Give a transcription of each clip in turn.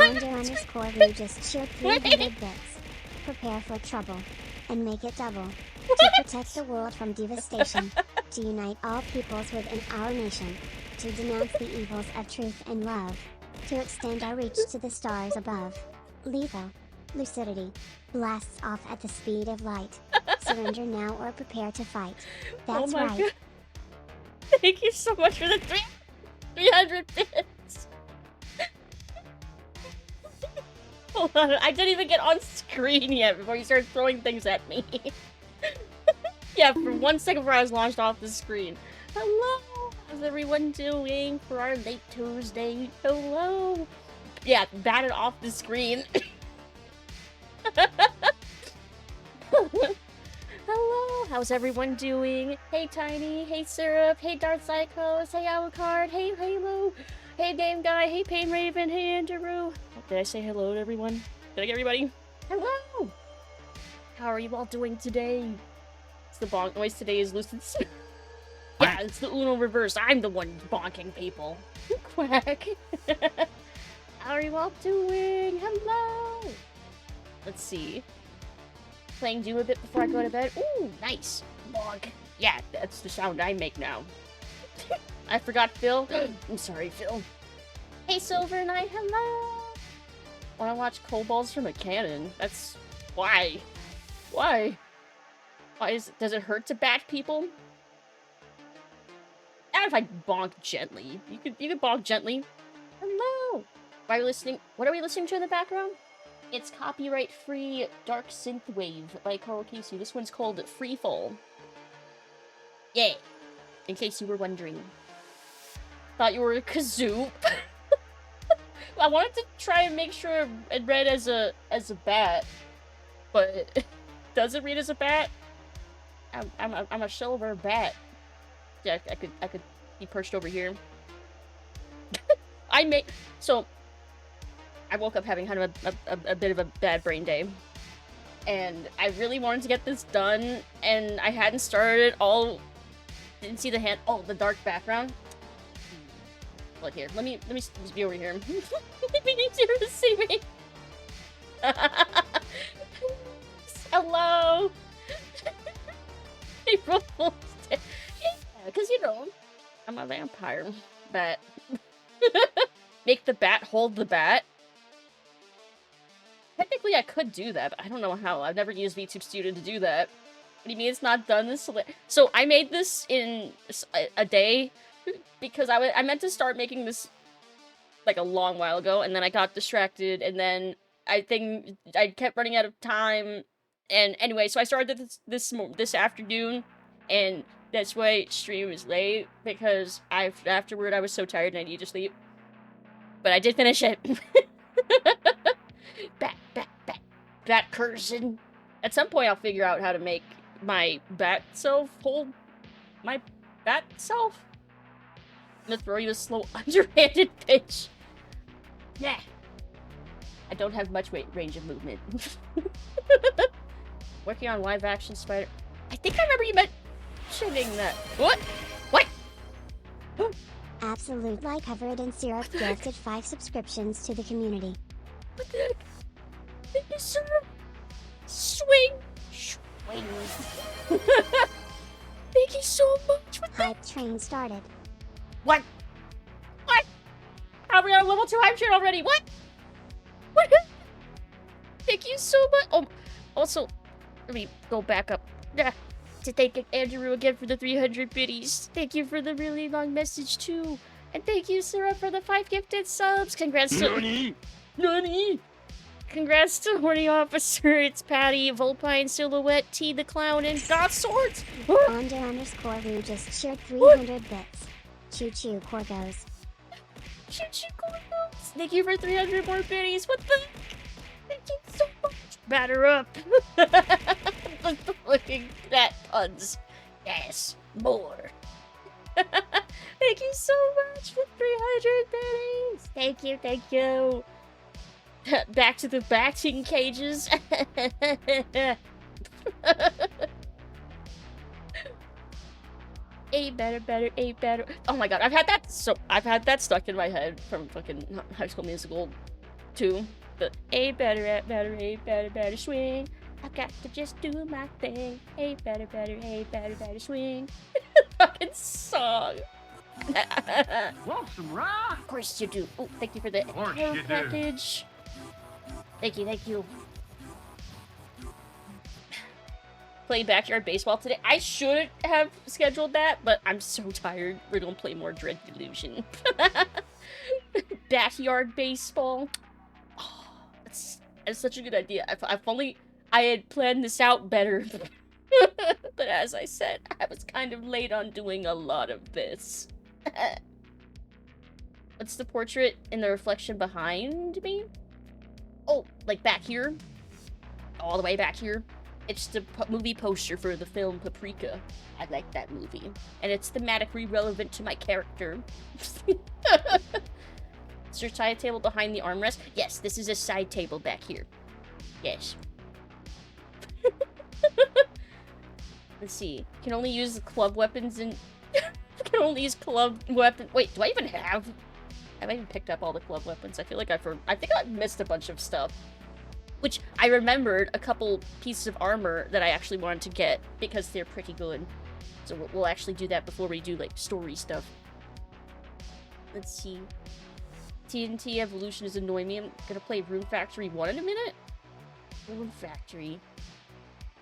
Under_Rue just cheered 300 bits. Prepare for trouble. And make it double. To protect the world from devastation. To unite all peoples within our nation. To denounce the evils of truth and love. To extend our reach to the stars above. Lethal. Lucidity. Blasts off at the speed of light. Surrender now or prepare to fight. That's right. God. Thank you so much for the 300 bits. Hold on, I didn't even get on screen yet before you started throwing things at me. Yeah, for 1 second before I was launched off the screen. Hello! How's everyone doing for our late Tuesday? Hello! Yeah, batted off the screen. Hello! How's everyone doing? Hey Tiny, hey Syrup, hey Darth Psychos, hey Alucard, hey Halo, hey Game Guy, hey Pain Raven, hey Andrew. Did I say hello to everyone? Did I get everybody? Hello! How are you all doing today? It's the bonk noise today is Lucid. Yeah, it's the Uno reverse. I'm the one bonking people. Quack. How are you all doing? Hello! Let's see. Playing Doom a bit before I go to bed. Ooh, nice. Bonk. Yeah, that's the sound I make now. I forgot Phil. I'm sorry, Phil. Hey, Silver Knight, hello! Wanna watch Cold Balls from a Cannon? That's... why? Why? Why does it hurt to bat people? Not if I bonk gently. You could bonk gently. Hello! Why are you listening? What are we listening to in the background? It's copyright-free Dark Synthwave by Karl Casey. This one's called Freefall. Yay! In case you were wondering. Thought you were a kazoo. I wanted to try and make sure it read as a bat, but does it read as a bat? I'm a silver bat. Yeah, I could be perched over here. So I woke up having kind of a bit of a bad brain day, and I really wanted to get this done, and I hadn't started it all. Didn't see the hand. Oh, the dark background. Look here. Let me just be over here. We need you to see me. Hello. April Fool's Day. Yeah, because you know, I'm a vampire. Bat. Make the bat hold the bat. Technically, I could do that, but I don't know how. I've never used VTuber Studio to do that. What do you mean it's not done this? So I made this in a day because I meant to start making this like a long while ago, and then I got distracted, and then I think I kept running out of time. And anyway, so I started this afternoon, and that's why stream is late, because afterward I was so tired and I needed to sleep. But I did finish it. Bat cursing. At some point I'll figure out how to make my bat self hold my bat self. I'm gonna throw you a slow underhanded pitch. Yeah. I don't have much range of movement. Working on live action Spider. I think I remember you mentioning that. What? What? Absolute like covered in syrup gifted 5 subscriptions to the community. What the heck? Thank you, sir. Swing. Swing. Thank you so much. What Hype train started. What? What? Are we on level 2 hype train already? What? What? Thank you so much. Oh, also, let me go back up. To thank Andrew again for the 300 biddies. Thank you for the really long message too. And thank you, Sarah, for the 5 gifted subs. Congrats to... Nani? Congrats to Horny Officer, it's Patty, Vulpine, Silhouette, T the Clown, and Goth Swords! Under_Rue just cheered 300 bits. Choo choo, Corgos. Choo choo, Corgos! Thank you for 300 more biddies, what the? Thank you so much! Batter up! Looking at puns. Yes, more. Thank you so much for 300 biddies! Thank you. Back to the batting cages. Eight better. Oh my god, I've had that stuck in my head from fucking High School Musical. too. The A better, better swing. I've got to just do my thing. A better, swing. Fucking song. Want some rock? Of course you do. Oh, thank you for the course care you do. package. Thank you. Play backyard baseball today. I should have scheduled that, but I'm so tired. We're gonna play more Dread Delusion. Backyard baseball. Oh, that's such a good idea. If only I had planned this out better. But as I said, I was kind of late on doing a lot of this. What's the portrait in the reflection behind me? Oh, like back here? All the way back here? It's the movie poster for the film Paprika. I like that movie. And it's thematically relevant to my character. Is your side table behind the armrest? Yes, this is a side table back here. Yes. Let's see. Can only use club weapons and... Can only use club weapon... Wait, do I even have... Have I even picked up all the club weapons? I feel like I think I missed a bunch of stuff. Which, I remembered a couple pieces of armor that I actually wanted to get, because they're pretty good. So we'll actually do that before we do, like, story stuff. Let's see. TNT Evolution is annoying me. I'm gonna play Room Factory 1 in a minute? Room Factory.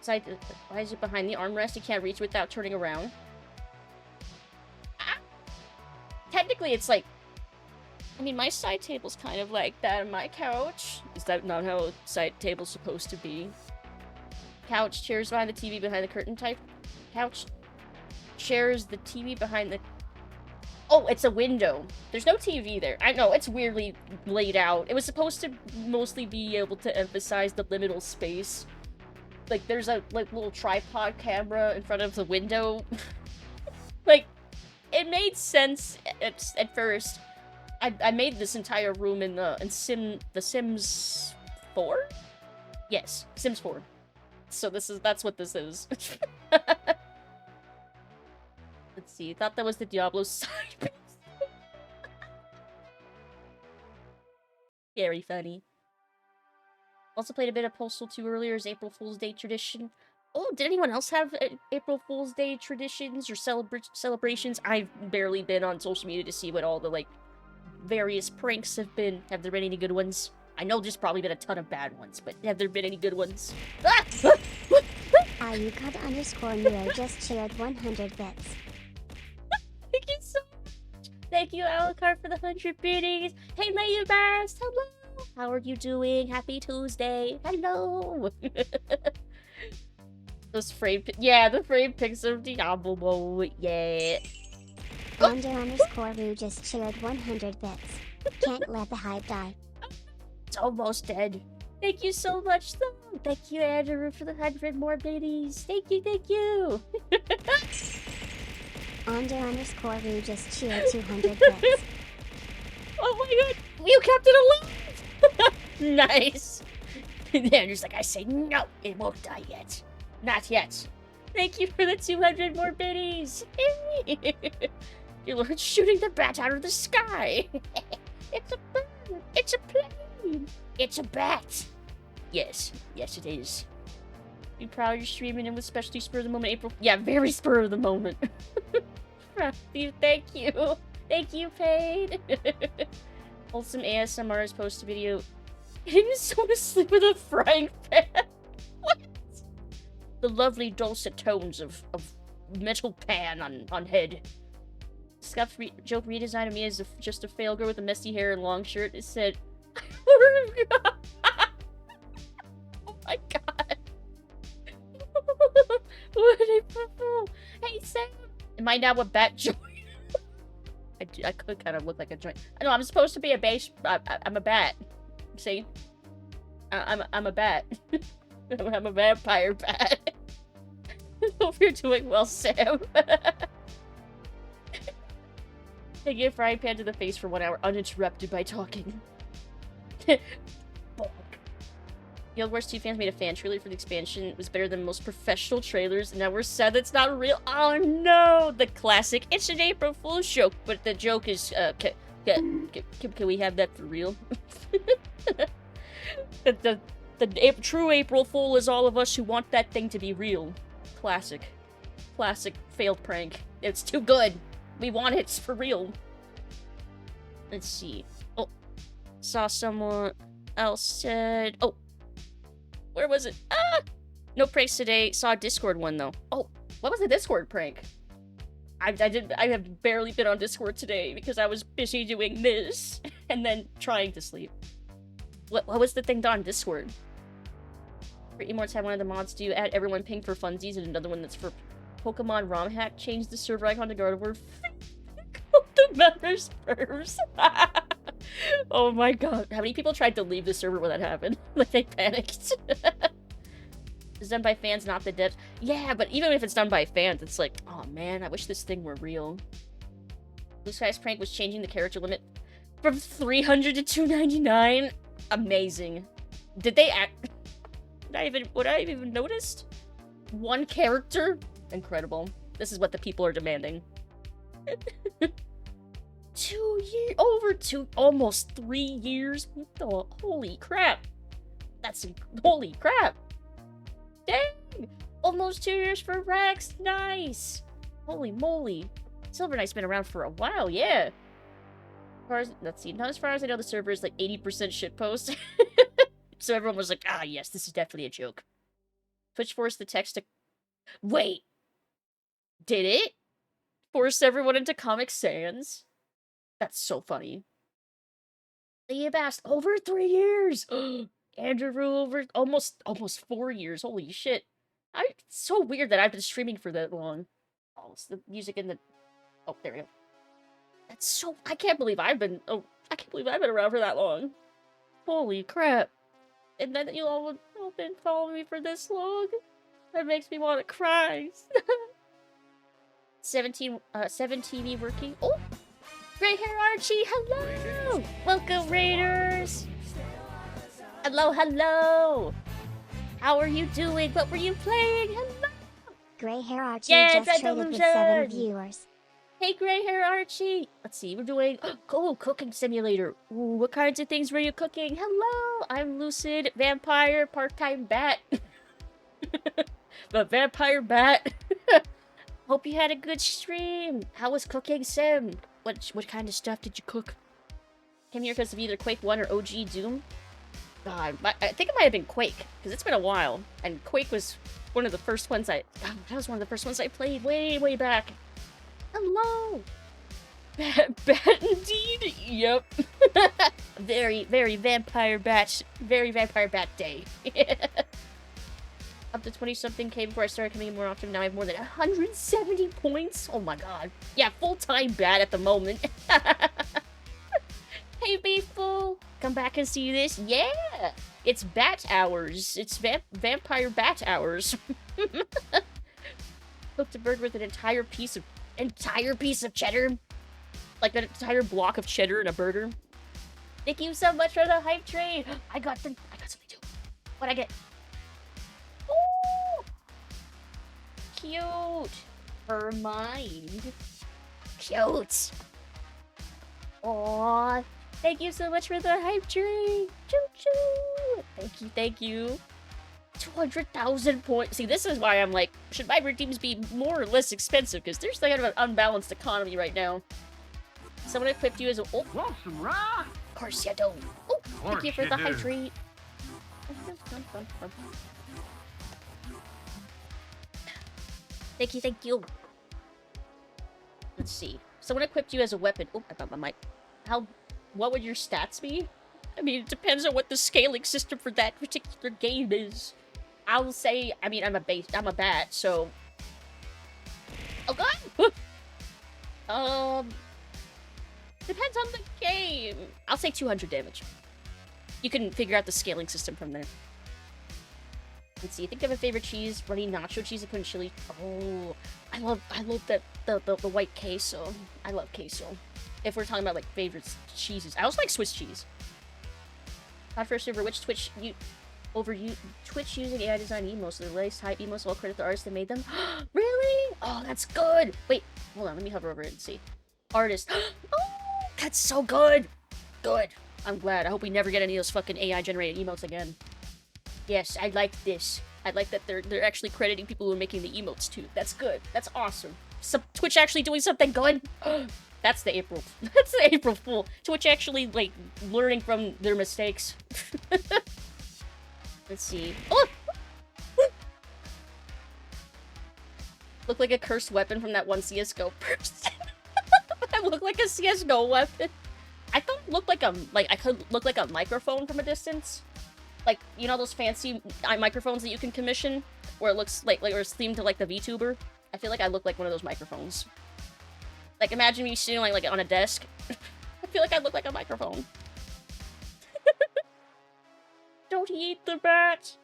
Why is it behind the armrest? You can't reach without turning around. Ah! Technically, it's like... I mean, my side table's kind of like that on my couch. Is that not how a side table's supposed to be? Couch, chairs behind the TV, behind the curtain type. Couch, chairs, the TV behind the... Oh, it's a window. There's no TV there. I know, it's weirdly laid out. It was supposed to mostly be able to emphasize the liminal space. Like, there's a little tripod camera in front of the window. Like, it made sense at first. I made this entire room in The Sims 4? Yes, Sims 4. So that's what this is. Let's see, I thought that was the Diablo side piece. Very funny. Also played a bit of Postal 2 earlier as April Fool's Day tradition. Oh, did anyone else have April Fool's Day traditions or celebrations? I've barely been on social media to see what all the, like, various pranks have been. Have there been any good ones? I know there's probably been a ton of bad ones, but have there been any good ones? Ah! Ayucud_Nero just shared 100 bits. Thank you so much. Thank you, Alucard, for the 100 biddies. Hey, Layubars, hello. How are you doing? Happy Tuesday. Hello. Those framed... Yeah, the framed pics of Diablo. Yeah. Wonder_Ru just shared 100 bits. Can't let the hype die. It's almost dead. Thank you so much, though. Thank you, Andrew, for the 100 more biddies. Thank you. Wonder_Ru just shared 200 bits. Oh my god, you kept it alive! Nice. Andrew's like, I say, no, it won't die yet. Not yet. Thank you for the 200 more biddies. You're shooting the bat out of the sky. It's a bird. It's a plane. It's a bat. Yes, it is. Be proud you're streaming and with especially spur of the moment April. Yeah, very spur of the moment. Thank you. Thank you, Paid. Wholesome ASMR has posted a video. Him so asleep with a frying pan. What? The lovely dulcet tones of metal pan on head. Scuffed joke redesign of me is just a fail girl with a messy hair and long shirt. It said, oh my god. What a purple. Hey Sam. Am I now a bat joint? I could kind of look like a joint. I know I'm supposed to be a base. I'm a bat. See? I'm a bat. I'm a vampire bat. Hope you're doing well, Sam. They give frying pan to the face for 1 hour, uninterrupted by talking. Bonk. Guild Wars 2 fans made a fan trailer for the expansion. It was better than most professional trailers, and now we're sad that's not real. Oh no! The classic, it's an April Fool's joke, but the joke is, can we have that for real? The true April Fool is all of us who want that thing to be real. Classic. Classic failed prank. It's too good. We want it for real. Let's see. Oh. Saw someone else said... Oh. Where was it? Ah! No pranks today. Saw a Discord one, though. Oh. What was the Discord prank? I have barely been on Discord today because I was busy doing this and then trying to sleep. What was the thing on Discord? For More Time, one of the mods do add everyone ping for funsies, and another one that's for Pokemon ROM hack. Change the server icon to Gardevoir. The members first. Oh my god. How many people tried to leave the server when that happened? Like, they panicked. It's done by fans, not the devs. Yeah, but even if it's done by fans, it's like, oh man, I wish this thing were real. Blue Sky's prank was changing the character limit from 300 to 299. Amazing. Did they act? Would I even noticed? One character? Incredible. This is what the people are demanding. 2 years, almost 3 years. Oh, holy crap. Holy crap. Dang! Almost 2 years for Rex. Nice. Holy moly. Silver Knight's been around for a while, yeah. Let's see. Not as far as I know, the server is like 80% shitpost. So everyone was like, ah, yes, this is definitely a joke. Twitch forced the text to... Wait! Did it? Forced everyone into Comic Sans? That's so funny. Leah Bast, over 3 years! Andrew over almost 4 years. Holy shit. It's so weird that I've been streaming for that long. Oh, it's the music in the... Oh, there we go. That's so... I can't believe I've been around for that long. Holy crap. And then you all been following me for this long? That makes me want to cry. 17 TV working. Oh! Gray Hair Archie, hello! Welcome, Raiders! Hello, hello! How are you doing? What were you playing? Hello! Gray Hair Archie Yeah, just Dread traded with Delusion! 7 viewers. Hey, Gray Hair Archie! Let's see, we're doing... Oh, cooking simulator. Ooh, what kinds of things were you cooking? Hello! I'm Lucid, vampire, part-time bat. The vampire bat. Hope you had a good stream. How was cooking sim? What kind of stuff did you cook? Came here because of either Quake 1 or OG Doom? God, I think it might have been Quake, because it's been a while. And Quake was one of the first ones that was one of the first ones I played way back. Hello! Bat indeed? Yep. Very vampire bat day. Up to 20-something K before I started coming in more often. Now I have more than 170 points. Oh my god. Yeah, full-time bat at the moment. Hey, Beeful. Come back and see this. Yeah! It's bat hours. It's vampire bat hours. Cooked a burger with an entire piece of cheddar. Like an entire block of cheddar in a burger. Thank you so much for the hype train. I got something too. What'd I get? Ooh! Cute. Her mind. Cute. Aww. Thank you so much for the hype train. Choo choo. Thank you. 200,000 points. See, this is why I'm like, should my redeems be more or less expensive? Because there's kind of an unbalanced economy right now. Someone equipped you as a... Oh, Want some rock? of course you do. Oh, thank you for the hydrate. Thank you. Let's see. Someone equipped you as a weapon. Oh, I got my mic. What would your stats be? I mean, it depends on what the scaling system for that particular game is. I'll say, I mean, I'm a bat, so... Oh god! Depends on the game. I'll say 200 damage. You can figure out the scaling system from there. Let's see, I think I have a favorite cheese. Runny nacho cheese and put in chili. Oh, I love the white queso. I love queso. If we're talking about, like, favorite cheeses. I also like Swiss cheese. Not first over which Twitch Twitch using AI design emotes. The latest hype emotes, all credit the artist that made them. Really? Oh, that's good. Wait, hold on, let me hover over it and see. Artist. Oh, that's so good. Good. I'm glad. I hope we never get any of those fucking AI-generated emotes again. Yes, I like this. I like that they're actually crediting people who are making the emotes, too. That's good. That's awesome. Twitch actually doing something good. That's the April. That's the April Fool. Twitch actually, like, learning from their mistakes. Let's see. Oh! Look like a cursed weapon from that one CSGO person. I look like a CSGO weapon. I thought it looked like I could look like a microphone from a distance. Like, you know those fancy microphones that you can commission? Where it looks like or it's themed to, like, the VTuber? I feel like I look like one of those microphones. Like, imagine me sitting, like on a desk. I feel like I look like a microphone. Don't eat the bat!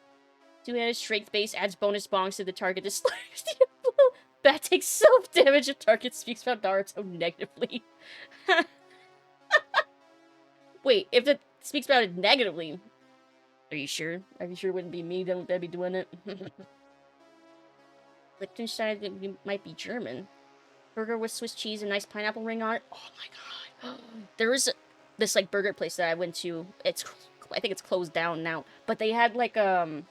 Two-handed strength base adds bonus bongs to the target to slash the blow. Bat takes self-damage if target speaks about Naruto negatively. Wait, if it speaks about it negatively... Are you sure? Are you sure it wouldn't be me that'd be doing it? Liechtenstein might be German. Burger with Swiss cheese and nice pineapple ring on it. Oh my god. There is this, like, burger place that I went to. I think it's closed down now. But they had, like, it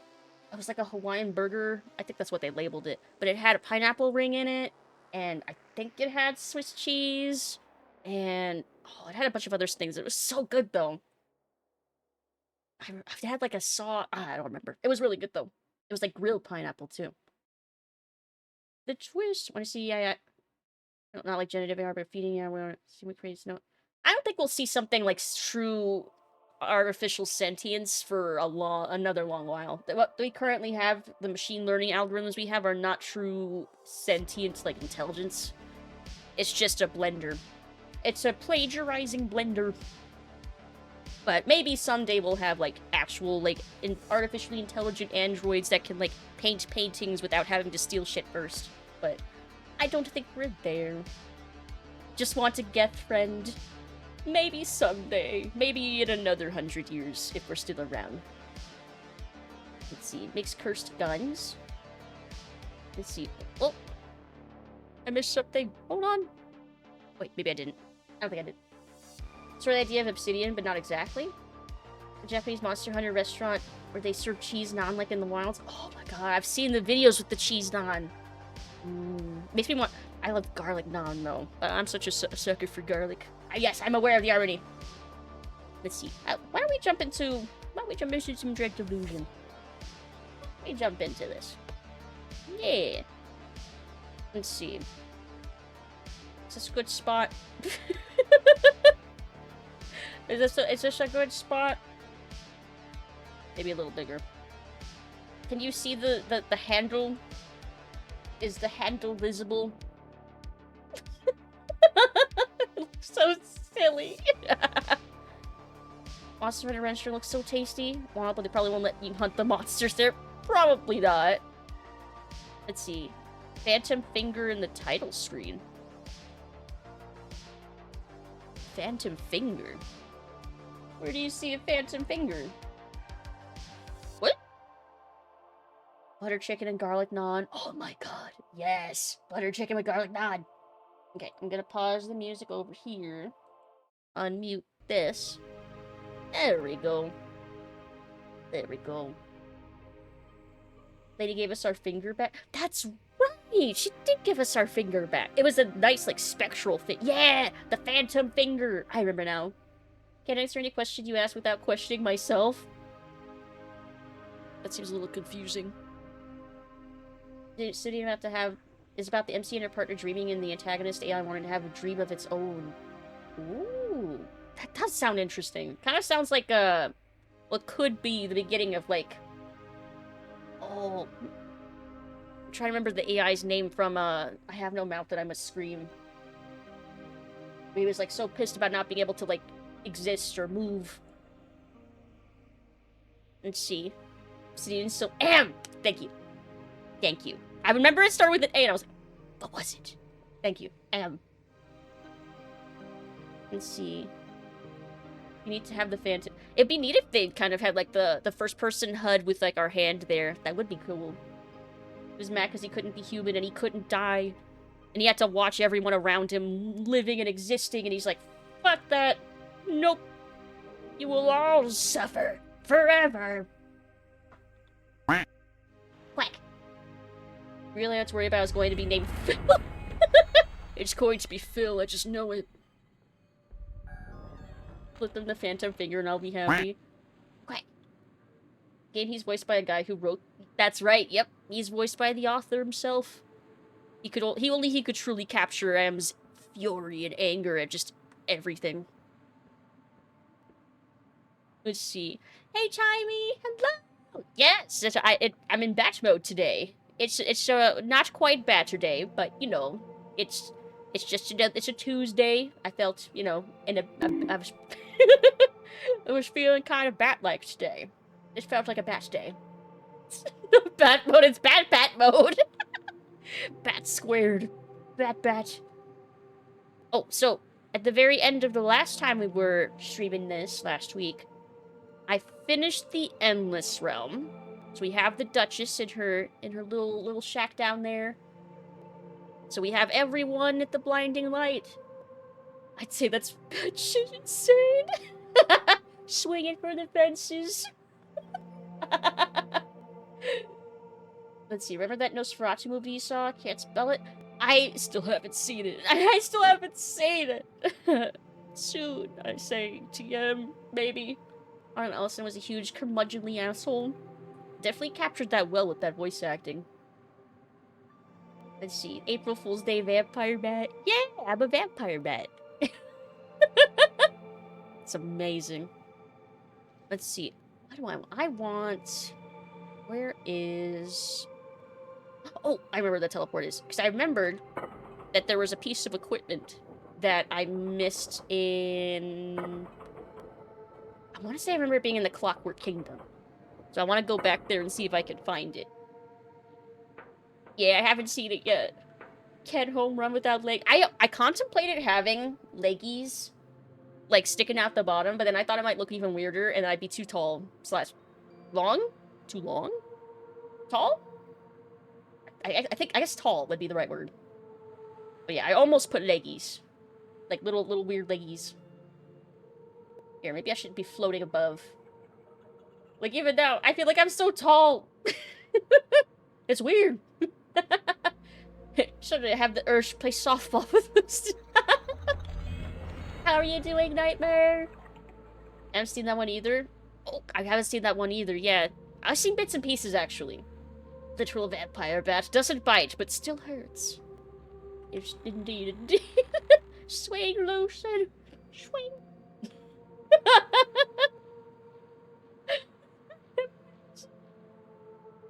was like a Hawaiian burger. I think that's what they labeled it. But it had a pineapple ring in it. And I think it had Swiss cheese. And, oh, it had a bunch of other things. It was so good, though. I had, like, a sauce. I don't remember. It was really good, though. It was, like, grilled pineapple, too. The twist. Want to see, yeah. Not like generative AR, but feeding, yeah, we want to see what creates, no. I don't think we'll see something like true artificial sentience for another long while. What we currently have, the machine learning algorithms we have, are not true sentient, like, intelligence. It's just a blender. It's a plagiarizing blender. But maybe someday we'll have, like, actual, like, artificially intelligent androids that can, like, paint paintings without having to steal shit first. But I don't think we're there. Just want to get friend. Maybe someday. Maybe in another 100 years, if we're still around. Let's see. Makes cursed guns. Let's see. Oh! I missed something. Hold on. Wait, maybe I didn't. I don't think I did. Sort of the idea of Obsidian, but not exactly. A Japanese Monster Hunter restaurant where they serve cheese naan like in the wilds. Oh my god, I've seen the videos with the cheese naan. Makes me want... I love garlic naan, though. I'm such a sucker for garlic. Yes, I'm aware of the irony. Let's see. Why don't we jump into some Dread Delusion? Let me jump into this. Yeah. Let's see. Is this a good spot? Is this a good spot? Maybe a little bigger. Can you see the handle? Is the handle visible? So silly. Monster Hunter Rancher looks so tasty. Wow, but they probably won't let you hunt the monsters there. Probably not. Let's see. Phantom Finger in the title screen. Phantom Finger? Where do you see a Phantom Finger? What? Butter chicken and garlic naan. Oh my god. Yes. Butter chicken with garlic naan. Okay, I'm gonna pause the music over here. Unmute this. There we go. There we go. Lady gave us our finger back. That's right! She did give us our finger back. It was a nice, like, spectral thing. Yeah! The Phantom Finger! I remember now. Can't answer any question you ask without questioning myself. That seems a little confusing. The city about to have is about the MC and her partner dreaming, and the antagonist AI wanted to have a dream of its own. Ooh, that does sound interesting. Kind of sounds like what could be the beginning of, like, oh, I'm trying to remember the AI's name from I Have No Mouth That I Must Scream. He was, like, so pissed about not being able to, like, exist or move. Let's see. Obsidian, so thank you. Thank you. I remember it started with an A, and I was like, what was it? Thank you. Let's see. You need to have the Phantom. It'd be neat if they kind of had, like, the first-person HUD with, like, our hand there. That would be cool. He was mad because he couldn't be human, and he couldn't die. And he had to watch everyone around him living and existing, and he's like, fuck that. Nope. You will all suffer forever. Quack. Really, I have to worry about I was going to be named Phil. It's going to be Phil, I just know it. Flip them the phantom finger and I'll be happy. Quack. Again, he's voiced by a guy who wrote... That's right, yep. He's voiced by the author himself. He could truly capture M's fury and anger at just everything. Let's see. Hey, Chimey! Hello! Yes! I'm in batch mode today. It's not quite batcher day, but, you know, it's just it's a Tuesday. I felt, you know, I was... I was feeling kind of bat-like today. It felt like a bat day. Bat mode, it's bat mode! Bat squared. Bat. Oh, so, at the very end of the last time we were streaming this, last week, I finished the Endless Realm. So we have the Duchess in her little shack down there. So we have everyone at the blinding light. I'd say that's batshit insane. Swinging for the fences. Let's see, remember that Nosferatu movie you saw? Can't spell it? I still haven't seen it. I still haven't seen it. Soon, I say. TM, maybe. Arlen Ellison was a huge curmudgeonly asshole. Definitely captured that well with that voice acting. Let's see. April Fool's Day vampire bat. Yeah, I'm a vampire bat. It's amazing. Let's see. What do I want? I want... Where is... Oh, I remember where the teleport is. Because I remembered that there was a piece of equipment that I missed in... I want to say I remember it being in the Clockwork Kingdom. So I want to go back there and see if I can find it. Yeah, I haven't seen it yet. Can't home run without leg. I contemplated having leggies, like, sticking out the bottom, but then I thought it might look even weirder, and I'd be too tall. / long? Too long? Tall? I guess tall would be the right word. But yeah, I almost put leggies. Like, little weird leggies. Here, maybe I should be floating above. Like, even now, I feel like I'm so tall. It's weird. Should I have the urge to play softball with us? How are you doing, Nightmare? I haven't seen that one either. Oh, I haven't seen that one either, yeah. I've seen bits and pieces, actually. Literal vampire bat. Doesn't bite, but still hurts. Yes, indeed. Swing, Lucid. Swing.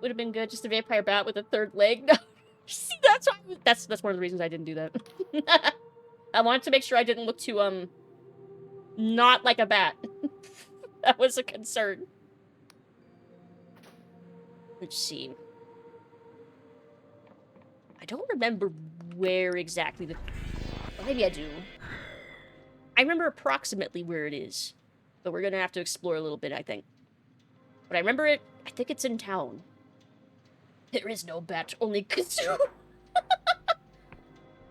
Would have been good, just a vampire bat with a third leg. No. See, that's one of the reasons I didn't do that. I wanted to make sure I didn't look too, not like a bat. That was a concern. Let's see. I don't remember where exactly the... Well, maybe I do. I remember approximately where it is. But we're gonna have to explore a little bit, I think. But I remember it... I think it's in town. There is no bat, only kazoo.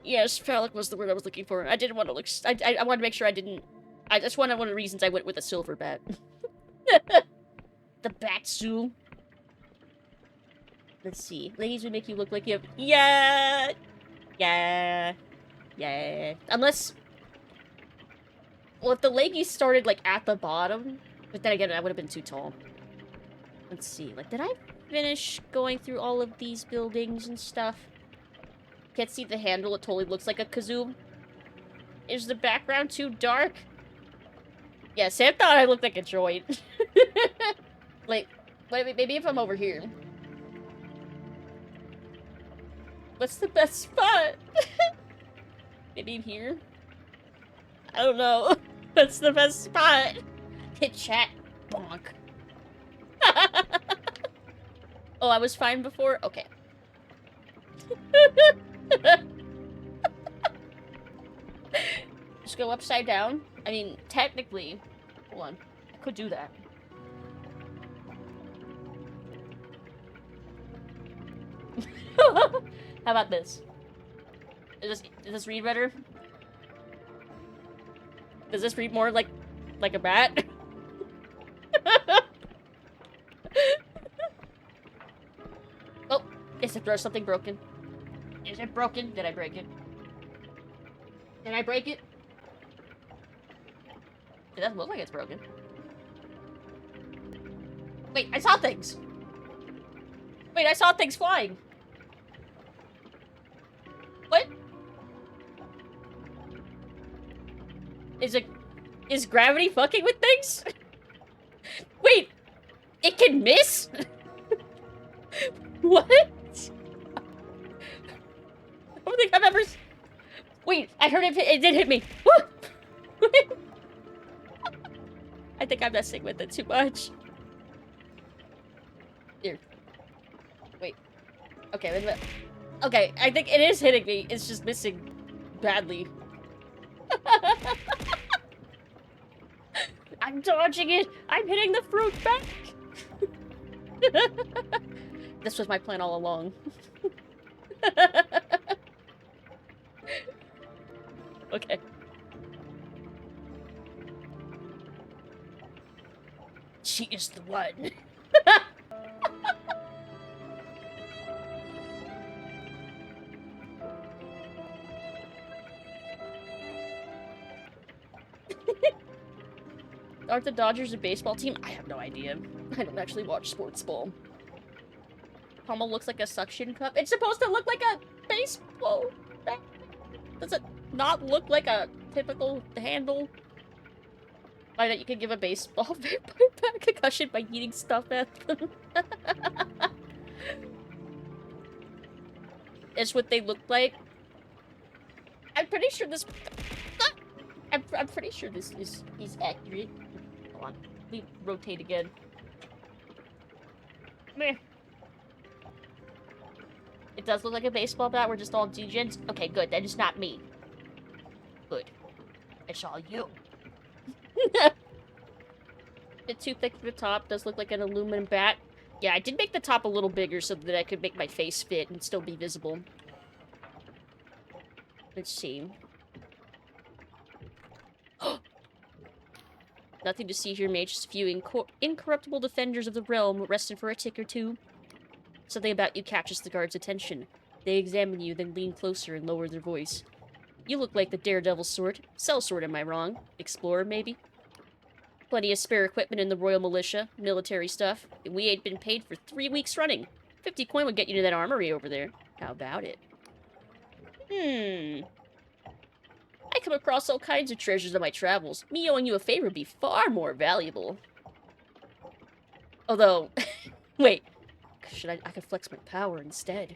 Yes, phallic was the word I was looking for. I didn't want to look... I wanted to make sure I didn't... That's one of the reasons I went with a silver bat. The bat zoo. Let's see. Ladies would make you look like you have... Yeah! Yeah. Yeah. Unless... Well, if the leggies started, like, at the bottom... But then again, I would have been too tall. Let's see. Like, did I finish going through all of these buildings and stuff? Can't see the handle. It totally looks like a kazoo. Is the background too dark? Yeah, Sam thought I looked like a droid. Like, wait, maybe if I'm over here. What's the best spot? Maybe in here? I don't know. What's the best spot? Hit chat. Bonk. Oh, I was fine before? Okay. Just go upside down. I mean, technically... Hold on. I could do that. How about this? Does this read better? Does this read more like a bat? Oh, is the throw something broken? Is it broken? Did I break it? Did I break it? It doesn't look like it's broken. Wait, I saw things! Wait, I saw things flying! What? Is gravity fucking with things? Wait! It can miss? What? I don't think I've ever... Wait, I heard it did hit me! I think I'm messing with it too much. Here. Wait. Okay, wait a minute. Okay, I think it is hitting me. It's just missing badly. I'm dodging it! I'm hitting the fruit back! This was my plan all along. Okay. She is the one. Aren't the Dodgers a baseball team? I have no idea. I don't actually watch sports ball. Pommel looks like a suction cup. It's supposed to look like a baseball. Does it not look like a typical handle? Why that you can give a baseball vampire concussion by eating stuff at them? It's what they look like. I'm pretty sure this... I'm pretty sure this is accurate. Hold on. Let me rotate again. Meh. It does look like a baseball bat. We're just all degens. Okay, good. That is not me. Good. It's all you. Bit too thick for the top. Does look like an aluminum bat. Yeah, I did make the top a little bigger so that I could make my face fit and still be visible. Let's see. Nothing to see here, mate. Just a few incorruptible defenders of the realm resting for a tick or two. Something about you catches the guard's attention. They examine you, then lean closer and lower their voice. You look like the daredevil sort. Sellsword, am I wrong? Explorer, maybe? Plenty of spare equipment in the Royal Militia. Military stuff. We ain't been paid for 3 weeks running. 50 coin would get you to that armory over there. How about it? I come across all kinds of treasures on my travels. Me owing you a favor would be far more valuable. Although... wait. I could flex my power instead.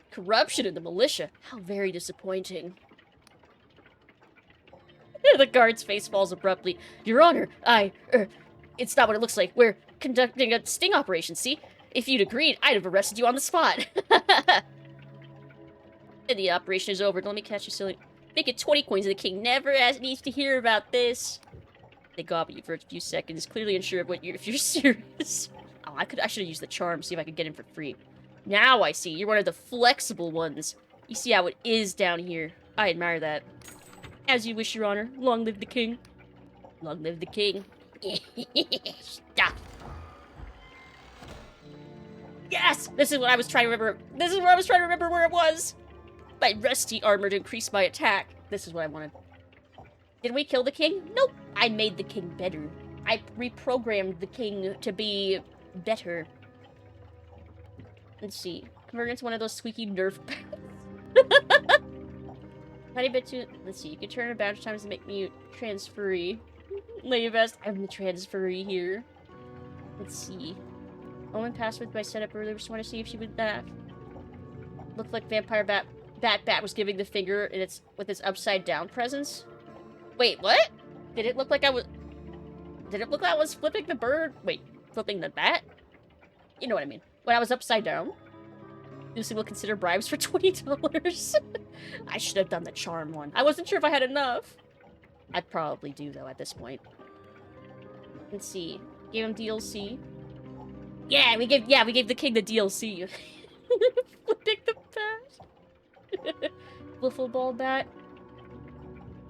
Corruption in the militia. How very disappointing. The guard's face falls abruptly. Your Honor, it's not what it looks like. We're conducting a sting operation, see? If you'd agreed, I'd have arrested you on the spot. And the operation is over. Let me catch you, silly. Make it 20 coins and the king never needs to hear about this. They gobble you for a few seconds, clearly unsure of if you're serious. Oh, I should have used the charm, see if I could get him for free. Now I see. You're one of the flexible ones. You see how it is down here. I admire that. As you wish, Your Honor. Long live the king. Long live the king. Stop. Yes! This is what I was trying to remember. This is where I was trying to remember where it was. My rusty armor to increase my attack. This is what I wanted. Did we kill the king? Nope. I made the king better. I reprogrammed the king to be better. Let's see. Convert into one of those squeaky Nerf pads. Tiny bit too... Let's see. You can turn a bounce times to make me transferee. Lady best. I'm the transferee here. Let's see. Omen passed with my setup earlier. Just want to see if she would looked like Vampire Bat was giving the finger and it's with its upside down presence. Wait, what? Did it look like I was... Did it look like I was flipping the bird? Wait, flipping the bat? You know what I mean. When I was upside down. Lucid will consider bribes for $20. I should have done the charm one. I wasn't sure if I had enough. I probably do, though, at this point. Let's see. Gave him DLC. Yeah, we gave the king the DLC. Flipping the bat. Wiffle ball bat.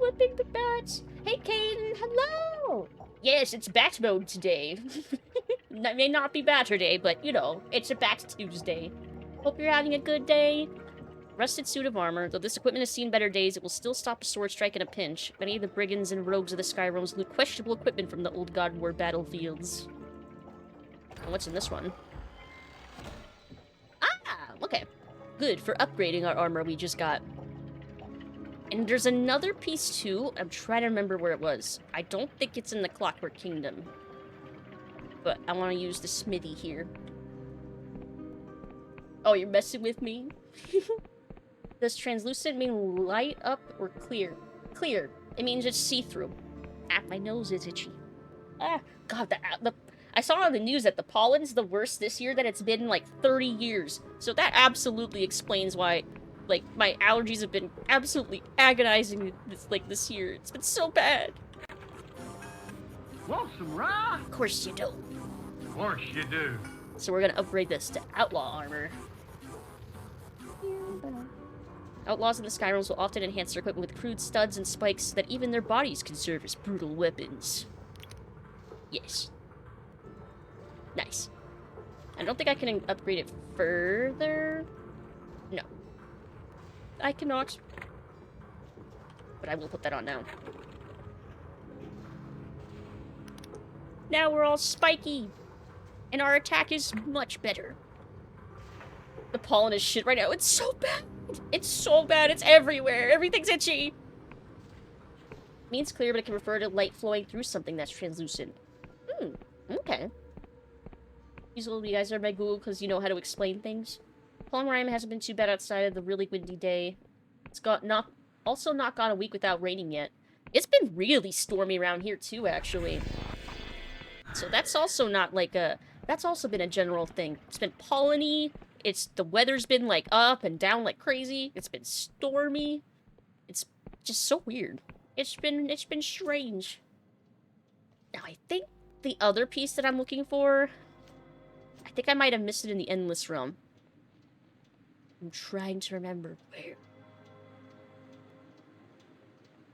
flipping the bats. Hey, Caden, hello! Yes, it's bat mode today. That may not be batter day, but, you know, it's a bat Tuesday. Hope you're having a good day. Rusted suit of armor. Though this equipment has seen better days, it will still stop a sword strike in a pinch. Many of the brigands and rogues of the Sky Realms loot questionable equipment from the old God War battlefields. And what's in this one? Ah, okay. Good for upgrading our armor we just got. And there's another piece too. I'm trying to remember where it was. I don't think it's in the Clockwork Kingdom. But I want to use the smithy here. Oh, you're messing with me? Does translucent mean light up or clear? Clear. It means it's see-through. Ah, my nose is itchy. Ah, God, I saw on the news that the pollen's the worst this year that it's been in like 30 years. So that absolutely explains why, like, my allergies have been absolutely agonizing this year. It's been so bad. Want some rye? Of course you do. Of course you do. So we're gonna upgrade this to outlaw armor. Outlaws in the Sky Realms will often enhance their equipment with crude studs and spikes so that even their bodies can serve as brutal weapons. Yes. Nice. I don't think I can upgrade it further. No. I cannot. But I will put that on now. Now we're all spiky. And our attack is much better. The pollen is shit right now. It's so bad. It's so bad. It's everywhere. Everything's itchy. Means clear, but it can refer to light flowing through something that's translucent. Okay. Usually you guys are my Google because you know how to explain things. Pollen Rime hasn't been too bad outside of the really windy day. It's also not gone a week without raining yet. It's been really stormy around here too, actually. So that's also not like a... That's also been a general thing. It's been pollen-y. The weather's been like up and down like crazy. It's been stormy. It's just so weird. It's been strange. Now I think the other piece that I'm looking for, I think I might have missed it in the Endless Realm. I'm trying to remember where.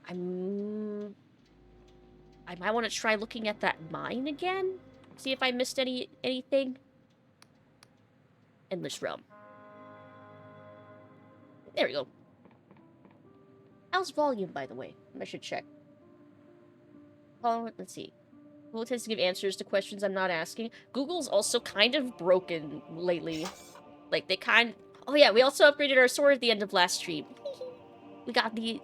I might want to try looking at that mine again. See if I missed anything. Endless Realm. There we go. How's volume, by the way? I should check. Oh, let's see. Google tends to give answers to questions I'm not asking. Google's also kind of broken lately. Like, they kind... Oh yeah, we also upgraded our sword at the end of last stream. We got the...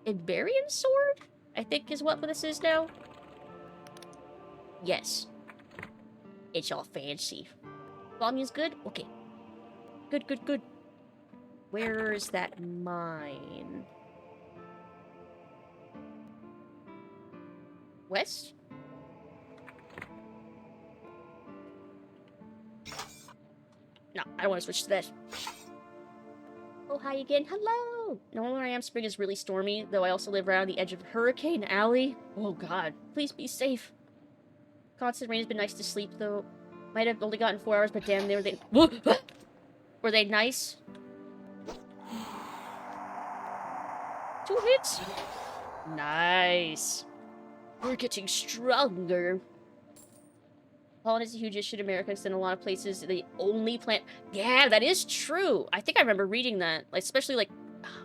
Iberian sword? I think is what this is now. Yes. It's all fancy. Volume's good? Okay. Good, good, good. Where is that mine? West? No, I don't want to switch to that. Oh, hi again. Hello! Normally where I am, spring is really stormy, though I also live around the edge of Hurricane Alley. Oh god. Please be safe. Constant rain has been nice to sleep, though. Might have only gotten 4 hours, but damn, were they nice? 2 hits? Nice. We're getting stronger. Pollen is a huge issue in America, because in a lot of places, they only plant... Yeah, that is true! I think I remember reading that. Like, especially, like...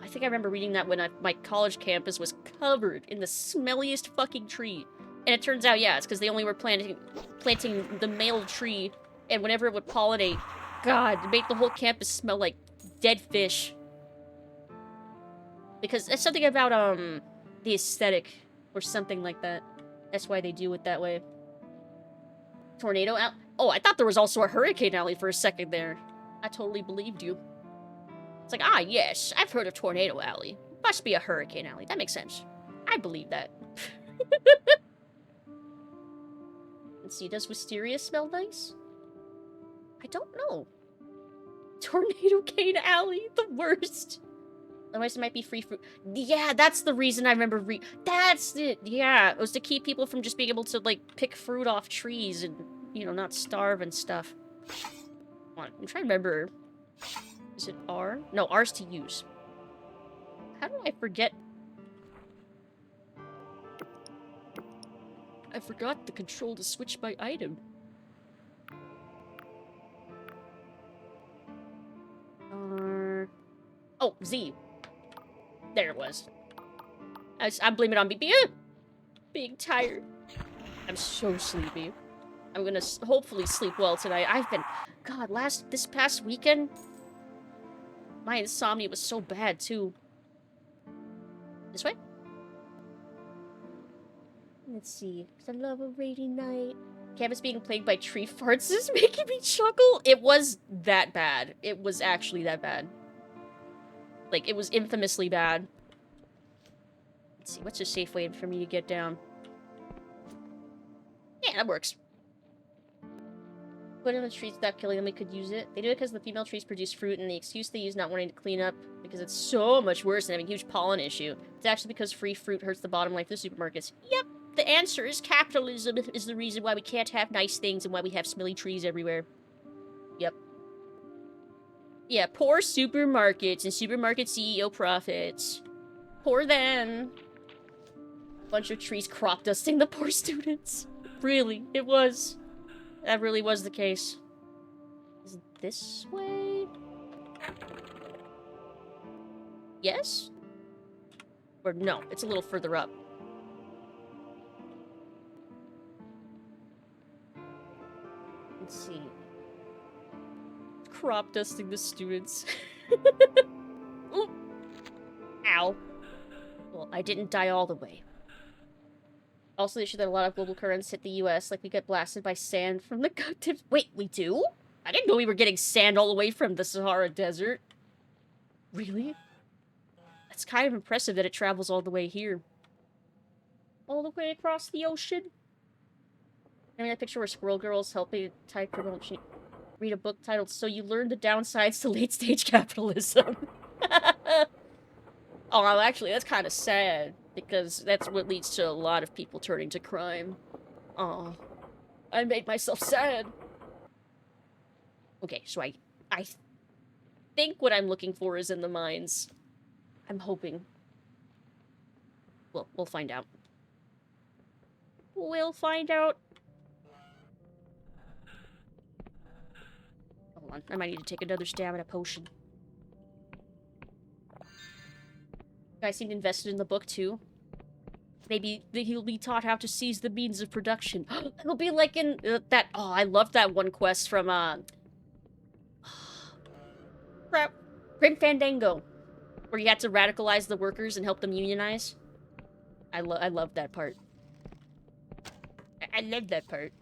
I think I remember reading that when my college campus was covered in the smelliest fucking tree. And it turns out, yeah, it's because they only were planting the male tree, and whenever it would pollinate, God, it made the whole campus smell like dead fish. Because it's something about, the aesthetic, or something like that. That's why they do it that way. Tornado Alley? Oh, I thought there was also a Hurricane Alley for a second there. I totally believed you. It's like, ah, yes, I've heard of Tornado Alley. Must be a Hurricane Alley. That makes sense. I believe that. Let's see, does Wisteria smell nice? I don't know. Tornado Cane Alley, the worst. Otherwise, it might be free fruit. Yeah, that's the reason I remember that's it. Yeah, it was to keep people from just being able to, like, pick fruit off trees and, you know, not starve and stuff. Come on, I'm trying to remember. Is it R? No, R's to use. How do I forget I forgot the control to switch my item. Oh, Z. There it was. I'm blaming it on me being tired. I'm so sleepy. I'm gonna hopefully sleep well tonight. I've been... God, this past weekend, my insomnia was so bad, too. This way? Let's see. I love a rainy night. Canvas being plagued by tree farts is making me chuckle. It was that bad. It was actually that bad. Like, it was infamously bad. Let's see, what's a safe way for me to get down? Yeah, that works. Put in the trees without killing them, we could use it. They do it because the female trees produce fruit, and the excuse they use not wanting to clean up because it's so much worse than having a huge pollen issue. It's actually because free fruit hurts the bottom line for the supermarkets. Yep, the answer is capitalism is the reason why we can't have nice things and why we have smelly trees everywhere. Yep. Yeah, poor supermarkets and supermarket CEO profits. Poor them. Bunch of trees crop dusting the poor students. Really, it was. That really was the case. Is it this way? Yes? Or no, it's a little further up. Let's see. Crop dusting the students. Ooh. Ow. Well, I didn't die all the way. Also, the issue that a lot of global currents hit the US, like we get blasted by sand from the tips. Wait, we do? I didn't know we were getting sand all the way from the Sahara Desert. Really? That's kind of impressive that it travels all the way here. All the way across the ocean? I mean, that picture where Squirrel Girl's helping type criminal read a book titled So You Learn the Downsides to Late-Stage Capitalism. Oh, actually, that's kind of sad. Because that's what leads to a lot of people turning to crime. Aw. I made myself sad. Okay, so I think what I'm looking for is in the mines. I'm hoping. Well, we'll find out. We'll find out. Hold on, I might need to take another stab at a potion. Guys seemed invested in the book too. Maybe he'll be taught how to seize the means of production. It'll be like in that. Oh, I loved that one quest from crap, Grim Fandango, where you had to radicalize the workers and help them unionize. I love that part. I love that part.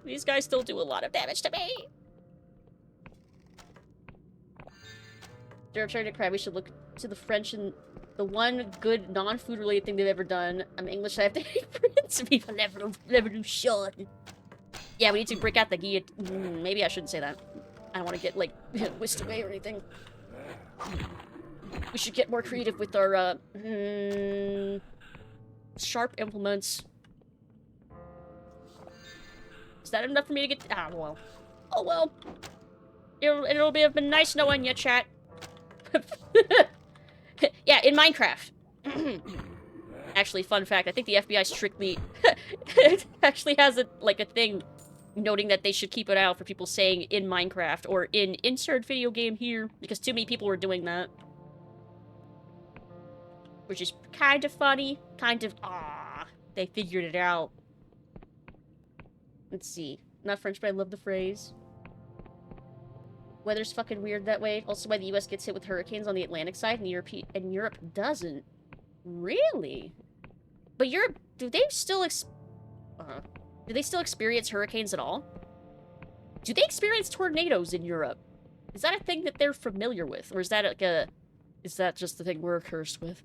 These guys still do a lot of damage to me. I'm trying to cry. We should look to the French and the one good non-food related thing they've ever done. I'm English. I have to hate French. People never do shit. Yeah, we need to break out the guillotine. Maybe I shouldn't say that. I don't want to get like whisked away or anything. We should get more creative with our sharp implements. Is that enough for me to get? Ah, well. Oh well. It'll have been nice knowing you, chat. Yeah, in Minecraft. Actually, fun fact, I think the FBI strictly it actually has a thing noting that they should keep it out for people saying in Minecraft or in insert video game here, because too many people were doing that. Which is kind of funny, kind of they figured it out. Let's see. Not French, but I love the phrase. Weather's fucking weird that way. Also, why the U.S. gets hit with hurricanes on the Atlantic side and Europe doesn't. Really? But Europe, do they still experience hurricanes at all? Do they experience tornadoes in Europe? Is that a thing that they're familiar with, or is that is that just the thing we're cursed with?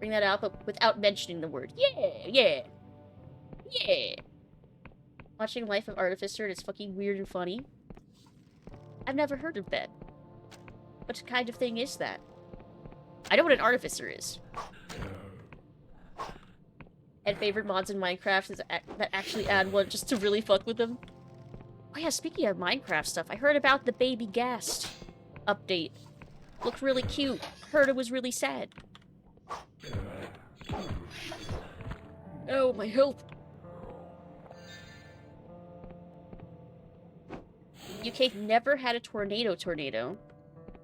Bring that out, but without mentioning the word. Yeah. Watching Life of Artificer, and it's fucking weird and funny. I've never heard of that. What kind of thing is that? I know what an artificer is. And favorite mods in Minecraft is that actually add one just to really fuck with them. Oh yeah, speaking of Minecraft stuff, I heard about the Baby Ghast update. Looked really cute. Heard it was really sad. Oh, my health. UK never had a tornado.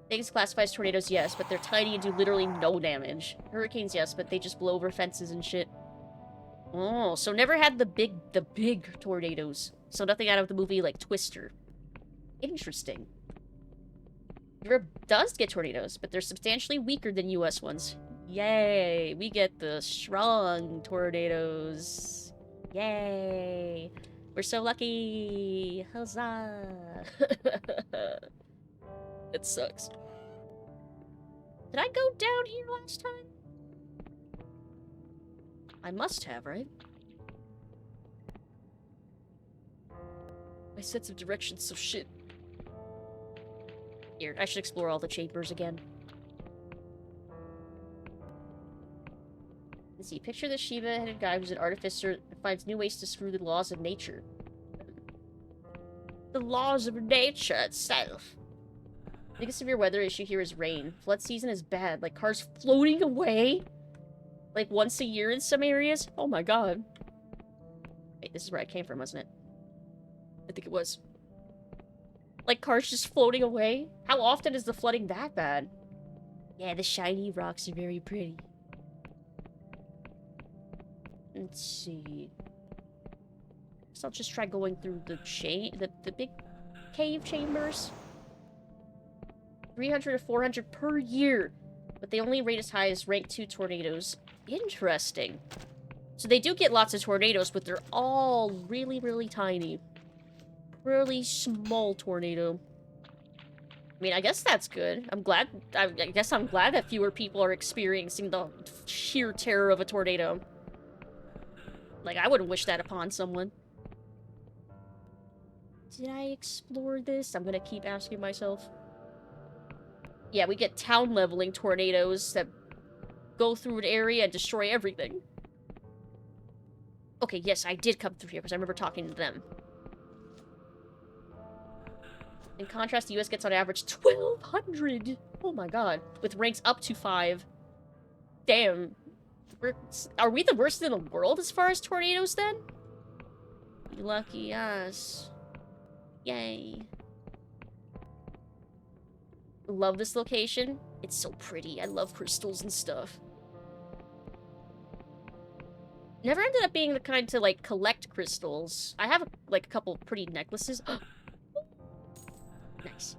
Things classifies tornadoes, yes, but they're tiny and do literally no damage. Hurricanes, yes, but they just blow over fences and shit. Oh, so never had the big tornadoes. So nothing out of the movie like Twister. Interesting. Europe does get tornadoes, but they're substantially weaker than US ones. Yay! We get the strong tornadoes. Yay! We're so lucky! Huzzah! It sucks. Did I go down here last time? I must have, right? My sense of direction's so shit. Here, I should explore all the chambers again. Let's see, picture the Shiva-headed guy who's an artificer and finds new ways to screw the laws of nature. The laws of nature itself. The biggest severe weather issue here is rain. Flood season is bad, like cars floating away. Like once a year in some areas. Oh my god. Wait, this is where I came from, wasn't it? I think it was. Like cars just floating away? How often is the flooding that bad? Yeah, the shiny rocks are very pretty. Let's see. So I'll just try going through the big cave chambers. 300 to 400 per year. But they only rate as high as rank 2 tornadoes. Interesting. So they do get lots of tornadoes, but they're all really, really tiny. Really small tornado. I mean, I guess that's good. I guess I'm glad that fewer people are experiencing the sheer terror of a tornado. Like, I wouldn't wish that upon someone. Did I explore this? I'm gonna keep asking myself. Yeah, we get town-leveling tornadoes that go through an area and destroy everything. Okay, yes, I did come through here because I remember talking to them. In contrast, the US gets on average 1,200! Oh my god. With ranks up to 5. Damn. Are we the worst in the world as far as tornadoes, then? Lucky us. Yay. Love this location. It's so pretty. I love crystals and stuff. Never ended up being the kind to, like, collect crystals. I have, like, a couple pretty necklaces. Nice.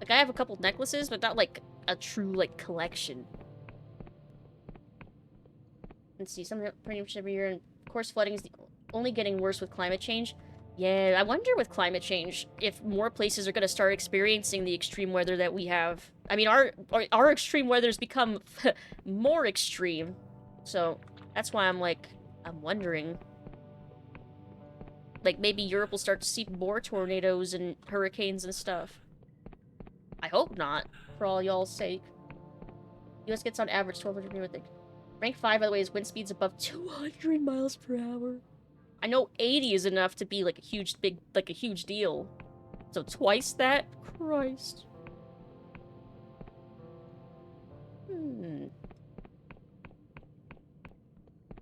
Like, I have a couple necklaces, but not, like, a true, like, collection. Let's see, something pretty much every year. And, of course, flooding is only getting worse with climate change. Yeah, I wonder with climate change if more places are going to start experiencing the extreme weather that we have. I mean, our extreme weather's become more extreme. So, that's why I'm wondering. Like, maybe Europe will start to see more tornadoes and hurricanes and stuff. I hope not, for all y'all's sake. US gets on average 1,200 with it. Rank 5, by the way, is wind speeds above 200 miles per hour. I know 80 is enough to be, like, a huge deal. So twice that? Christ.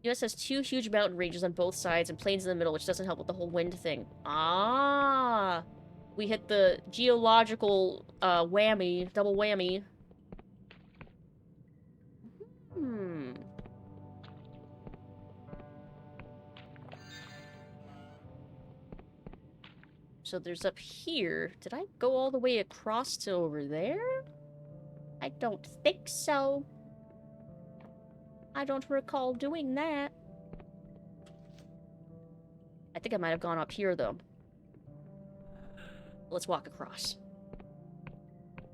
US has 2 huge mountain ranges on both sides and plains in the middle, which doesn't help with the whole wind thing. Ah! We hit the geological, whammy. Double whammy. So there's up here. Did I go all the way across to over there? I don't think so. I don't recall doing that. I think I might have gone up here, though. Let's walk across.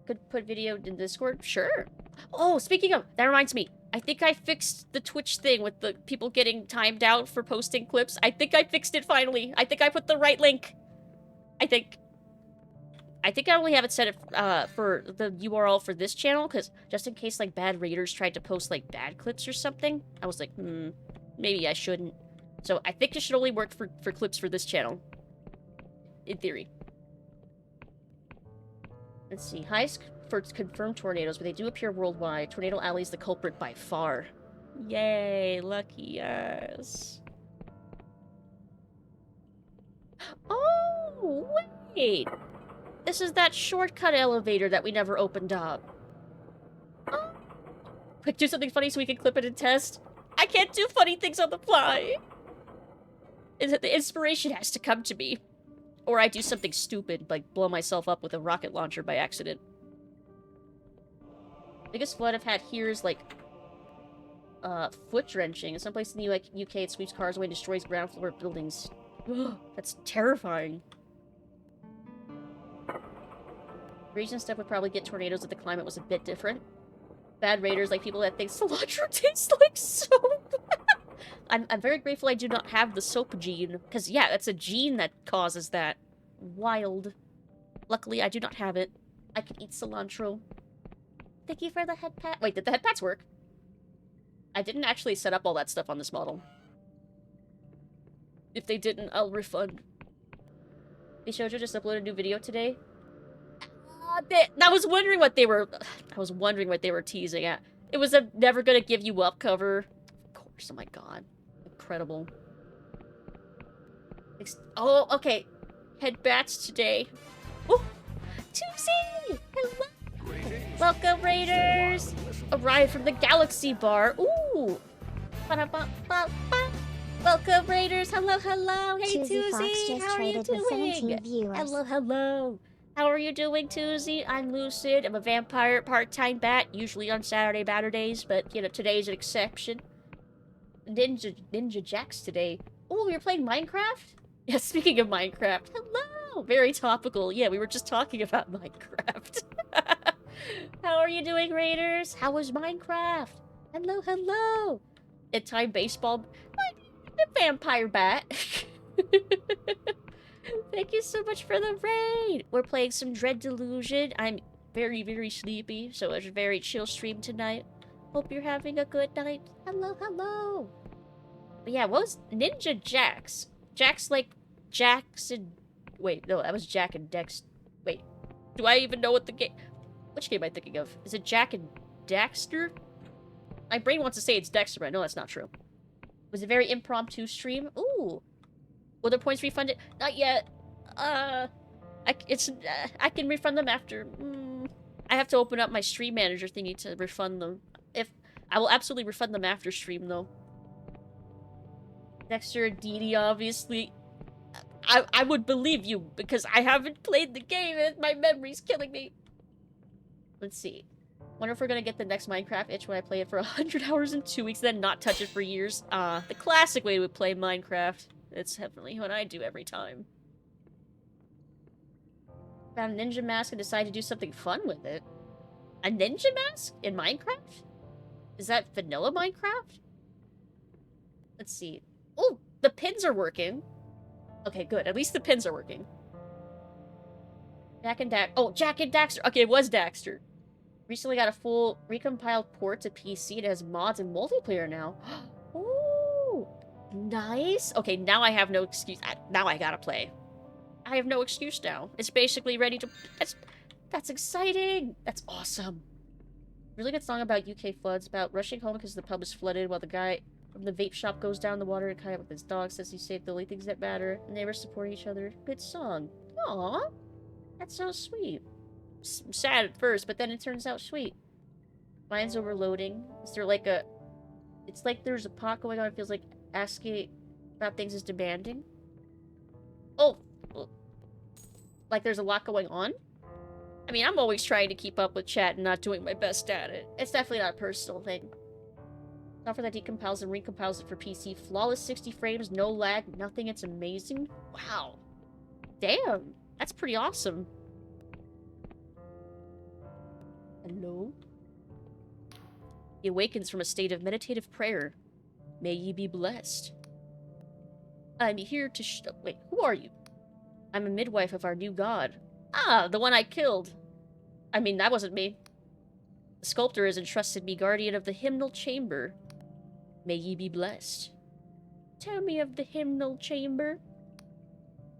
Could put video in Discord? Sure. Oh, speaking of, that reminds me. I think I fixed the Twitch thing with the people getting timed out for posting clips. I think I fixed it finally. I think I put the right link. I think I only have it set for the URL for this channel, because just in case, like, bad raiders tried to post, like, bad clips or something, I was like, maybe I shouldn't. So I think it should only work for clips for this channel. In theory. Let's see. Highest for confirmed tornadoes, but they do appear worldwide. Tornado Alley is the culprit by far. Yay, lucky us. Oh, wait! This is that shortcut elevator that we never opened up. Oh. Quick, do something funny so we can clip it and test. I can't do funny things on the fly. The inspiration has to come to me. Or I do something stupid, like blow myself up with a rocket launcher by accident. Biggest flood I've had here is, like, foot-drenching. In some place in the UK, it sweeps cars away and destroys ground floor buildings. That's terrifying. Region stuff would probably get tornadoes if the climate was a bit different. Bad raiders, like people that think cilantro tastes like soap. I'm very grateful I do not have the soap gene. Because, yeah, that's a gene that causes that. Wild. Luckily, I do not have it. I can eat cilantro. Thank you for the head pat. Wait, did the head pats work? I didn't actually set up all that stuff on this model. If they didn't, I'll refund. Hey, Shoujo just uploaded a new video today. I was wondering what they were... I was wondering what they were teasing at. It was a never gonna give you up cover. Of course, oh my god. Incredible. Oh, okay. Head bats today. Oh! Tootsie! Hello! Welcome, Raiders! Arrived from the Galaxy Bar. Ooh! Ba-da-ba-ba-ba. Welcome, Raiders! Hello, hello! Hey, Tootsie! How are you doing? Hello, hello! How are you doing, Tootsie? I'm Lucid. I'm a vampire part-time bat, usually on Saturday days, but, you know, today's an exception. Ninja Jacks today. Oh, you're playing Minecraft? Yeah, speaking of Minecraft. Hello! Very topical. Yeah, we were just talking about Minecraft. How are you doing, Raiders? How was Minecraft? Hello, hello! At time baseball... A vampire bat. Thank you so much for the raid! We're playing some Dread Delusion. I'm very, very sleepy, so it's a very chill stream tonight. Hope you're having a good night. Hello, hello! But yeah, what was Ninja Jacks? Jack's like Jackson. Wait, no, that was Jack and Dex. Wait, do I even know what the game... Which game am I thinking of? Is it Jack and Daxter? My brain wants to say it's Dexter, but I know that's not true. It was a very impromptu stream. Ooh. Will the points refunded? Not yet. I can refund them after. I have to open up my stream manager thingy to refund them. I will absolutely refund them after stream, though. Dexter and Dee Dee, obviously. I would believe you, because I haven't played the game and my memory's killing me. Let's see. Wonder if we're gonna get the next Minecraft itch when I play it for 100 hours in 2 weeks, then not touch it for years. The classic way to play Minecraft. It's definitely what I do every time. Found a ninja mask and decided to do something fun with it. A ninja mask in Minecraft? Is that vanilla Minecraft? Let's see. Oh, the pins are working. Okay, good. At least the pins are working. Jack and Daxter. Okay, it was Daxter. Recently got a full recompiled port to PC. It has mods and multiplayer now. Ooh, nice. Okay, now I have no excuse. Now I gotta play. I have no excuse now. It's basically ready to... That's exciting. That's awesome. Really good song about UK floods, about rushing home because the pub is flooded while the guy from the vape shop goes down the water and kayak with his dog, says he saved the only things that matter. Neighbors supporting each other. Good song. Aww. That's so sweet. Sad at first, but then it turns out sweet. Mine's overloading. Is there like a... It's like there's a pot going on. It feels like asking about things is demanding. Oh! Like there's a lot going on? I mean, I'm always trying to keep up with chat and not doing my best at it. It's definitely not a personal thing. Software that decompiles and recompiles it for PC. Flawless 60 frames, no lag, nothing. It's amazing. Wow. Damn. That's pretty awesome. Hello? He awakens from a state of meditative prayer. May ye be blessed. I'm here to wait, who are you? I'm a midwife of our new god. Ah, the one I killed. I mean, that wasn't me. The sculptor has entrusted me guardian of the hymnal chamber. May ye be blessed. Tell me of the hymnal chamber.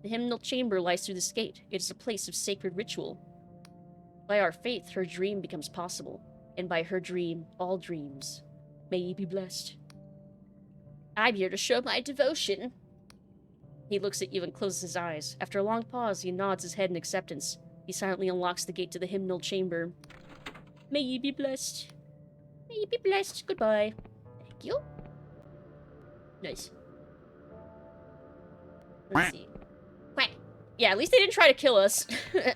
The hymnal chamber lies through this gate. It is a place of sacred ritual. By our faith, her dream becomes possible. And by her dream, all dreams. May ye be blessed. I'm here to show my devotion. He looks at you and closes his eyes. After a long pause, he nods his head in acceptance. He silently unlocks the gate to the hymnal chamber. May ye be blessed. May ye be blessed. Goodbye. Thank you. Nice. Let's see. Quack. Yeah, at least they didn't try to kill us.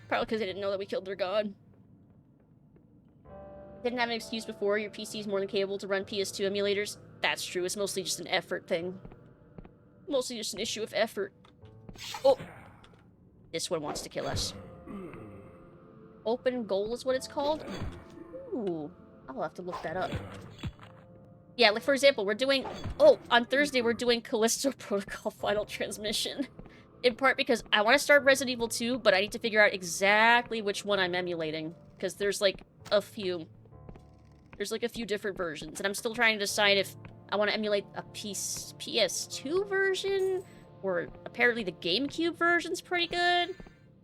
Probably because they didn't know that we killed their god. Didn't have an excuse before. Your PC is more than capable to run PS2 emulators. That's true. It's mostly just an effort thing. Mostly just an issue of effort. Oh! This one wants to kill us. Open goal is what it's called? Ooh. I'll have to look that up. Yeah, like for example, we're doing... Oh, on Thursday we're doing Callisto Protocol Final Transmission. In part because I want to start Resident Evil 2, but I need to figure out exactly which one I'm emulating. Because there's like a few. There's like a few different versions. And I'm still trying to decide if I want to emulate a PS2 version. Or apparently the GameCube version's pretty good.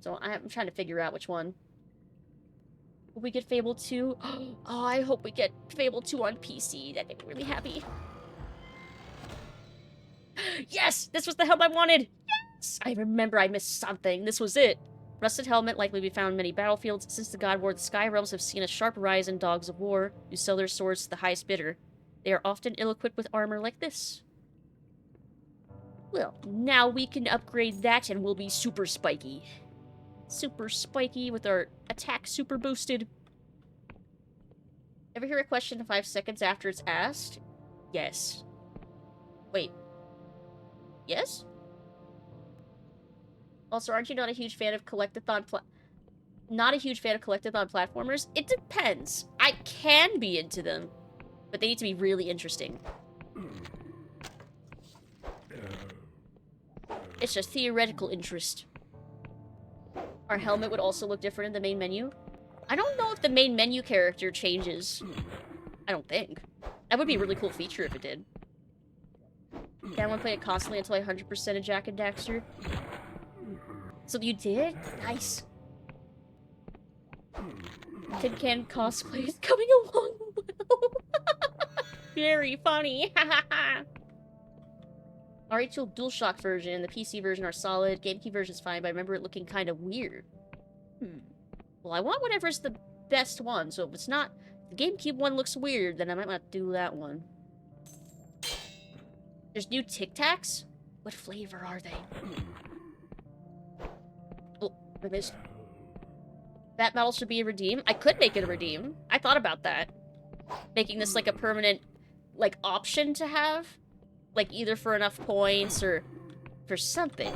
So I'm trying to figure out which one. Will we get Fable 2? Oh, I hope we get Fable 2 on PC. That'd make me really happy. Yes! This was the helmet I wanted! Yes! I remember I missed something. This was it. Rusted helmet likely be found in many battlefields. Since the God War, the Sky Realms have seen a sharp rise in dogs of war who sell their swords to the highest bidder. They are often ill-equipped with armor like this. Well, now we can upgrade that and we'll be super spiky. Super spiky with our attack super boosted. Ever hear a question 5 seconds after it's asked? Yes. Wait. Yes? Also, aren't you not a huge fan of collectathon platformers? It depends. I can be into them, but they need to be really interesting. It's just theoretical interest. Our helmet would also look different in the main menu. I don't know if the main menu character changes. I don't think. That would be a really cool feature if it did. Yeah, I want to play it constantly until I 100% of Jak and Daxter. So you did? Nice. Tin Can cosplay is coming along well. Very funny. RH2 DualShock version and the PC version are solid. GameCube version is fine, but I remember it looking kind of weird. Well, I want whatever's the best one, so if it's not... the GameCube one looks weird, then I might not do that one. There's new Tic Tacs? What flavor are they? Oh, I missed. That model should be a redeem. I could make it a redeem. I thought about that. Making this like a permanent, like, option to have. Like, either for enough points or for something.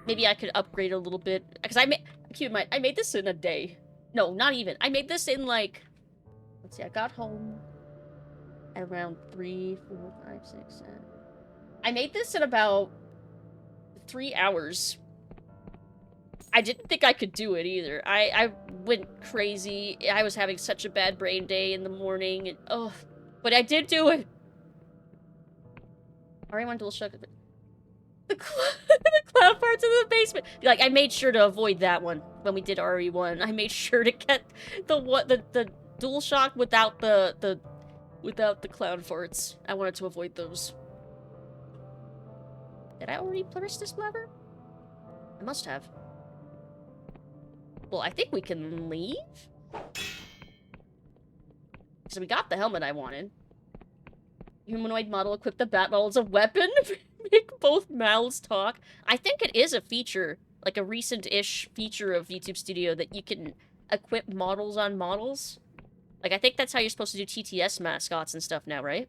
Maybe I could upgrade a little bit. Because keep in mind, I made this in a day. No, not even. I made this in, like... let's see, I got home at around 3, 4, 5, 6, 7... I made this in about 3 hours. I didn't think I could do it either. I went crazy. I was having such a bad brain day in the morning. And, oh, but I did do it. RE1 DualShock. The cloud parts in the basement. Like, I made sure to avoid that one when we did RE1. I made sure to get the DualShock without the cloud farts. I wanted to avoid those. Did I already press this lever? I must have. Well, I think we can leave? So we got the helmet I wanted. Humanoid model equip the bat model as a weapon? Make both mouths talk? I think it is a feature, like a recent-ish feature of VTube Studio, that you can equip models on models. Like, I think that's how you're supposed to do TTS mascots and stuff now, right?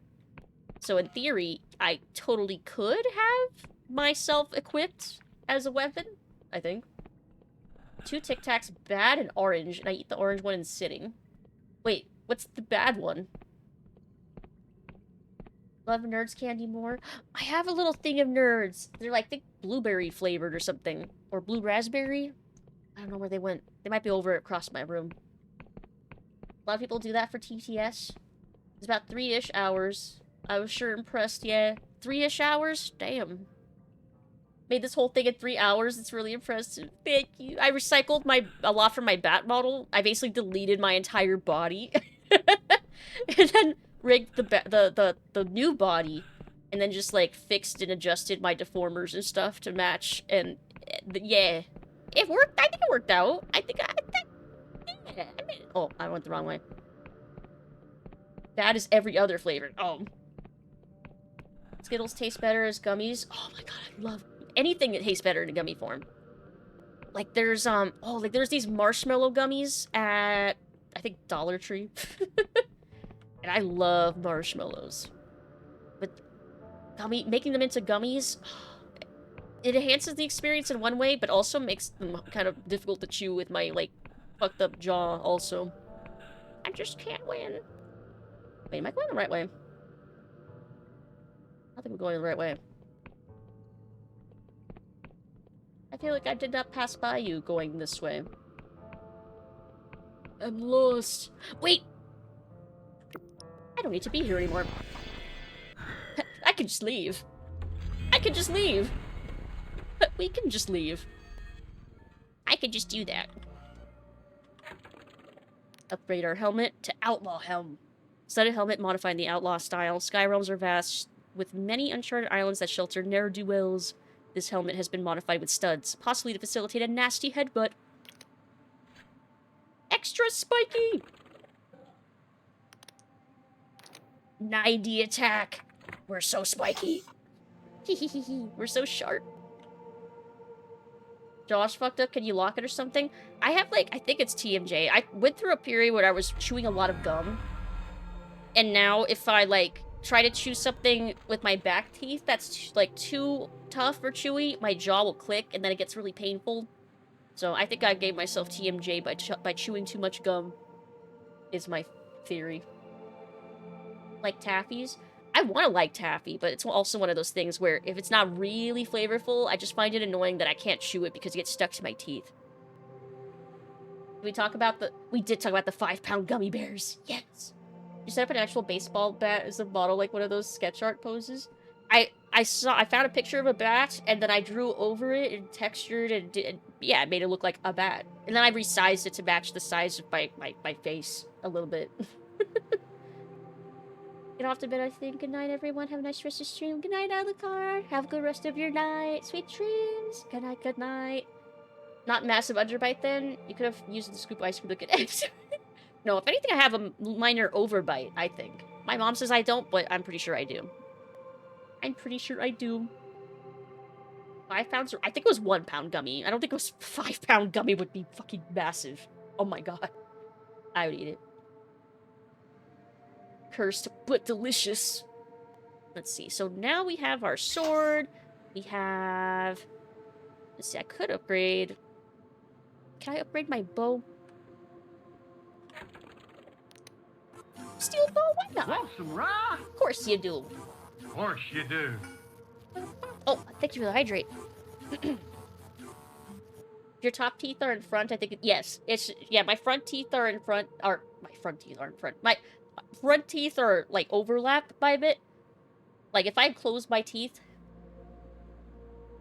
So in theory, I totally could have myself equipped as a weapon, I think. 2 Tic Tacs, bad and orange, and I eat the orange one in sitting. Wait, what's the bad one? Love Nerds candy more? I have a little thing of Nerds. They're like, I think blueberry flavored or something. Or blue raspberry? I don't know where they went. They might be over across my room. A lot of people do that for TTS. It's about 3-ish hours. I was sure impressed, yeah. 3-ish hours? Damn. Made this whole thing in 3 hours. It's really impressive. Thank you. I recycled a lot from my bat model. I basically deleted my entire body. And then rigged the new body. And then just, like, fixed and adjusted my deformers and stuff to match. And, yeah. It worked. I think it worked out. Yeah, I mean, oh, I went the wrong way. That is every other flavor. Oh. Skittles taste better as gummies. Oh my god, I love anything that tastes better in a gummy form. Like there's there's these marshmallow gummies at I think Dollar Tree. And I love marshmallows. But making them into gummies, it enhances the experience in one way, but also makes them kind of difficult to chew with my like fucked up jaw also. I just can't win. Wait, am I going the right way? I think I'm going the right way. I feel like I did not pass by you going this way. I'm lost. Wait! I don't need to be here anymore. I can just leave. I can just leave. We can just leave. I could just do that. Upgrade our helmet to Outlaw Helm. Studded helmet modifying the Outlaw style. Sky realms are vast, with many uncharted islands that shelter ne'er-do-wells. This helmet has been modified with studs, possibly to facilitate a nasty headbutt. Extra spiky! 90 attack! We're so spiky! We're so sharp. Josh fucked up, can you lock it or something? I have, like, I think it's TMJ. I went through a period where I was chewing a lot of gum. And now, if I, like, try to chew something with my back teeth that's, like, too tough or chewy, my jaw will click, and then it gets really painful. So I think I gave myself TMJ by chewing too much gum, is my theory. Like taffies? I want to like taffy, but it's also one of those things where if it's not really flavorful, I just find it annoying that I can't chew it because it gets stuck to my teeth. Did we talk about we did talk about the 5-pound gummy bears. Yes! You set up an actual baseball bat as a model, like one of those sketch art poses. I found a picture of a bat, and then I drew over it and textured and yeah, it made it look like a bat. And then I resized it to match the size of my face a little bit. Get off to bed, I think. Good night, everyone. Have a nice rest of the stream. Good night, Alucard. Have a good rest of your night. Sweet dreams. Good night, good night. Not massive underbite, then. You could have used the scoop ice cream to get eggs. No, if anything, I have a minor overbite, I think. My mom says I don't, but I'm pretty sure I do. I'm pretty sure I do. 5 pounds? I think it was 1 pound gummy. I don't think it was 5-pound gummy would be fucking massive. Oh my god. I would eat it. Cursed, but delicious. Let's see. So now we have our sword. We have... Let's see, I could upgrade... Can I upgrade my bow? Steel bow? Why not? Want some rye? Of course you do. Of course you do. Oh, thank you for the hydrate. Your top teeth are in front, I think. Yes, yeah, my front teeth are in front. My front teeth are in front. My front teeth are, like, overlapped by a bit. Like, if I close my teeth,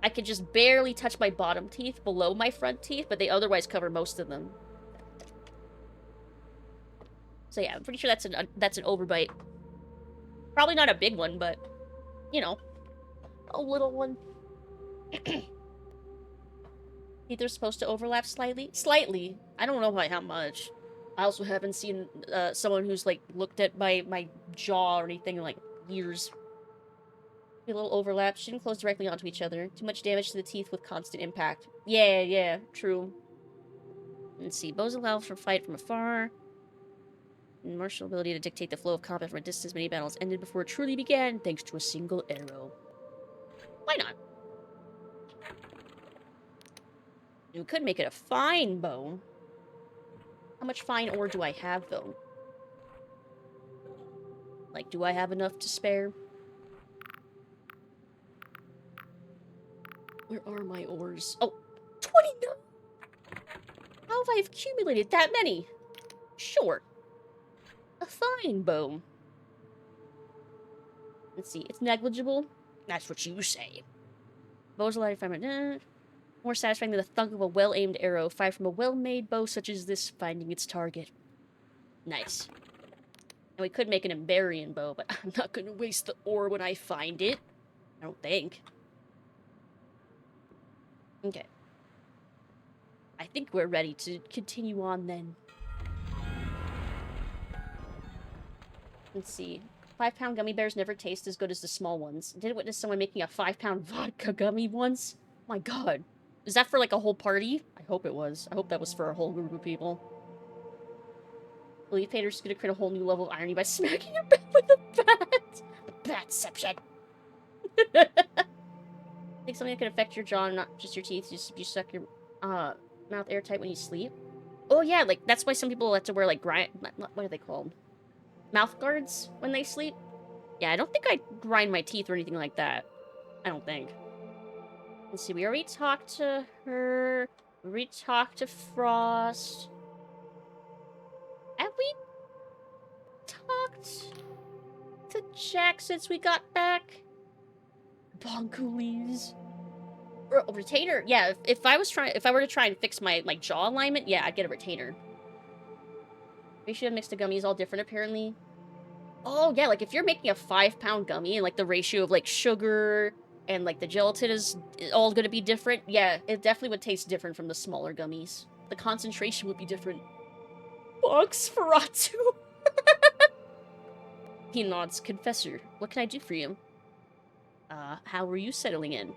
I could just barely touch my bottom teeth below my front teeth, but they otherwise cover most of them. So yeah, I'm pretty sure that's an overbite. Probably not a big one, but, you know, a little one. Teeth are supposed to overlap slightly. Slightly. I don't know by how much. I also haven't seen someone who's, like, looked at my jaw or anything in, like, years. A little overlap. Shouldn't close directly onto each other. Too much damage to the teeth with constant impact. Yeah, true. Let's see. Bows allow for fight from afar. And martial ability to dictate the flow of combat from a distance. Many battles ended before it truly began, thanks to a single arrow. Why not? You could make it a fine bow. How much fine ore do I have, though? Like, do I have enough to spare? Where are my ores? Oh, 29! How have I accumulated that many? Sure. A fine bow. Let's see, it's negligible. That's what you say. Bows alive, more satisfying than the thunk of a well-aimed arrow fired from a well-made bow such as this, finding its target. Nice. And we could make an Emberian bow, but I'm not gonna waste the ore when I find it. I don't think. Okay. I think we're ready to continue on then. Let's see. 5-pound gummy bears never taste as good as the small ones. Did witness someone making a 5-pound vodka gummy once? My god. Is that for like a whole party? I hope it was. I hope that was for a whole group of people. Leaf Painter's gonna create a whole new level of irony by smacking your back with a bat. Batception. Think something that could affect your jaw, not just your teeth. Just you suck your mouth airtight when you sleep. Oh yeah, like that's why some people have to wear like what are they called? Mouth guards when they sleep. Yeah, I don't think I grind my teeth or anything like that. I don't think. Let's see. We already talked to her. We already talked to Frost. Have we talked to Jack since we got back? Bonkoolies. Retainer? Yeah, if I were to try and fix my jaw alignment, yeah, I'd get a retainer. Ratio of mixed gummies all different apparently. Oh yeah, like if you're making a 5-pound gummy and like the ratio of like sugar and like the gelatin is all gonna be different, yeah, it definitely would taste different from the smaller gummies. The concentration would be different. Box Ferratu. He nods. Confessor, what can I do for you? How were you settling in?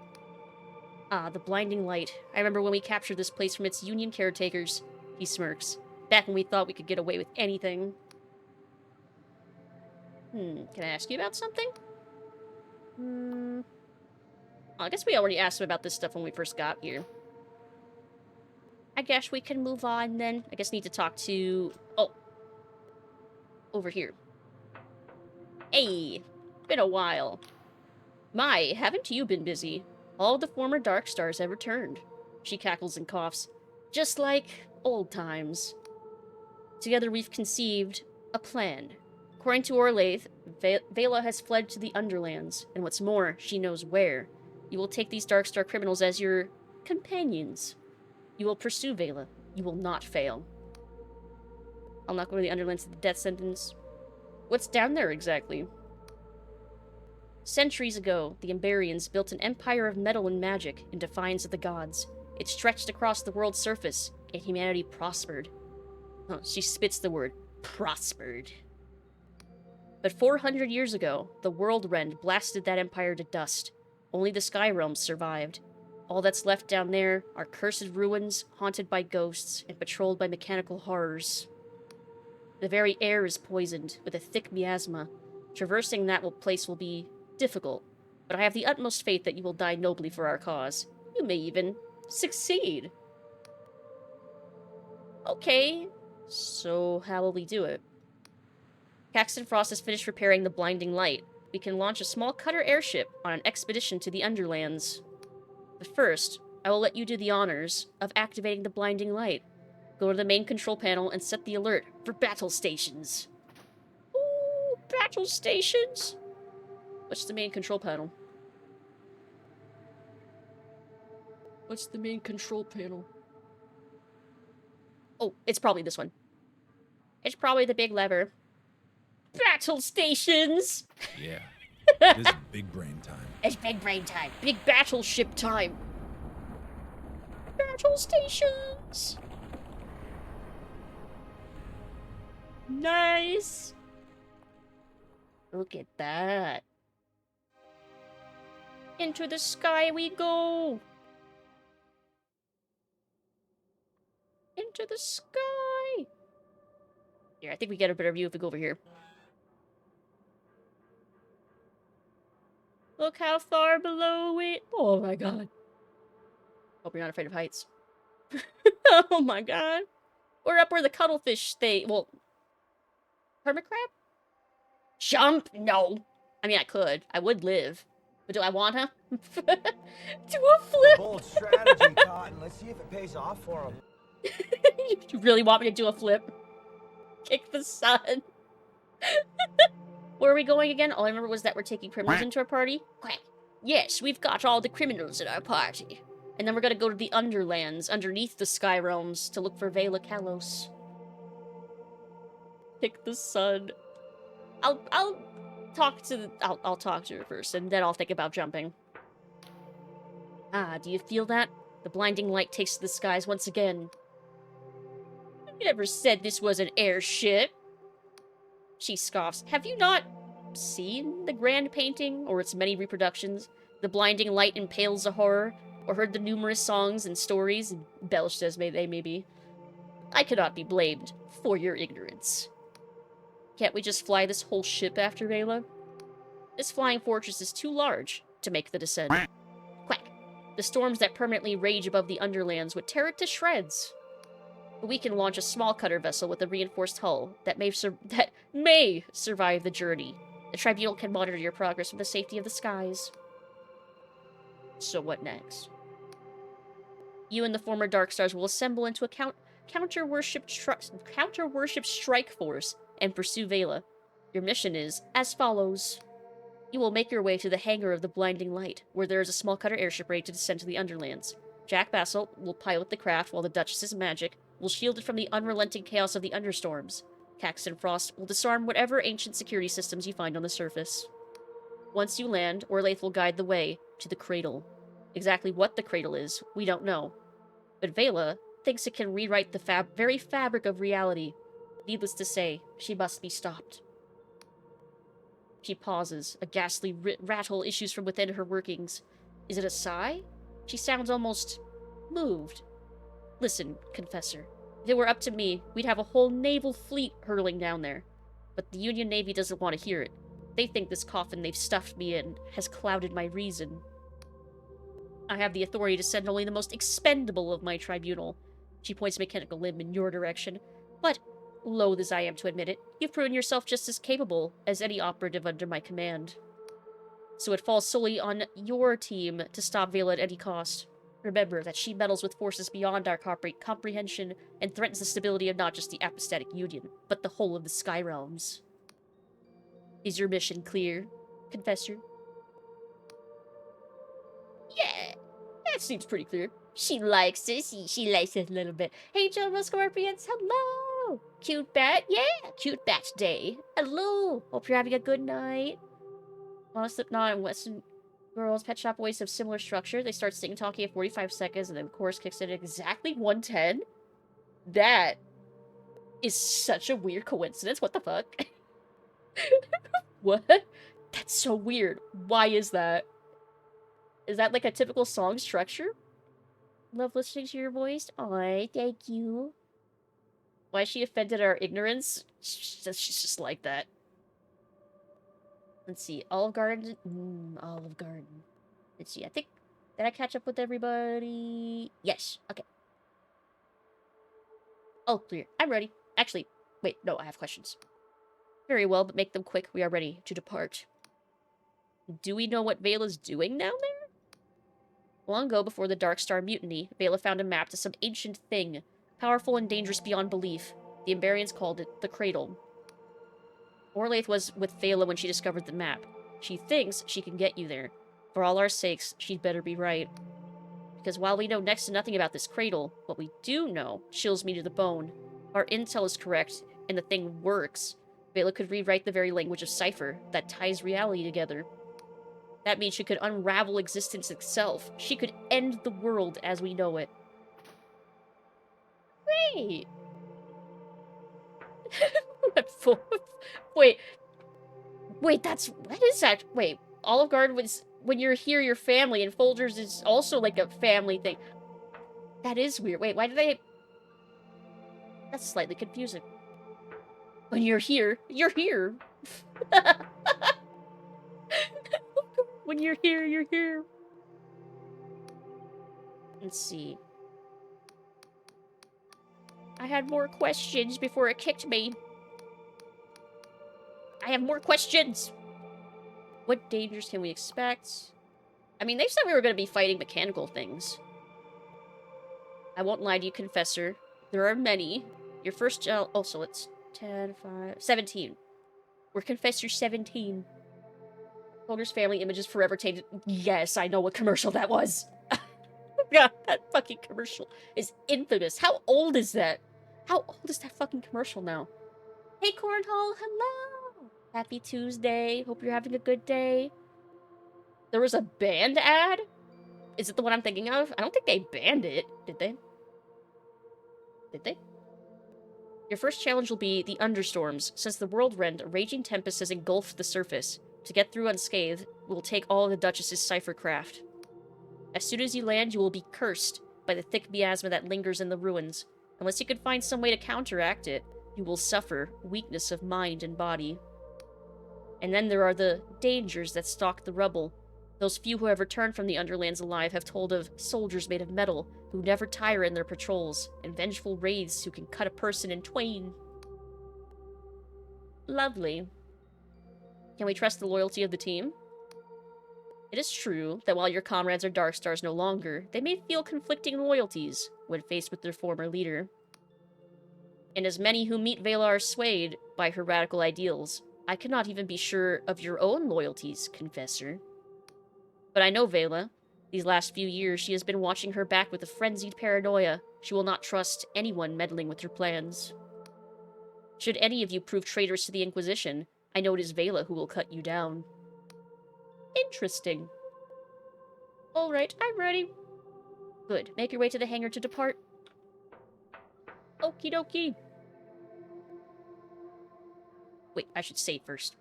The blinding light. I remember when we captured this place from its union caretakers. He smirks. Back when we thought we could get away with anything. Can I ask you about something? I guess we already asked him about this stuff when we first got here. I guess we can move on then. I guess need to talk to... Oh. Over here. Hey. Been a while. My, haven't you been busy? All the former Dark Stars have returned. She cackles and coughs. Just like old times. Together we've conceived a plan. According to Orlaith, Vela has fled to the Underlands, and what's more, she knows where. You will take these Darkstar criminals as your companions. You will pursue Vela. You will not fail. I'll not go to the Underlands to the death sentence. What's down there exactly? Centuries ago, the Emberians built an empire of metal and magic in defiance of the gods. It stretched across the world's surface, and humanity prospered. Oh, she spits the word, prospered. But 400 years ago, the World Rend blasted that empire to dust. Only the Sky Realms survived. All that's left down there are cursed ruins, haunted by ghosts, and patrolled by mechanical horrors. The very air is poisoned, with a thick miasma. Traversing that place will be difficult, but I have the utmost faith that you will die nobly for our cause. You may even succeed. Okay, so how will we do it? Caxton Frost has finished repairing the blinding light. We can launch a small cutter airship on an expedition to the Underlands. But first, I will let you do the honors of activating the blinding light. Go to the main control panel and set the alert for battle stations. Ooh, battle stations! What's the main control panel? What's the main control panel? Oh, it's probably this one. It's probably the big lever. Battle stations! Yeah. This is big brain time. It's big brain time. Big battleship time. Battle stations! Nice! Look at that. Into the sky we go! Into the sky! Here, I think we get a better view if we go over here. Look how far below it... Oh my god. Hope you're not afraid of heights. Oh my god. We're up where the cuttlefish stay... Well... Hermit crab? Jump? No. I mean, I could. I would live. But do I want to? Do a flip? Bold strategy, Cotton. Let's see if it pays off for him. You really want me to do a flip? Kick the sun. Where are we going again? All I remember was that we're taking criminals into our party. Quack. Yes, we've got all the criminals in our party. And then we're gonna go to the Underlands, underneath the Sky Realms, to look for Vela Kalos. Pick the sun. I'll talk to I'll talk to her first, and then I'll think about jumping. Ah, do you feel that? The blinding light takes to the skies once again. You never said this was an airship. She scoffs. Have you not seen the grand painting, or its many reproductions? The blinding light impales a horror, or heard the numerous songs and stories, embellished as they may be. I cannot be blamed for your ignorance. Can't we just fly this whole ship after Vela? This flying fortress is too large to make the descent. Quack. The storms that permanently rage above the Underlands would tear it to shreds. But we can launch a small cutter vessel with a reinforced hull that may survive the journey. The Tribunal can monitor your progress from the safety of the skies. So what next? You and the former Darkstars will assemble into a counter-worship strike force and pursue Vela. Your mission is as follows. You will make your way to the hangar of the Blinding Light, where there is a small cutter airship ready to descend to the Underlands. Jack Bassel will pilot the craft while the Duchess's magic will shield it from the unrelenting chaos of the understorms. Caxton Frost will disarm whatever ancient security systems you find on the surface. Once you land, Orlaith will guide the way to the Cradle. Exactly what the Cradle is, we don't know. But Vela thinks it can rewrite the very fabric of reality. Needless to say, she must be stopped. She pauses. A ghastly rattle issues from within her workings. Is it a sigh? She sounds almost moved. Listen, Confessor. If it were up to me, we'd have a whole naval fleet hurtling down there. But the Union Navy doesn't want to hear it. They think this coffin they've stuffed me in has clouded my reason. I have the authority to send only the most expendable of my tribunal. She points a mechanical limb in your direction. But, loath as I am to admit it, you've proven yourself just as capable as any operative under my command. So it falls solely on your team to stop Vela at any cost. Remember that she meddles with forces beyond our comprehension and threatens the stability of not just the Apostatic Union, but the whole of the Sky Realms. Is your mission clear, Confessor? Yeah, that seems pretty clear. She likes it. She likes it a little bit. Hey, Jomo Scorpions, hello! Cute bat, yeah, cute bat day. Hello, hope you're having a good night. Honest Slipknot and Western Girls Pet Shop Boys have similar structure. They start singing talking at 45 seconds, and then the chorus kicks in at exactly 110. That is such a weird coincidence. What the fuck? What? That's so weird. Why is that? Is that like a typical song structure? Love listening to your voice. Aw, thank you. Why is she offended at our ignorance? She's just like that. Let's see. Olive Garden. Olive Garden. Let's see. I think... Did I catch up with everybody? Yes. Okay. Oh, clear. I'm ready. Actually, wait. No, I have questions. Very well, but make them quick. We are ready to depart. Do we know what Vela's doing down there? Long ago, before the Dark Star Mutiny, Vela found a map to some ancient thing, powerful and dangerous beyond belief. The Emberians called it the Cradle. Orlaith was with Vela when she discovered the map. She thinks she can get you there. For all our sakes, she'd better be right. Because while we know next to nothing about this cradle, what we do know chills me to the bone. Our intel is correct, and the thing works. Vela could rewrite the very language of cipher that ties reality together. That means she could unravel existence itself. She could end the world as we know it. Great! Wait, that's... What is that? Wait, Olive Garden was... When you're here, your family, and Folgers is also like a family thing. That is weird. Wait, why do they... That's slightly confusing. When you're here, you're here. When you're here, you're here. Let's see. I had more questions before it kicked me. I have more questions. What dangers can we expect? I mean, they said we were going to be fighting mechanical things. I won't lie to you, Confessor. There are many. Your first gel... Oh, so it's 10, 5... 17. We're Confessor 17. Soldier's family images forever tainted. Yes, I know what commercial that was. God, that fucking commercial is infamous. How old is that? How old is that fucking commercial now? Hey, Cornhole, hello! Happy Tuesday. Hope you're having a good day. There was a band ad? Is it the one I'm thinking of? I don't think they banned it. Did they? Did they? Your first challenge will be the understorms. Since the world rend, a raging tempest has engulfed the surface. To get through unscathed, we'll take all of the Duchess's cipher craft. As soon as you land, you will be cursed by the thick miasma that lingers in the ruins. Unless you can find some way to counteract it, you will suffer weakness of mind and body. And then there are the dangers that stalk the rubble. Those few who have returned from the Underlands alive have told of soldiers made of metal who never tire in their patrols, and vengeful wraiths who can cut a person in twain. Lovely. Can we trust the loyalty of the team? It is true that while your comrades are Darkstars no longer, they may feel conflicting loyalties when faced with their former leader. And as many who meet Vela are swayed by her radical ideals, I cannot even be sure of your own loyalties, Confessor. But I know Vela. These last few years, she has been watching her back with a frenzied paranoia. She will not trust anyone meddling with her plans. Should any of you prove traitors to the Inquisition, I know it is Vela who will cut you down. Interesting. Alright, I'm ready. Good. Make your way to the hangar to depart. Okie dokie. Wait, I should save first.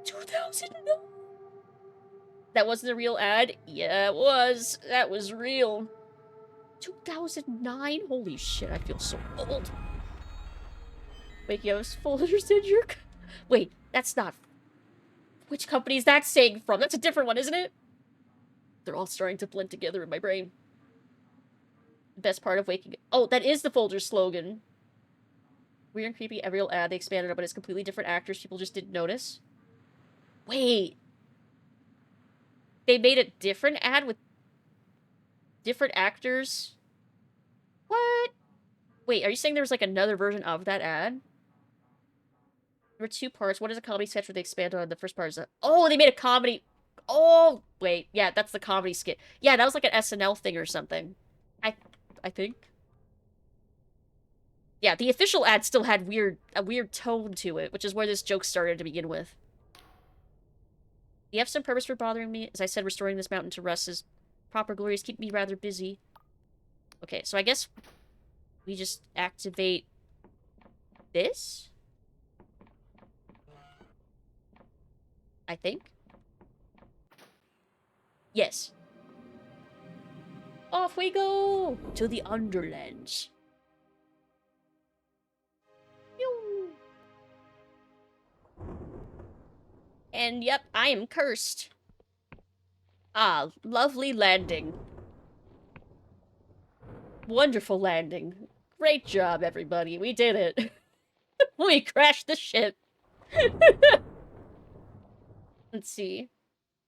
2009! That wasn't a real ad? Yeah, it was. That was real. 2009? Holy shit, I feel so old. Wait, you have folders in your... Wait, that's not... Which company is that saying from? That's a different one, isn't it? They're all starting to blend together in my brain. The best part of waking... Oh, that is the Folgers slogan. Weird and creepy, every real ad they expanded on, but it's completely different actors. People just didn't notice. Wait. They made a different ad with different actors? What? Wait, are you saying there was like another version of that ad? There were two parts. What is a comedy sketch where they expand on? The first part is a... Oh, they made a comedy... Oh, wait. Yeah, that's the comedy skit. Yeah, that was like an SNL thing or something. I think. Yeah, the official ad still had a weird tone to it, which is where this joke started to begin with. You have some purpose for bothering me? As I said, restoring this mountain to rust's proper glories keep me rather busy. Okay, so I guess we just activate this? I think. Yes. Off we go to the Underlands. Pew. And yep, I am cursed. Ah, lovely landing. Wonderful landing. Great job, everybody. We did it. We crashed the ship. Let's see.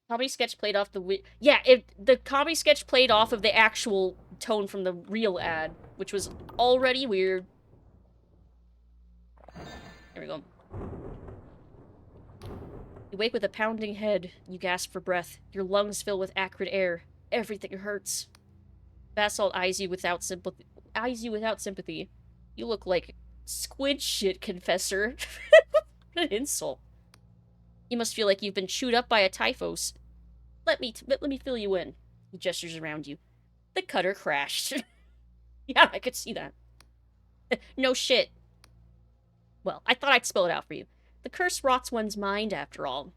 Comedy sketch played off the... Yeah, the comedy sketch played off of the actual tone from the real ad, which was already weird. There we go. You wake with a pounding head. You gasp for breath. Your lungs fill with acrid air. Everything hurts. Basalt eyes you without sympathy. You look like squid shit, Confessor. What an insult. You must feel like you've been chewed up by a typhus. Let me fill you in. He gestures around you. The cutter crashed. Yeah, I could see that. No shit. Well, I thought I'd spell it out for you. The curse rots one's mind, after all.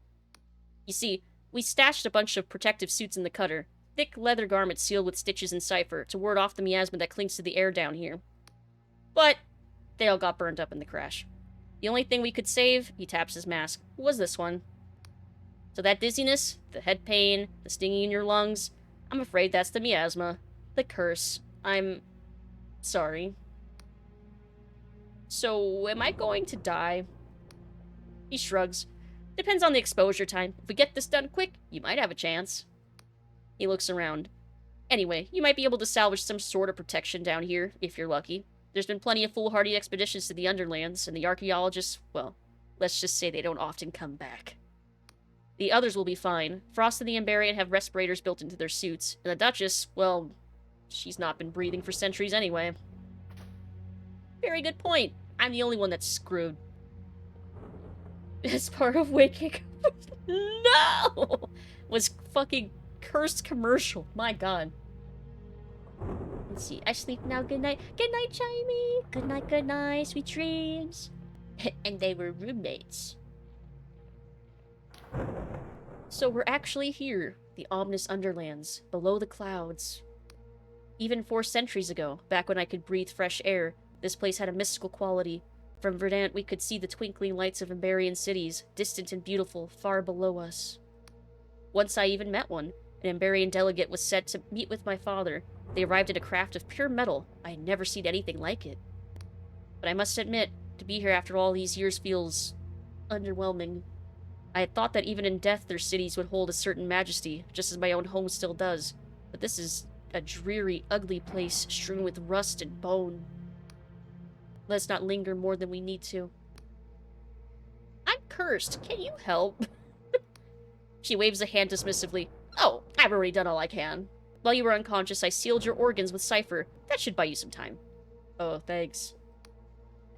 You see, we stashed a bunch of protective suits in the cutter. Thick leather garments sealed with stitches and cipher to ward off the miasma that clings to the air down here. But they all got burned up in the crash. The only thing we could save, he taps his mask, was this one. So that dizziness, the head pain, the stinging in your lungs, I'm afraid that's the miasma. The curse. I'm sorry. So, am I going to die? He shrugs. Depends on the exposure time. If we get this done quick, you might have a chance. He looks around. Anyway, you might be able to salvage some sort of protection down here, if you're lucky. There's been plenty of foolhardy expeditions to the Underlands, and the archaeologists, well, let's just say they don't often come back. The others will be fine. Frost and the Emberian have respirators built into their suits, and the Duchess, well, she's not been breathing for centuries anyway. Very good point. I'm the only one that's screwed. As part of waking up. No! Was fucking cursed commercial. My god. Let's see. I sleep now. Good night. Good night, Chimey. Good night. Sweet dreams. And they were roommates. So we're actually here. The ominous Underlands. Below the clouds. Even 4 centuries ago, back when I could breathe fresh air, this place had a mystical quality. From Verdant, we could see the twinkling lights of Emberian cities, distant and beautiful, far below us. Once I even met one. An Emberian delegate was set to meet with my father. They arrived in a craft of pure metal. I had never seen anything like it. But I must admit, to be here after all these years feels underwhelming. I had thought that even in death their cities would hold a certain majesty, just as my own home still does. But this is a dreary, ugly place strewn with rust and bone. Let's not linger more than we need to. I'm cursed. Can you help? She waves a hand dismissively. Oh, I've already done all I can. While you were unconscious, I sealed your organs with cipher. That should buy you some time. Oh, thanks.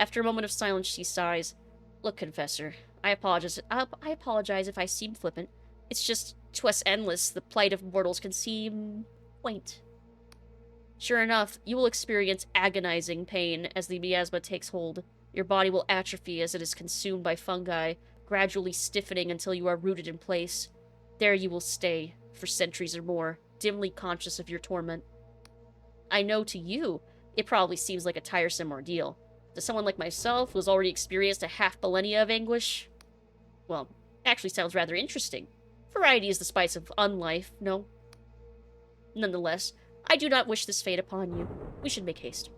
After a moment of silence, she sighs. Look, Confessor, I apologize if I seem flippant. It's just, to us endless, the plight of mortals can seem quaint. Sure enough, you will experience agonizing pain as the miasma takes hold. Your body will atrophy as it is consumed by fungi, gradually stiffening until you are rooted in place. There you will stay, for centuries or more, dimly conscious of your torment. I know to you, it probably seems like a tiresome ordeal. To someone like myself, who has already experienced a half millennia of anguish, well, actually sounds rather interesting. Variety is the spice of unlife, no? Nonetheless, I do not wish this fate upon you. We should make haste.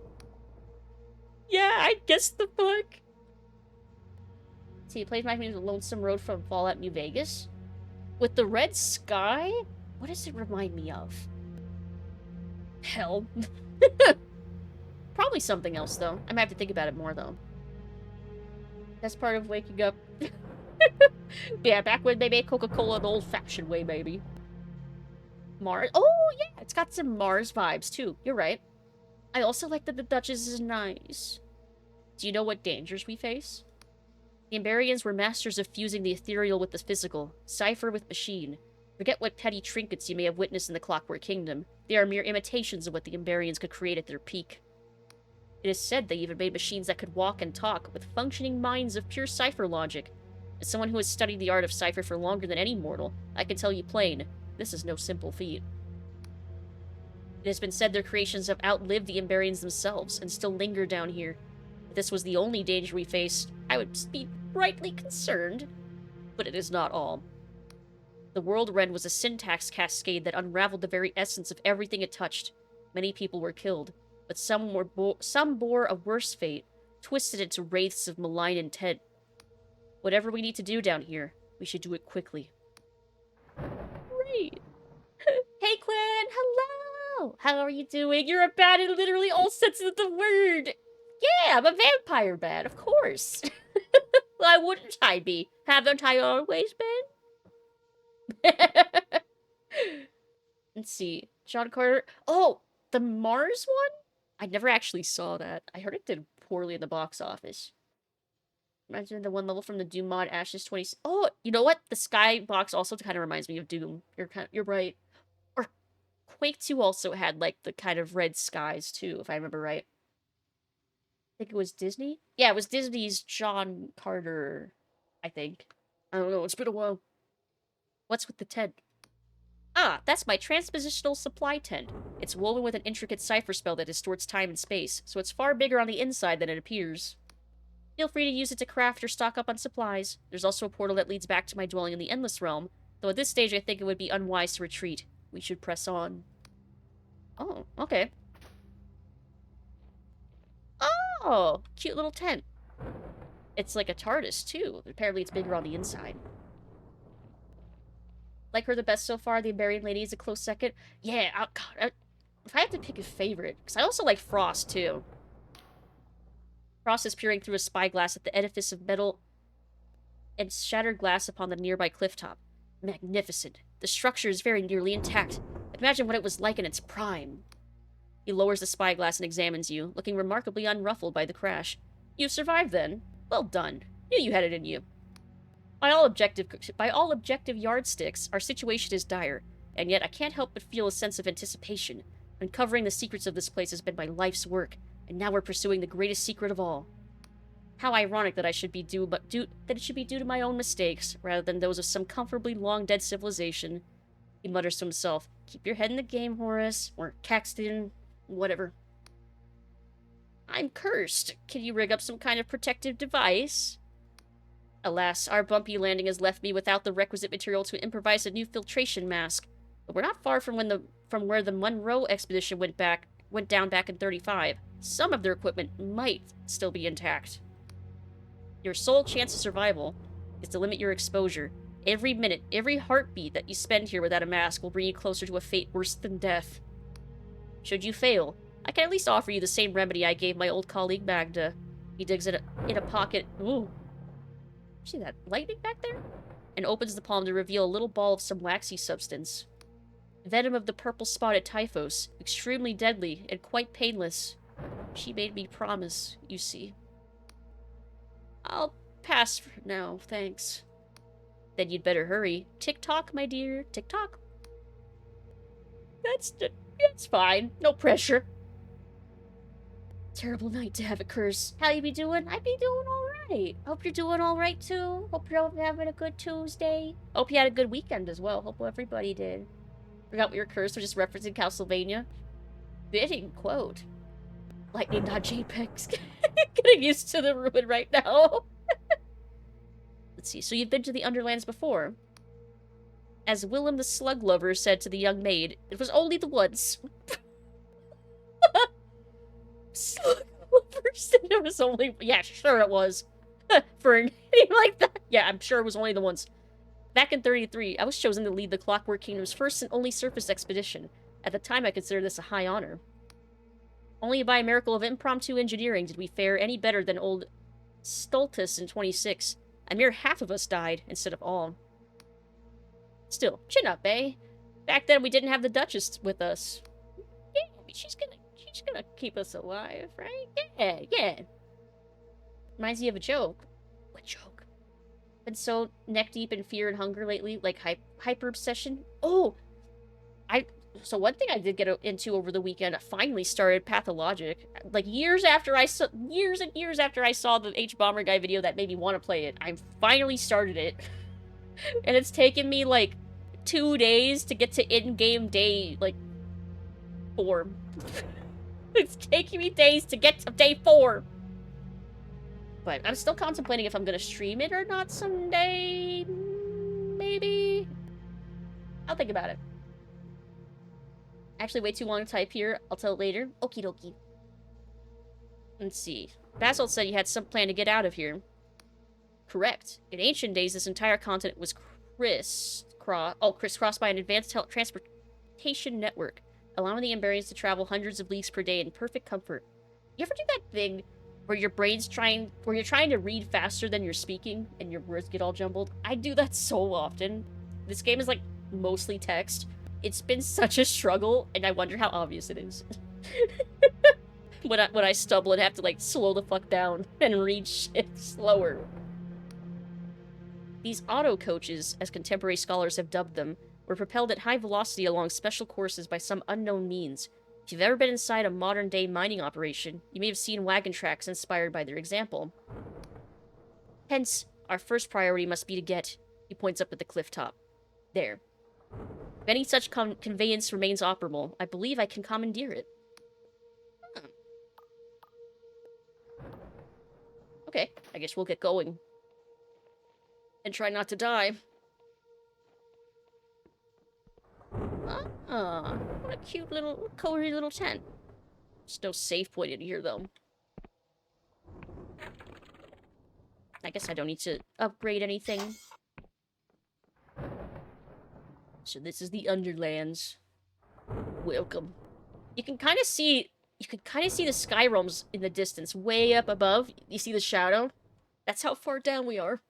Yeah, I guess the fuck. See, it plays my music Lonesome Road from Fallout New Vegas. With the red sky? What does it remind me of? Hell. Probably something else, though. I might have to think about it more, though. That's part of waking up. Yeah, back when they made Coca-Cola the old-fashioned way, baby. Mars. Oh, yeah, it's got some Mars vibes, too. You're right. I also like that the Duchess is nice. Do you know what dangers we face? The Emberians were masters of fusing the ethereal with the physical, cipher with machine. Forget what petty trinkets you may have witnessed in the Clockwork Kingdom. They are mere imitations of what the Emberians could create at their peak. It is said they even made machines that could walk and talk, with functioning minds of pure cipher logic. As someone who has studied the art of cipher for longer than any mortal, I can tell you plain, this is no simple feat. It has been said their creations have outlived the Emberians themselves, and still linger down here. If this was the only danger we faced, I would be rightly concerned. But it is not all. The World Rend was a syntax cascade that unraveled the very essence of everything it touched. Many people were killed, but some bore a worse fate, twisted into wraiths of malign intent. Whatever we need to do down here, we should do it quickly. Great. Hey, Quinn! Hello! How are you doing? You're a bat in literally all senses of the word! Yeah, I'm a vampire bat, of course! Why wouldn't I be? Haven't I always been? Let's see. John Carter. Oh! The Mars one? I never actually saw that. I heard it did poorly in the box office. Imagine the one level from the Doom mod, Ashes 20... Oh, you know what? The Sky box also kind of reminds me of Doom. You're right. Or Quake 2 also had, like, the kind of red skies, too, if I remember right. I think it was Disney? Yeah, it was Disney's John Carter, I think. I don't know, it's been a while. What's with the tent? Ah, that's my transpositional supply tent. It's woven with an intricate cipher spell that distorts time and space, so it's far bigger on the inside than it appears. Feel free to use it to craft or stock up on supplies. There's also a portal that leads back to my dwelling in the Endless Realm, though at this stage I think it would be unwise to retreat. We should press on. Oh, okay. Oh, cute little tent. It's like a TARDIS, too. Apparently it's bigger on the inside. Like her the best so far, the Emberian lady is a close second. Yeah, oh, God, if I have to pick a favorite, because I also like Frost, too. Frost is peering through a spyglass at the edifice of metal and shattered glass upon the nearby cliff top. Magnificent. The structure is very nearly intact. Imagine what it was like in its prime. He lowers the spyglass and examines you, looking remarkably unruffled by the crash. You've survived, then. Well done. Knew you had it in you. By all objective yardsticks, our situation is dire, and yet I can't help but feel a sense of anticipation. Uncovering the secrets of this place has been my life's work, and now we're pursuing the greatest secret of all. How ironic that it should be due to my own mistakes, rather than those of some comfortably long-dead civilization. He mutters to himself, "Keep your head in the game, Horace," or Caxton, whatever. I'm cursed. Can you rig up some kind of protective device? Alas, our bumpy landing has left me without the requisite material to improvise a new filtration mask. But we're not far from where the Monroe expedition went down back in 35. Some of their equipment might still be intact. Your sole chance of survival is to limit your exposure. Every minute, every heartbeat that you spend here without a mask will bring you closer to a fate worse than death. Should you fail, I can at least offer you the same remedy I gave my old colleague Magda. He digs in a pocket. Ooh. See that lightning back there? And opens the palm to reveal a little ball of some waxy substance. Venom of the purple-spotted typhus, extremely deadly and quite painless. She made me promise, you see. I'll pass for now, thanks. Then you'd better hurry. Tick-tock, my dear, tick-tock. That's fine. No pressure. Terrible night to have a curse. How you be doing? I be doing alright. Hope you're doing alright too. Hope you're having a good Tuesday. Hope you had a good weekend as well. Hope everybody did. Forgot what your curse was, just referencing Castlevania. Fitting quote. Lightning.jpegs. Getting used to the ruin right now. Let's see. So you've been to the Underlands before. As Willem the Slug Lover said to the young maid, it was only the once. Slug Lover said it was only... Yeah, sure it was. For a name like that. Yeah, I'm sure it was only the once. Back in 33, I was chosen to lead the Clockwork Kingdom's first and only surface expedition. At the time, I considered this a high honor. Only by a miracle of impromptu engineering did we fare any better than old Stultus in 26. A mere half of us died, instead of all. Still, chin up, eh? Back then, we didn't have the Duchess with us. Yeah, I mean, she's gonna keep us alive, right? Yeah, yeah. Reminds me of a joke. What joke? Been so neck-deep in fear and hunger lately, like hyper-obsession. Oh! So one thing I did get into over the weekend, I finally started Pathologic. Like, years and years after I saw the H-Bomber Guy video that made me want to play it, I finally started it. And it's taken me, like, 2 days to get to in-game day, like, 4. It's taking me days to get to day 4. But I'm still contemplating if I'm gonna stream it or not someday. Maybe. I'll think about it. Actually, way too long to type here. I'll tell it later. Okie dokie. Let's see. Basalt said you had some plan to get out of here. Correct. In ancient days, this entire continent was crisscrossed by an advanced transportation network, allowing the Emberians to travel hundreds of leagues per day in perfect comfort. You ever do that thing where you're trying to read faster than you're speaking and your words get all jumbled? I do that so often. This game is like mostly text. It's been such a struggle, and I wonder how obvious it is. when I stumble and have to like slow the fuck down and read shit slower. These auto coaches, as contemporary scholars have dubbed them, were propelled at high velocity along special courses by some unknown means. If you've ever been inside a modern-day mining operation, you may have seen wagon tracks inspired by their example. Hence, our first priority must be to get... He points up at the cliff top. There. If any such conveyance remains operable, I believe I can commandeer it. Huh. Okay, I guess we'll get going. And try not to die. Ah, what a cute little, cozy little tent. There's no safe point in here, though. I guess I don't need to upgrade anything. So this is the Underlands. Welcome. You can kind of see the sky realms in the distance, way up above. You see the shadow? That's how far down we are.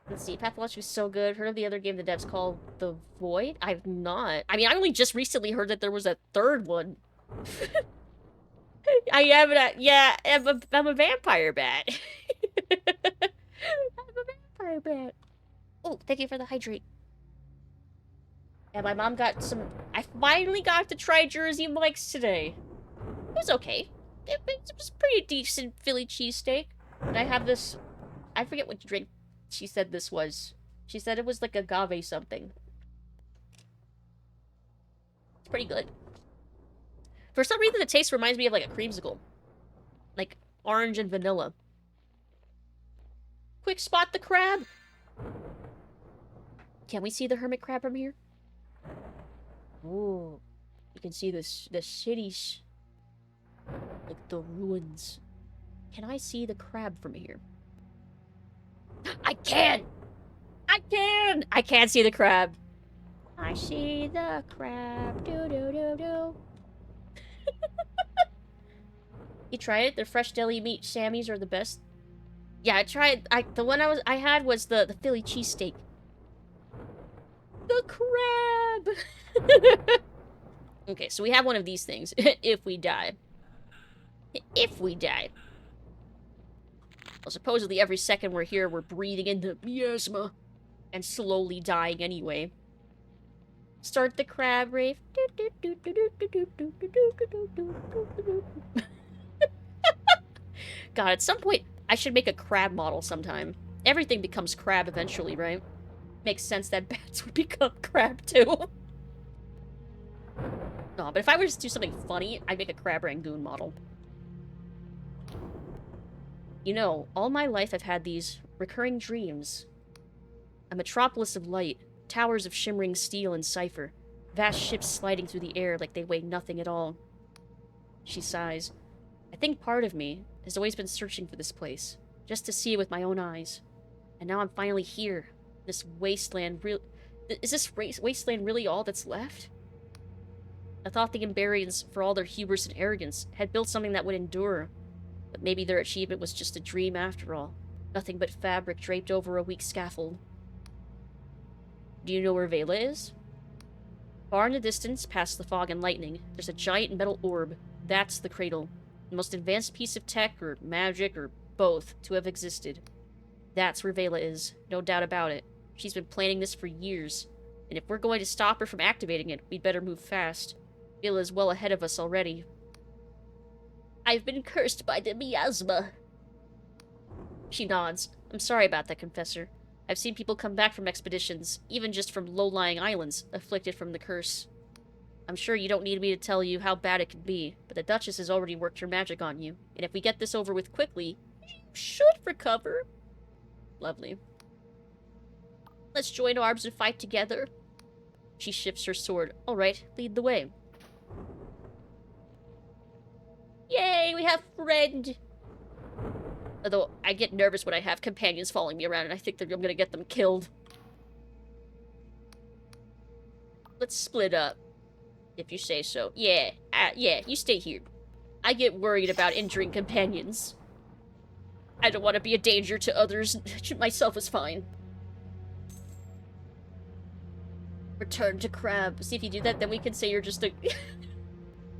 Let's see, Pathologic is so good. Heard of the other game the devs call The Void? I've not. I mean, I only just recently heard that there was a third one. I am yeah, I'm a vampire bat. I'm a vampire bat. Oh, thank you for the hydrate. And my mom got some... I finally got to try Jersey Mike's today. It was okay. It was pretty decent Philly cheesesteak. And I have this... I forget what drink she said this was. She said it was like agave something. It's pretty good. For some reason, the taste reminds me of like a creamsicle. Like orange and vanilla. Quick spot the crab! Can we see the hermit crab from here? Ooh. You can see the cities. Like the ruins. Can I see the crab from here? I can! I can! I can't see the crab. I see the crab. Do. You tried it? The fresh deli meat Sammy's are the best. Yeah, I tried. The one I had was the Philly cheesesteak. The crab. Okay, so we have one of these things. If we die. If we die. Well, supposedly every second we're here, we're breathing in the miasma and slowly dying anyway. Start the crab rave. God, at some point, I should make a crab model sometime. Everything becomes crab eventually, right? Makes sense that bats would become crab too. No, but if I were to do something funny, I'd make a crab rangoon model. You know, all my life I've had these recurring dreams. A metropolis of light, towers of shimmering steel and cipher, vast ships sliding through the air like they weigh nothing at all. She sighs. I think part of me has always been searching for this place, just to see it with my own eyes. And now I'm finally here. This wasteland is this wasteland really all that's left? I thought the Emberians, for all their hubris and arrogance, had built something that would endure. But maybe their achievement was just a dream after all. Nothing but fabric draped over a weak scaffold. Do you know where Vela is? Far in the distance, past the fog and lightning, there's a giant metal orb. That's the cradle. The most advanced piece of tech, or magic, or both, to have existed. That's where Vela is, no doubt about it. She's been planning this for years. And if we're going to stop her from activating it, we'd better move fast. Vela is well ahead of us already. I've been cursed by the miasma. She nods. I'm sorry about that, Confessor. I've seen people come back from expeditions, even just from low-lying islands, afflicted from the curse. I'm sure you don't need me to tell you how bad it can be, but the Duchess has already worked her magic on you, and if we get this over with quickly, you should recover. Lovely. Let's join arms and fight together. She shifts her sword. Alright, lead the way. Yay, we have friend! Although, I get nervous when I have companions following me around, and I think that I'm gonna get them killed. Let's split up. If you say so. Yeah, yeah, you stay here. I get worried about injuring companions. I don't want to be a danger to others. Myself is fine. Return to crab. See, if you do that, then we can say you're just a...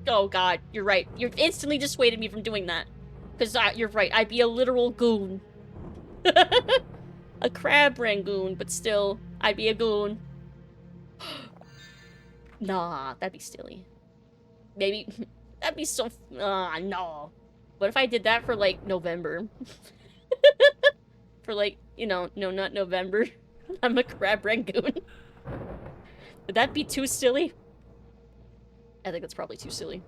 Oh god, you're right. You instantly dissuaded me from doing that. Because you're right, I'd be a literal goon. A crab rangoon, but still, I'd be a goon. Nah, that'd be silly. Maybe, that'd be so... no. What if I did that for, like, November? For, like, you know, no, not November. I'm a crab rangoon. Would that be too silly? I think that's probably too silly.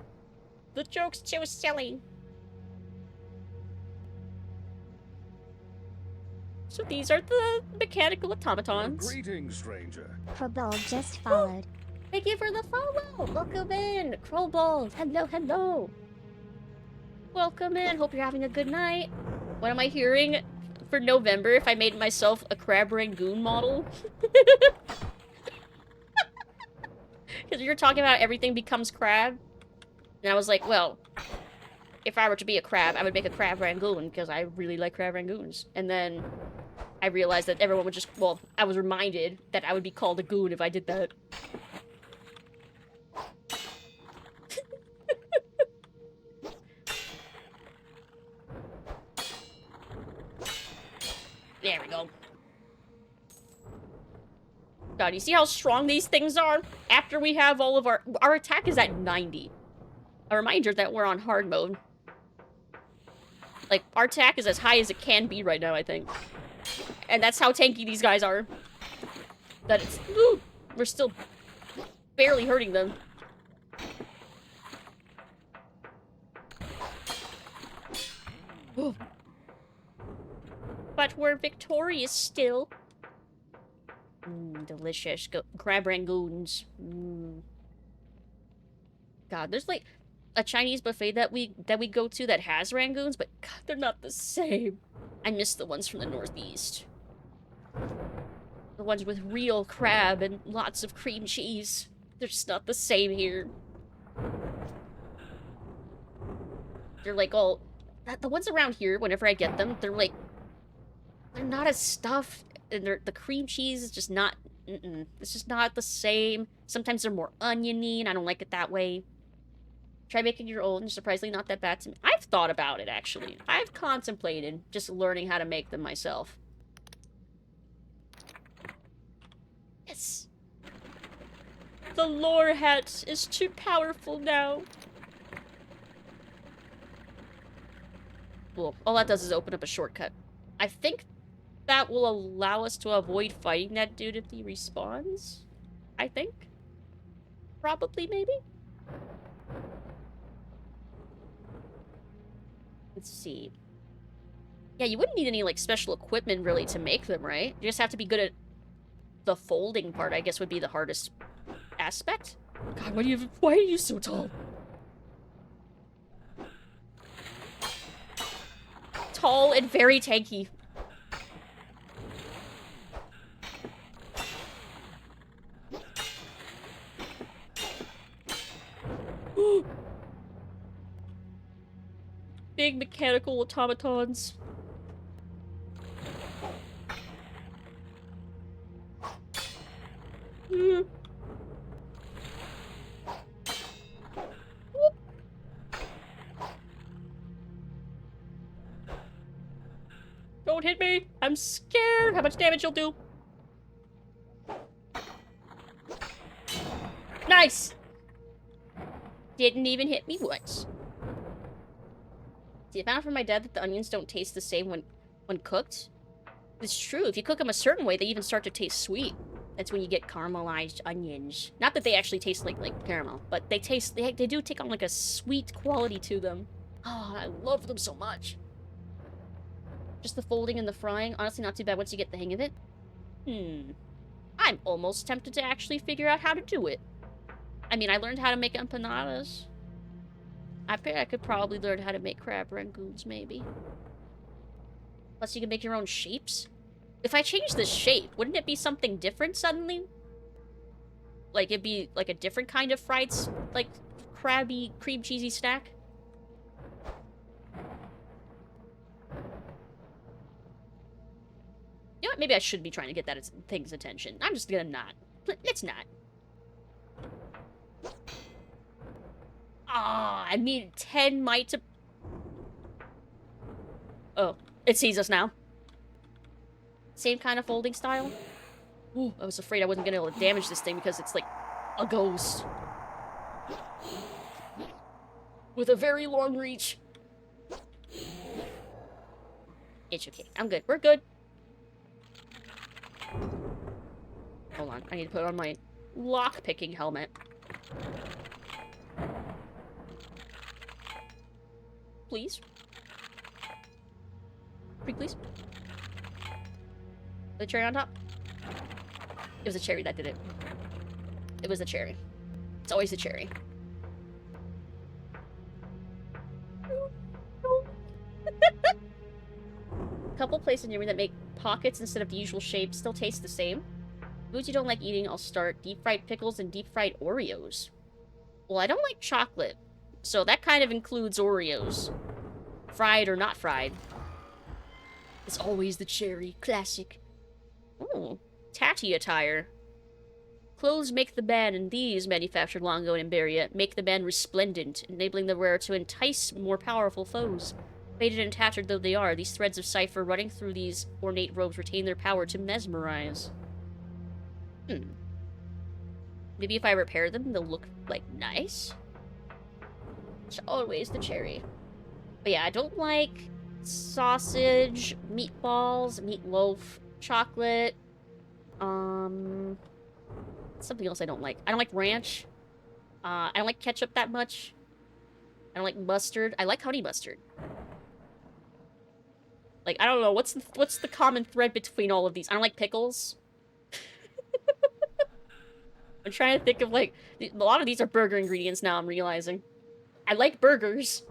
The joke's too silly. So these are the mechanical automatons. Greetings, stranger. Probol just followed. Thank you for the follow! Welcome in! Crowball! Hello, hello! Welcome in, hope you're having a good night. What am I hearing for November if I made myself a crab rangoon model? Because you're talking about everything becomes crab. And I was like, well, if I were to be a crab, I would make a crab rangoon, because I really like crab rangoons. And then I realized that everyone would just, well, I was reminded that I would be called a goon if I did that. There we go. God, you see how strong these things are? After we have all of our attack is at 90. A reminder that we're on hard mode. Like, our attack is as high as it can be right now, I think. And that's how tanky these guys are. That it's... Woo, we're still barely hurting them. Ooh. But we're victorious still. Delicious. Crab rangoons. God, there's like a Chinese buffet that we go to that has rangoons, but God, they're not the same. I miss the ones from the Northeast. The ones with real crab and lots of cream cheese. They're just not the same here. They're like all... The ones around here, whenever I get them, they're like... They're not as stuffed, and the cream cheese is just not... It's just not the same. Sometimes they're more oniony, and I don't like it that way. Try making your own. Surprisingly not that bad to me. I've thought about it, actually. I've contemplated just learning how to make them myself. Yes. The lore hat is too powerful now. Well, all that does is open up a shortcut. I think that will allow us to avoid fighting that dude if he respawns. I think. Probably, maybe? Let's see. Yeah, you wouldn't need any, like, special equipment, really, to make them, right? You just have to be good at the folding part, I guess, would be the hardest aspect. God, why are you so tall? Tall and very tanky. Big mechanical automatons. Don't hit me! I'm scared how much damage you'll do. Nice! Didn't even hit me once. See, I found from my dad that the onions don't taste the same when cooked. It's true. If you cook them a certain way, they even start to taste sweet. That's when you get caramelized onions. Not that they actually taste like caramel, but they do take on like a sweet quality to them. Oh, I love them so much. Just the folding and the frying, honestly not too bad once you get the hang of it. I'm almost tempted to actually figure out how to do it. I mean, I learned how to make empanadas. I bet I could probably learn how to make crab rangoons, maybe. Plus, you can make your own shapes. If I change the shape, wouldn't it be something different suddenly? Like, it'd be like a different kind of fried, like, crabby, cream cheesy snack? You know what? Maybe I should be trying to get that thing's attention. I'm just gonna not. Let's not. Ah, I need 10 might to... Oh, it sees us now. Same kind of folding style. Ooh, I was afraid I wasn't gonna be able to damage this thing because it's like a ghost. With a very long reach. It's okay. I'm good. We're good. Hold on. I need to put on my lock-picking helmet. Please. Pretty please. The cherry on top? It was a cherry that did it. It was the cherry. It's always the cherry. Couple places near me that make pockets instead of the usual shape still taste the same. Foods you don't like eating, I'll start. Deep fried pickles and deep fried Oreos. Well, I don't like chocolate, so that kind of includes Oreos. Fried or not fried. It's always the cherry. Classic. Ooh, tatty attire. Clothes make the band, and these, manufactured long ago in Imberia, make the band resplendent, enabling the wearer to entice more powerful foes. Faded and tattered though they are, these threads of cipher running through these ornate robes retain their power to mesmerize. Maybe if I repair them, they'll look, like, nice? It's always the cherry. But yeah, I don't like sausage, meatballs, meatloaf, chocolate, something else I don't like. I don't like ranch. I don't like ketchup that much. I don't like mustard. I like honey mustard. Like, I don't know, what's the common thread between all of these? I don't like pickles. I'm trying to think of, like, a lot of these are burger ingredients now, I'm realizing. I like burgers.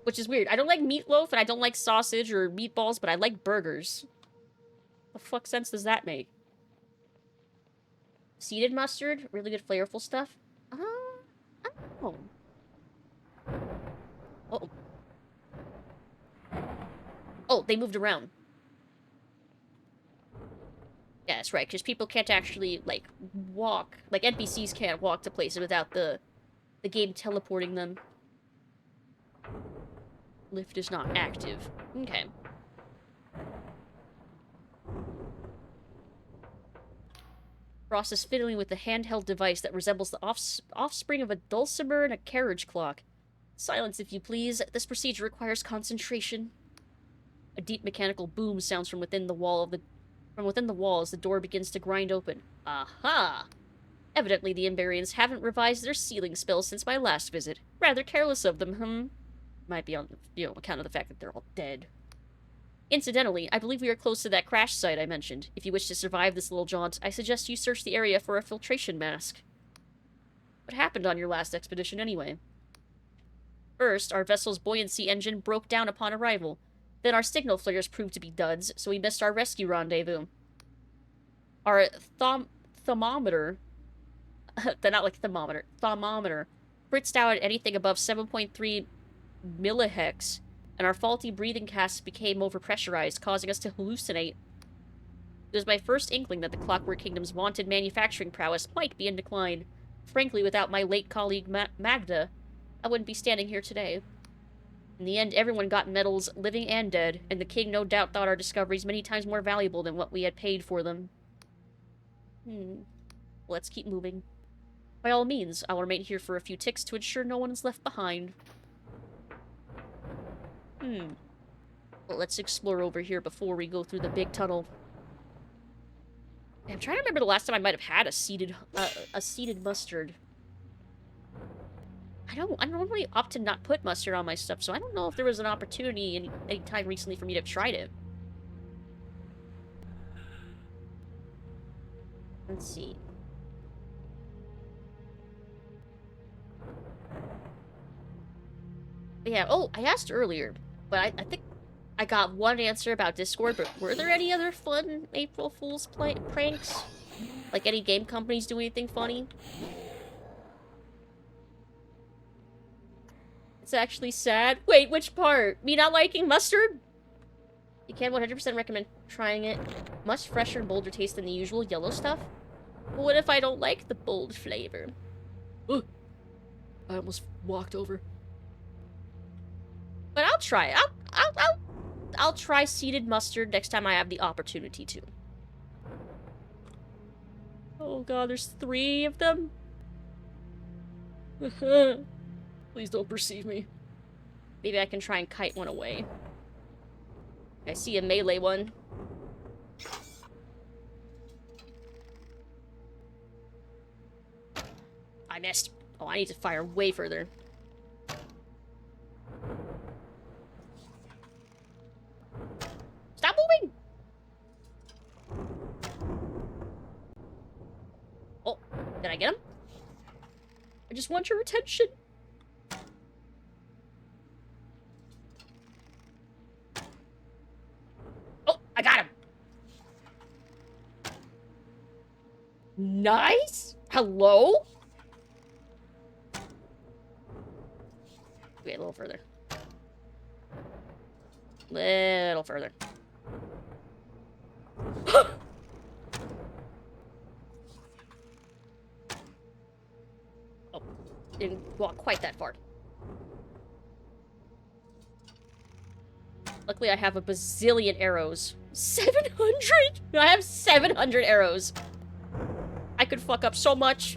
Which is weird. I don't like meatloaf, and I don't like sausage or meatballs, but I like burgers. The fuck sense does that make? Seeded mustard, really good flavorful stuff. I don't know. Oh. Oh, they moved around. Yeah, that's right, because people can't actually, like, walk. Like, NPCs can't walk to places without the game teleporting them. Lift is not active. Okay. Ross is fiddling with a handheld device that resembles the offspring of a dulcimer and a carriage clock. Silence, if you please. This procedure requires concentration. A deep mechanical boom sounds from within the wall as the door begins to grind open. Aha! Evidently, the Imbarians haven't revised their sealing spells since my last visit. Rather careless of them, Might be on, account of the fact that they're all dead. Incidentally, I believe we are close to that crash site I mentioned. If you wish to survive this little jaunt, I suggest you search the area for a filtration mask. What happened on your last expedition, anyway? First, our vessel's buoyancy engine broke down upon arrival. Then our signal flares proved to be duds, so we missed our rescue rendezvous. Our thermometer... not like thermometer. Thermometer fritzed out at anything above 7.3 millihex, and our faulty breathing casks became overpressurized, causing us to hallucinate. It was my first inkling that the Clockwork Kingdom's vaunted manufacturing prowess might be in decline. Frankly, without my late colleague Magda, I wouldn't be standing here today. In the end, everyone got medals, living and dead, and the king no doubt thought our discoveries many times more valuable than what we had paid for them. Let's keep moving. By all means, I'll remain here for a few ticks to ensure no one is left behind. Well, let's explore over here before we go through the big tunnel. I'm trying to remember the last time I might have had a seeded mustard. I normally opt to not put mustard on my stuff, so I don't know if there was an opportunity any time recently for me to have tried it. Let's see. But yeah, oh, I asked earlier, but I think I got one answer about Discord, but were there any other fun April Fool's pranks? Like any game companies do anything funny? It's actually sad. Wait, which part? Me not liking mustard? You can 100% recommend trying it. Much fresher and bolder taste than the usual yellow stuff. But what if I don't like the bold flavor? Ugh. I almost walked over. But I'll try it. I'll try seeded mustard next time I have the opportunity to. Oh god, there's 3 of them? Please don't perceive me. Maybe I can try and kite one away. I see a melee one. I missed. Oh, I need to fire way further. Stop moving! Oh, did I get him? I just want your attention. Oh, I got him. Nice. Hello? Wait, a little further. Little further. Oh, didn't walk quite that far. Luckily, I have a bazillion arrows. 700? I have 700 arrows. I could fuck up so much.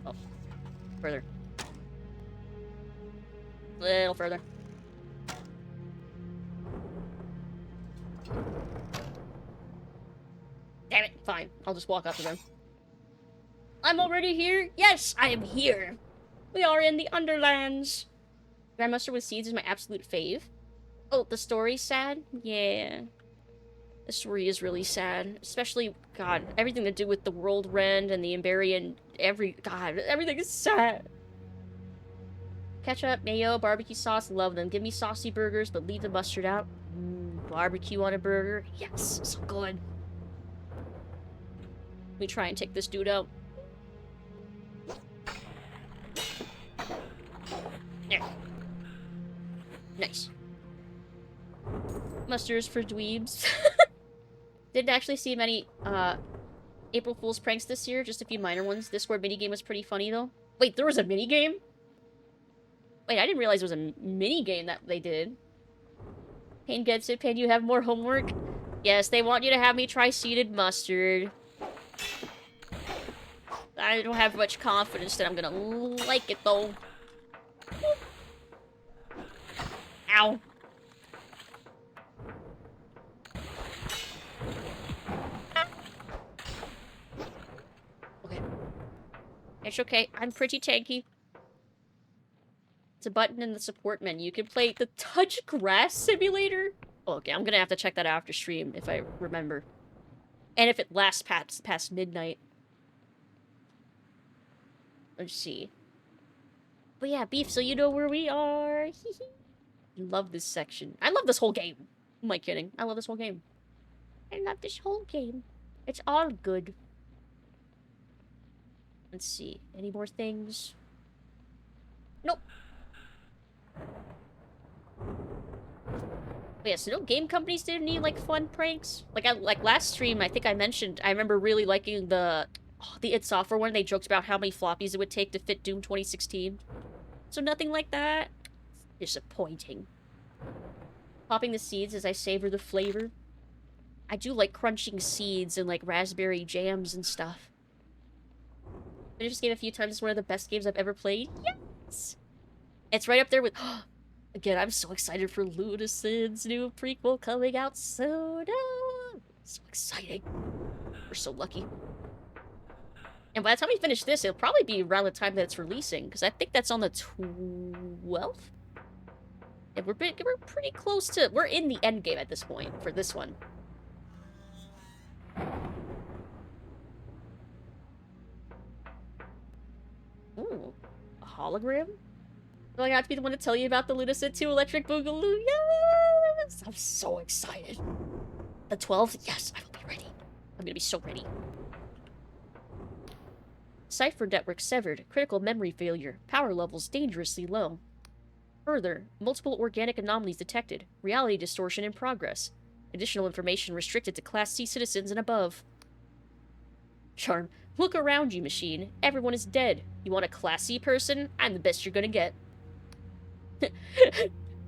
Oh, further. Little further. Damn it, fine. I'll just walk up to them. I'm already here? Yes, I am here. We are in the Underlands. Grandmaster with Seeds is my absolute fave. Oh, the story's sad? Yeah. The story is really sad. Especially, God, everything to do with the World Rend and the Emberian, God, everything is sad. Ketchup, mayo, barbecue sauce, love them. Give me saucy burgers, but leave the mustard out. Barbecue on a burger. Yes, so good. Let me try and take this dude out. There. Nice. Mustards for dweebs. Didn't actually see many, April Fool's pranks this year, just a few minor ones. Discord minigame was pretty funny, though. Wait, there was a minigame? Wait, I didn't realize there was a minigame that they did. Pain gets it. Pain, you have more homework? Yes, they want you to have me try seeded mustard. I don't have much confidence that I'm gonna like it, though. Ow. Okay. It's okay. I'm pretty tanky. It's a button in the support menu. You can play the Touch Grass Simulator. Oh, okay, I'm gonna have to check that out after stream if I remember. And if it lasts past midnight. Let's see. But yeah, Beef, so you know where we are. Love this section. I love this whole game. Who am I kidding? I love this whole game. I love this whole game. It's all good. Let's see. Any more things? Nope. But yeah, so no game companies did any, like, fun pranks? Like last stream, I think I mentioned, I remember really liking the id Software one. They joked about how many floppies it would take to fit Doom 2016. So nothing like that. Disappointing. Popping the seeds as I savor the flavor. I do like crunching seeds and, like, raspberry jams and stuff. Finished this game a few times. It's one of the best games I've ever played. Yes! It's right up there with... Again, I'm so excited for Lucid's new prequel coming out soon. So exciting. We're so lucky. And by the time we finish this, it'll probably be around the time that it's releasing, because I think that's on the 12th? Yeah, we're pretty close to... We're in the end game at this point for this one. Ooh. A hologram? Do I have to be the one to tell you about the Lucid 2 Electric Boogaloo? Yes! I'm so excited. The 12th? Yes, I will be ready. I'm gonna be so ready. Cipher network severed. Critical memory failure. Power levels dangerously low. Further, multiple organic anomalies detected. Reality distortion in progress. Additional information restricted to Class C citizens and above. Charm. Look around you, machine. Everyone is dead. You want a Class C person? I'm the best you're gonna get.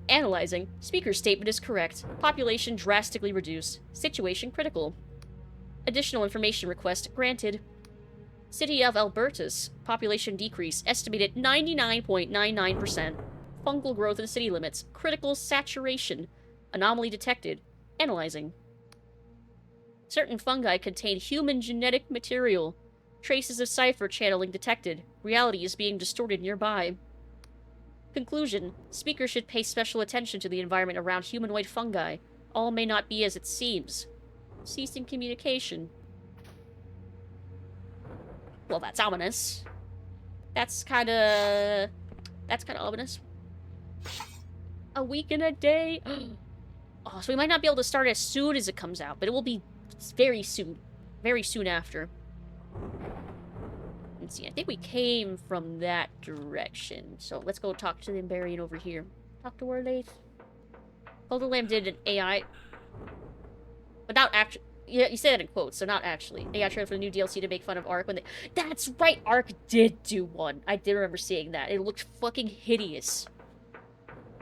Analyzing. Speaker's statement is correct. Population drastically reduced. Situation critical. Additional information request granted. City of Albertus. Population decrease estimated 99.99%. Fungal growth in city limits. Critical saturation. Anomaly detected. Analyzing. Certain fungi contain human genetic material. Traces of cipher channeling detected. Reality is being distorted nearby. Conclusion. Speaker should pay special attention to the environment around humanoid fungi. All may not be as it seems. Ceasing communication. Well, that's ominous. That's kinda ominous. A week and a day? Oh, so we might not be able to start as soon as it comes out, but it will be very soon. Very soon after. Let's see, I think we came from that direction. So let's go talk to the Emberian over here. Talk to her, Laith. Golden Lamb did an AI... Without actually... Yeah, you say that in quotes, so not actually. AI trailer for the new DLC to make fun of Ark when they... That's right! Ark did do one. I did remember seeing that. It looked fucking hideous.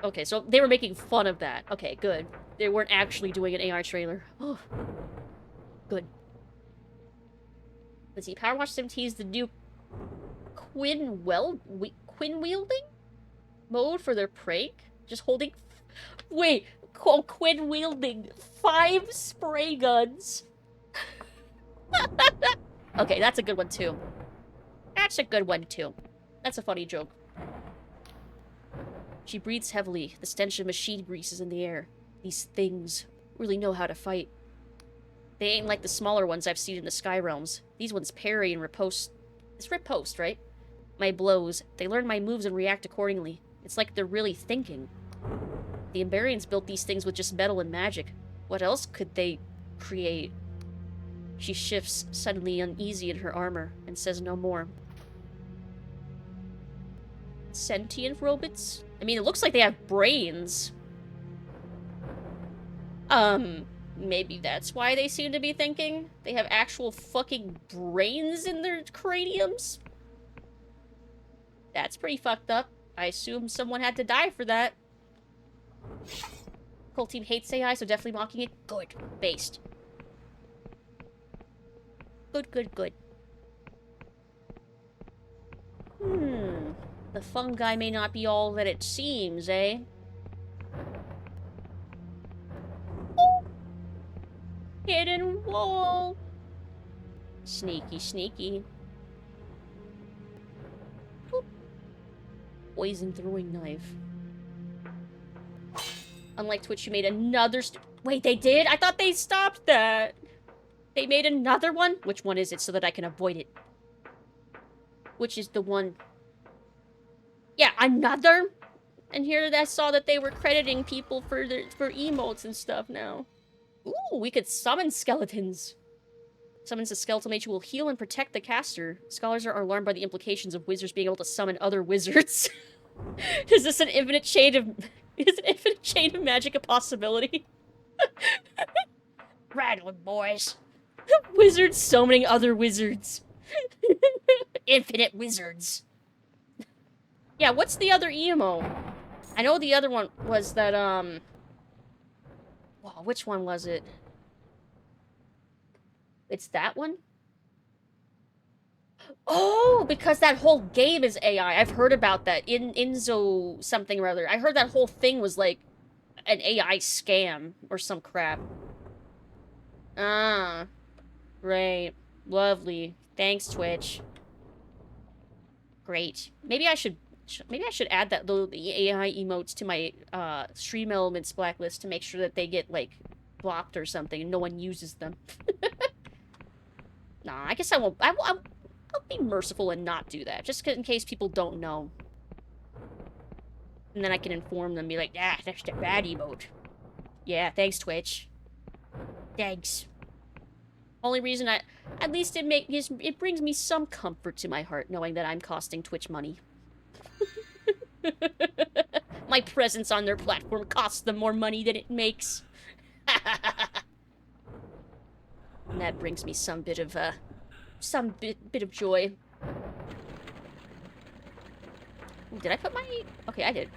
Okay, so they were making fun of that. Okay, good. They weren't actually doing an AI trailer. Oh. Good. Let's see. Power Wash 17 is the new Quinn wielding mode for their prank? Just holding... Wait! Quinn wielding 5 spray guns. Okay, that's a good one too. That's a good one too. That's a funny joke. She breathes heavily. The stench of machine grease is in the air. These things really know how to fight. They ain't like the smaller ones I've seen in the Sky Realms. These ones parry and riposte. It's riposte, right? My blows. They learn my moves and react accordingly. It's like they're really thinking. The Emberians built these things with just metal and magic. What else could they create? She shifts, suddenly uneasy in her armor, and says no more. Sentient robots? I mean, it looks like they have brains. Maybe that's why they seem to be thinking. They have actual fucking brains in their craniums? That's pretty fucked up. I assume someone had to die for that. Whole team hates AI, so definitely mocking it. Good. Based. Good, good, good. The fungi may not be all that it seems, eh? Hidden wall! Sneaky, sneaky. Boop. Poison throwing knife. Unlike Twitch, you made another Wait, they did? I thought they stopped that! They made another one? Which one is it so that I can avoid it? Which is the one... Yeah, another? And here I saw that they were crediting people for emotes and stuff now. Ooh, we could summon skeletons. Summons a skeletal mage who will heal and protect the caster. Scholars are alarmed by the implications of wizards being able to summon other wizards. Is this an infinite chain of... Is an infinite chain of magic a possibility? Rattling, boys. Wizards summoning other wizards. Infinite wizards. Yeah, what's the other emo? I know the other one was that, Whoa, which one was it? It's that one? Oh, because that whole game is AI. I've heard about that. Inzo something or other. I heard that whole thing was like an AI scam or some crap. Ah. Right. Lovely. Thanks, Twitch. Great. Maybe I should add that the AI emotes to my stream elements blacklist to make sure that they get like blocked or something and no one uses them. Nah, I guess I won't. I'll be merciful and not do that, just in case people don't know. And then I can inform them, be like, yeah, that's the bad emote. Yeah, thanks, Twitch. Thanks. Only reason at least it brings me some comfort to my heart knowing that I'm costing Twitch money. My presence on their platform costs them more money than it makes. And that brings me some bit of joy. Ooh, did I put my... Okay, I did.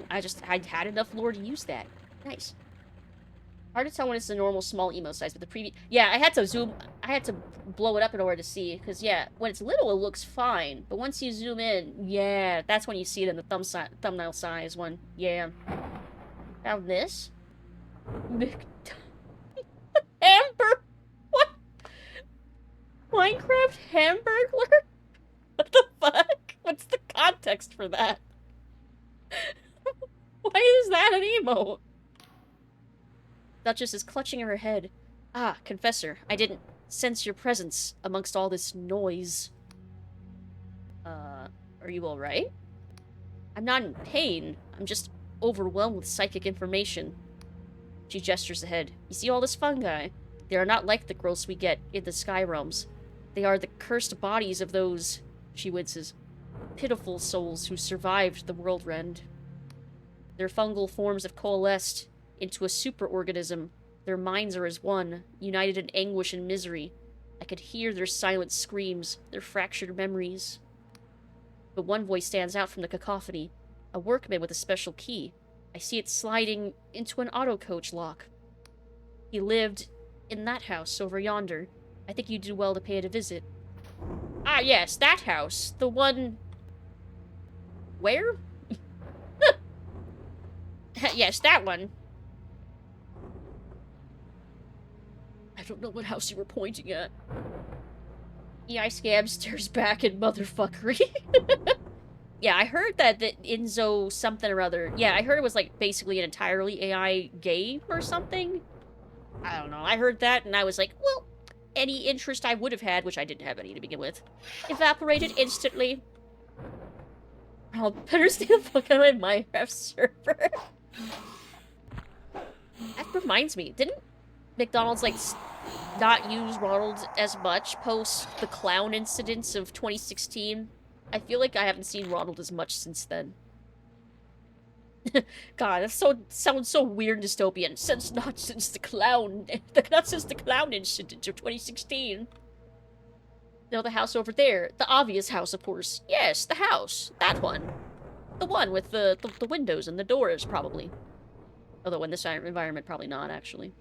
I had enough lore to use that. Nice. Hard to tell when it's the normal small emo size, but the previous... Yeah, I had to blow it up in order to see, because, yeah, when it's little, it looks fine. But once you zoom in, yeah, that's when you see it in the thumbnail size one. Yeah. Now this? Amber? What? Minecraft Hamburglar? What the fuck? What's the context for that? Why is that an emote? Duchess is clutching her head. Ah, Confessor, I didn't sense your presence amongst all this noise. Are you alright? I'm not in pain. I'm just overwhelmed with psychic information. She gestures ahead. You see all this fungi? They are not like the growths we get in the Sky Realms. They are the cursed bodies of those, she winces, pitiful souls who survived the world rend. Their fungal forms have coalesced into a superorganism. Their minds are as one, united in anguish and misery. I could hear their silent screams, their fractured memories. But one voice stands out from the cacophony. A workman with a special key. I see it sliding into an auto coach lock. He lived in that house over yonder. I think you'd do well to pay it a visit. Ah, yes, that house. The one... Where? Yes, that one. I don't know what house you were pointing at. Yeah, Scab stares back in motherfuckery. Yeah, I heard that Inzo something or other... Yeah, I heard it was, like, basically an entirely AI game or something. I don't know. I heard that, and I was like, well, any interest I would have had, which I didn't have any to begin with, evaporated instantly. I'll better stay the fuck out of my Minecraft server. That reminds me, didn't McDonald's, like, not use Ronald as much post the clown incidents of 2016? I feel like I haven't seen Ronald as much since then. God, that sounds so weird and dystopian. Not since the clown incident of 2016. No, the house over there. The obvious house, of course. Yes, the house. That one. The one with the windows and the doors, probably. Although in this environment, probably not, actually.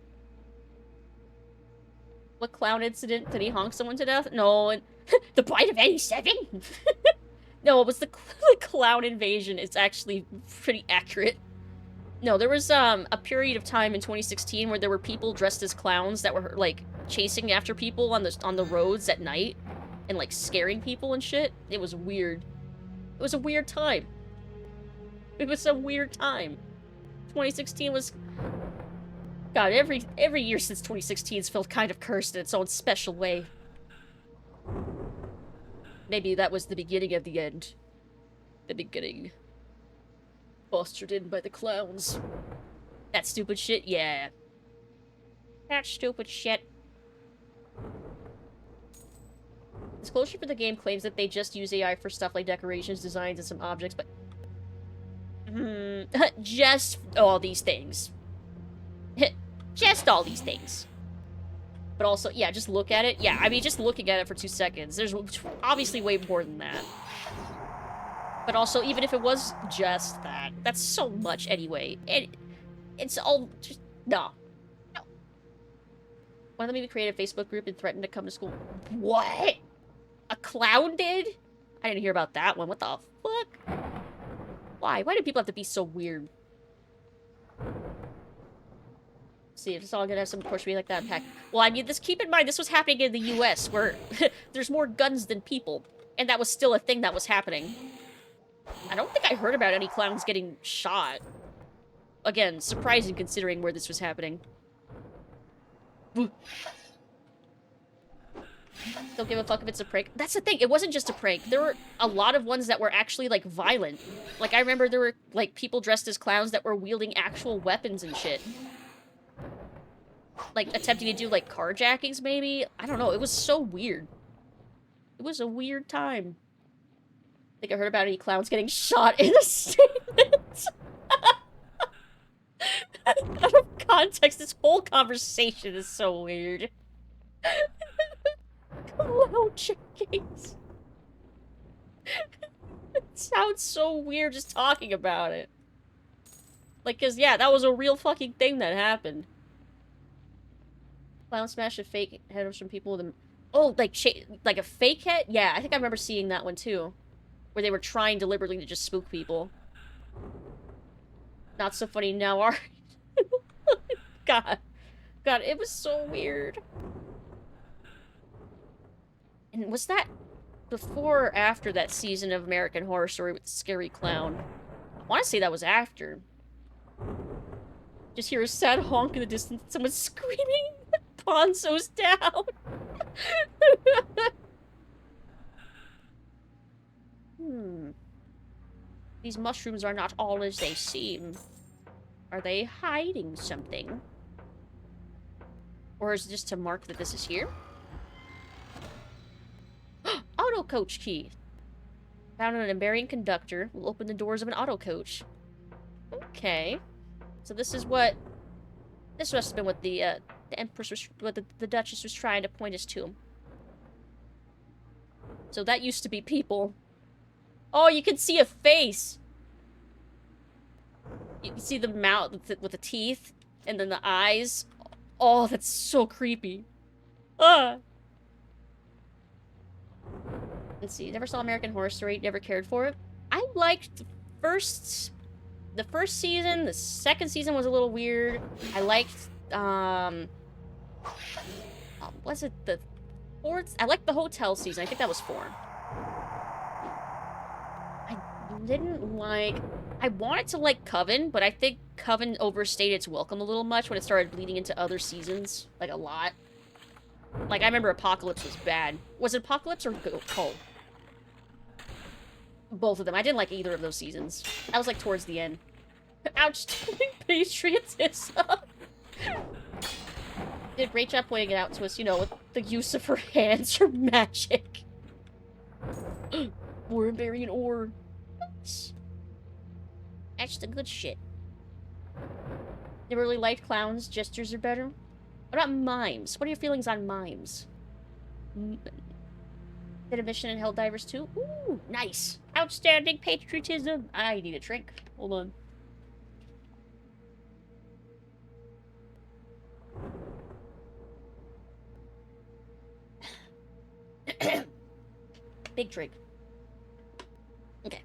What clown incident? Did he honk someone to death? No. The bite of 87? No, it was the clown invasion. It's actually pretty accurate. No, there was a period of time in 2016 where there were people dressed as clowns that were, like, chasing after people on the roads at night and, like, scaring people and shit. It was weird. It was a weird time. It was a weird time. 2016 was... God, every year since 2016 has felt kind of cursed in its own special way. Maybe that was the beginning of the end. The beginning. Fostered in by the clowns. That stupid shit? Yeah. That stupid shit. Disclosure for the game claims that they just use AI for stuff like decorations, designs, and some objects, but... just all these things. Just all these things. But also, yeah, just look at it. Yeah, I mean, just looking at it for 2 seconds. There's obviously way more than that. But also, even if it was just that, that's so much anyway. It's all just... No. No. One of them even created a Facebook group and threatened to come to school. What? A clown did? I didn't hear about that one. What the fuck? Why? Why do people have to be so weird? See, if it's all gonna have some portion like that pack. Well, I mean, keep in mind, this was happening in the US, where there's more guns than people. And that was still a thing that was happening. I don't think I heard about any clowns getting shot. Again, surprising considering where this was happening. Don't give a fuck if it's a prank. That's the thing, it wasn't just a prank. There were a lot of ones that were actually, like, violent. Like, I remember there were, like, people dressed as clowns that were wielding actual weapons and shit. Like, attempting to do, like, carjackings, maybe? I don't know, it was so weird. It was a weird time. I think I heard about any clowns getting shot in a statement. Out of context, this whole conversation is so weird. Clown jackings. It sounds so weird just talking about it. Like, cause yeah, that was a real fucking thing that happened. Clown smash a fake head of some people with a... Oh, like a fake head? Yeah, I think I remember seeing that one too. Where they were trying deliberately to just spook people. Not so funny now, are God. God, it was so weird. And was that before or after that season of American Horror Story with the scary clown? I want to say that was after. Just hear a sad honk in the distance. Someone's screaming. Ponzo's down. These mushrooms are not all as they seem. Are they hiding something? Or is it just to mark that this is here? Auto coach key. Found an embarrassing conductor will open the doors of an auto coach. Okay. So this is what... This must have been what the Empress was... What the Duchess was trying to point us to. So that used to be people. Oh, you can see a face! You can see the mouth with the teeth, and then the eyes. Oh, that's so creepy. Ah! Let's see, never saw American Horror Story, never cared for it. I liked the first season. The second season was a little weird. I liked, was it the fourth? I liked the hotel season. I think that was 4. I didn't like... I wanted to like Coven, but I think Coven overstayed its welcome a little much when it started bleeding into other seasons. Like, a lot. Like, I remember Apocalypse was bad. Was it Apocalypse or Cole? Both of them. I didn't like either of those seasons. I was like towards the end. Ouch, Patriotism. Did a great job pointing it out to us, you know, with the use of her hands for magic. Warrenberry and ore. That's the good shit. Never really liked clowns. Gestures are better. What about mimes? What are your feelings on mimes? Did a mission in Helldivers 2? Ooh, nice. Outstanding patriotism. I need a drink. Hold on. Big drink. Okay.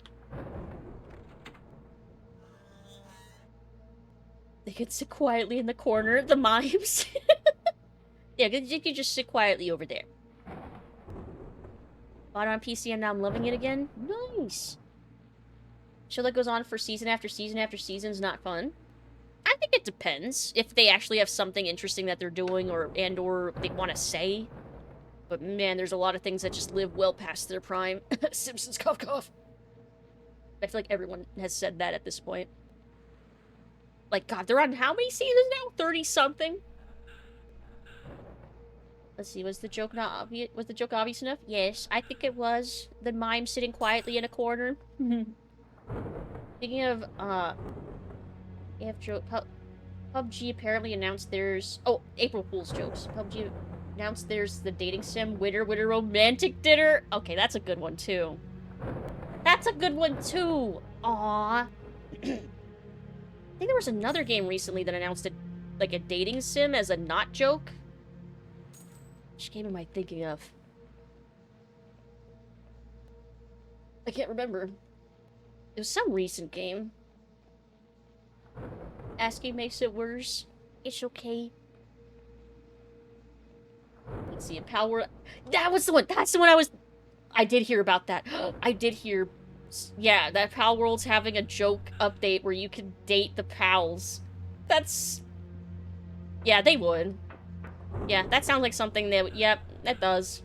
They could sit quietly in the corner, the mimes. Yeah, you could just sit quietly over there. Bought it on PC and now I'm loving it again. Nice. Show that goes on for season after season after season is not fun. I think it depends. If they actually have something interesting that they're doing or they want to say. But man, there's a lot of things that just live well past their prime. Simpsons cough cough. I feel like everyone has said that at this point. Like, God, they're on how many seasons now? 30-something? Let's see, was the joke not obvious? Was the joke obvious enough? Yes, I think it was. The mime sitting quietly in a corner. Speaking of, PUBG apparently announced there's... Oh, April Fool's jokes. PUBG announced there's the dating sim, Winter Romantic Dinner. Okay, that's a good one, too. That's a good one, too. Aww. I think there was another game recently that announced it, like a dating sim as a not joke. Which game am I thinking of? I can't remember. It was some recent game. Asking makes it worse. It's okay. Let's see, a power... That was the one! That's the one I did hear about that. I did hear... Yeah, that Pal World's having a joke update where you can date the pals. That's... Yeah, they would. Yeah, that sounds like something they would... Yep, that does.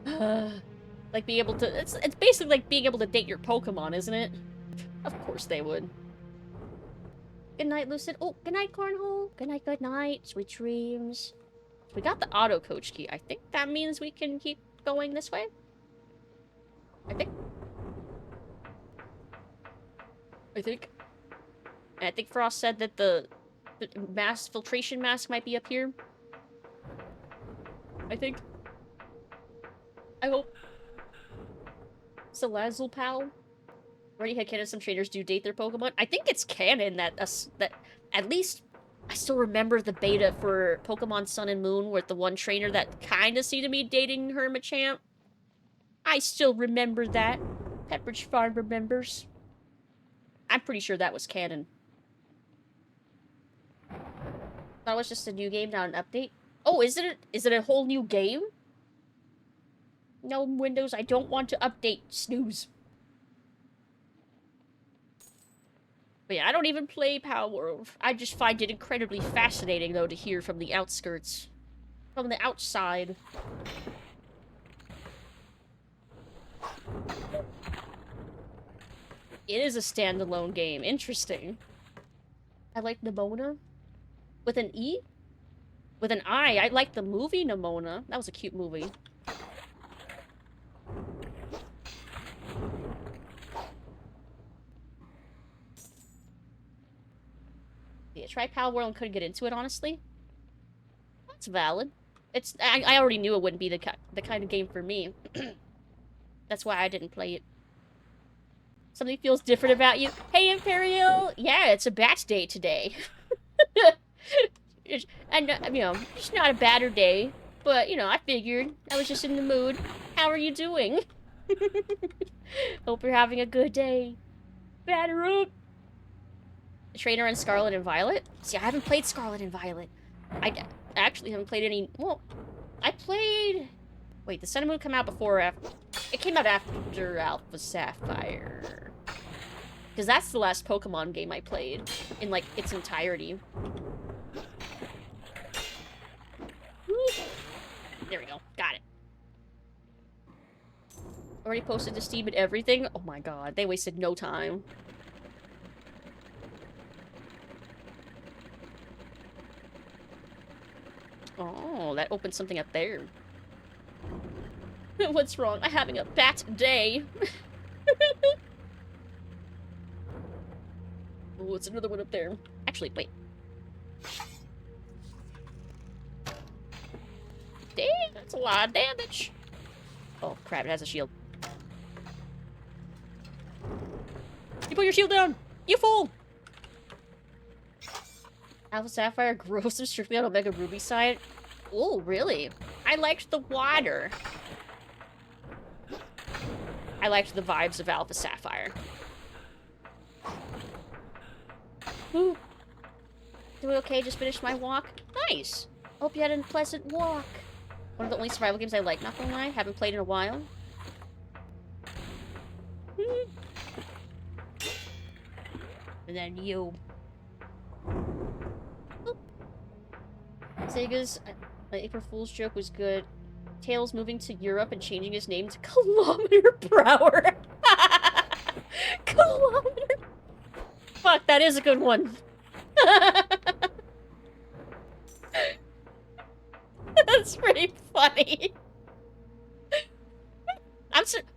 Like, being able to... It's basically like being able to date your Pokemon, isn't it? Of course they would. Good night, Lucid. Oh, good night, Cornhole. Good night, good night. Sweet dreams. We got the auto coach key. I think that means we can keep going this way. I think. And I think Frost said that the filtration mask might be up here. I think. I hope. Salazzle Pal. Already had canon some trainers do date their Pokemon. I think it's canon that at least I still remember the beta for Pokemon Sun and Moon with the one trainer that kind of seemed to be dating Hermachamp. I still remember that. Pepperidge Farm remembers. I'm pretty sure that was canon. That was just a new game, not an update. Oh, is it a whole new game? No, Windows, I don't want to update. Snooze. But yeah, I don't even play Power World. I just find it incredibly fascinating, though, to hear from the outskirts. From the outside. It is a standalone game. Interesting. I like Nimona. With an E? With an I. I like the movie Nimona. That was a cute movie. Yeah, try Pal World and couldn't get into it, honestly. That's valid. I already knew it wouldn't be the kind of game for me. That's why I didn't play it. Something feels different about you. Hey, Imperial! Yeah, it's a batch day today. And, you know, it's not a badder day. But, you know, I figured. I was just in the mood. How are you doing? Hope you're having a good day. Batter up! Trainer and Scarlet and Violet? See, I haven't played Scarlet and Violet. I actually haven't played any... Well, I played... Wait, did Sun and Moon come out before or after? It came out after Alpha Sapphire. Because that's the last Pokemon game I played in, like, its entirety. Woo. There we go. Got it. Already posted to Steam and everything? Oh my god, they wasted no time. Oh, that opened something up there. What's wrong? I'm having a bat day. Oh, it's another one up there. Actually, wait. Damn, that's a lot of damage. Oh, crap, it has a shield. You put your shield down! You fool! Alpha Sapphire grows them strictly on Omega Ruby side. Oh, really? I liked the water. I liked the vibes of Alpha Sapphire. Whew. Doing okay, just finished my walk. Nice! Hope you had a pleasant walk. One of the only survival games I like, not gonna lie. Haven't played in a while. And then you. Oop. Sega's April Fool's joke was good. Tails moving to Europe and changing his name to Kilometer per Hour. Kilometer. Fuck, that is a good one. That's pretty funny.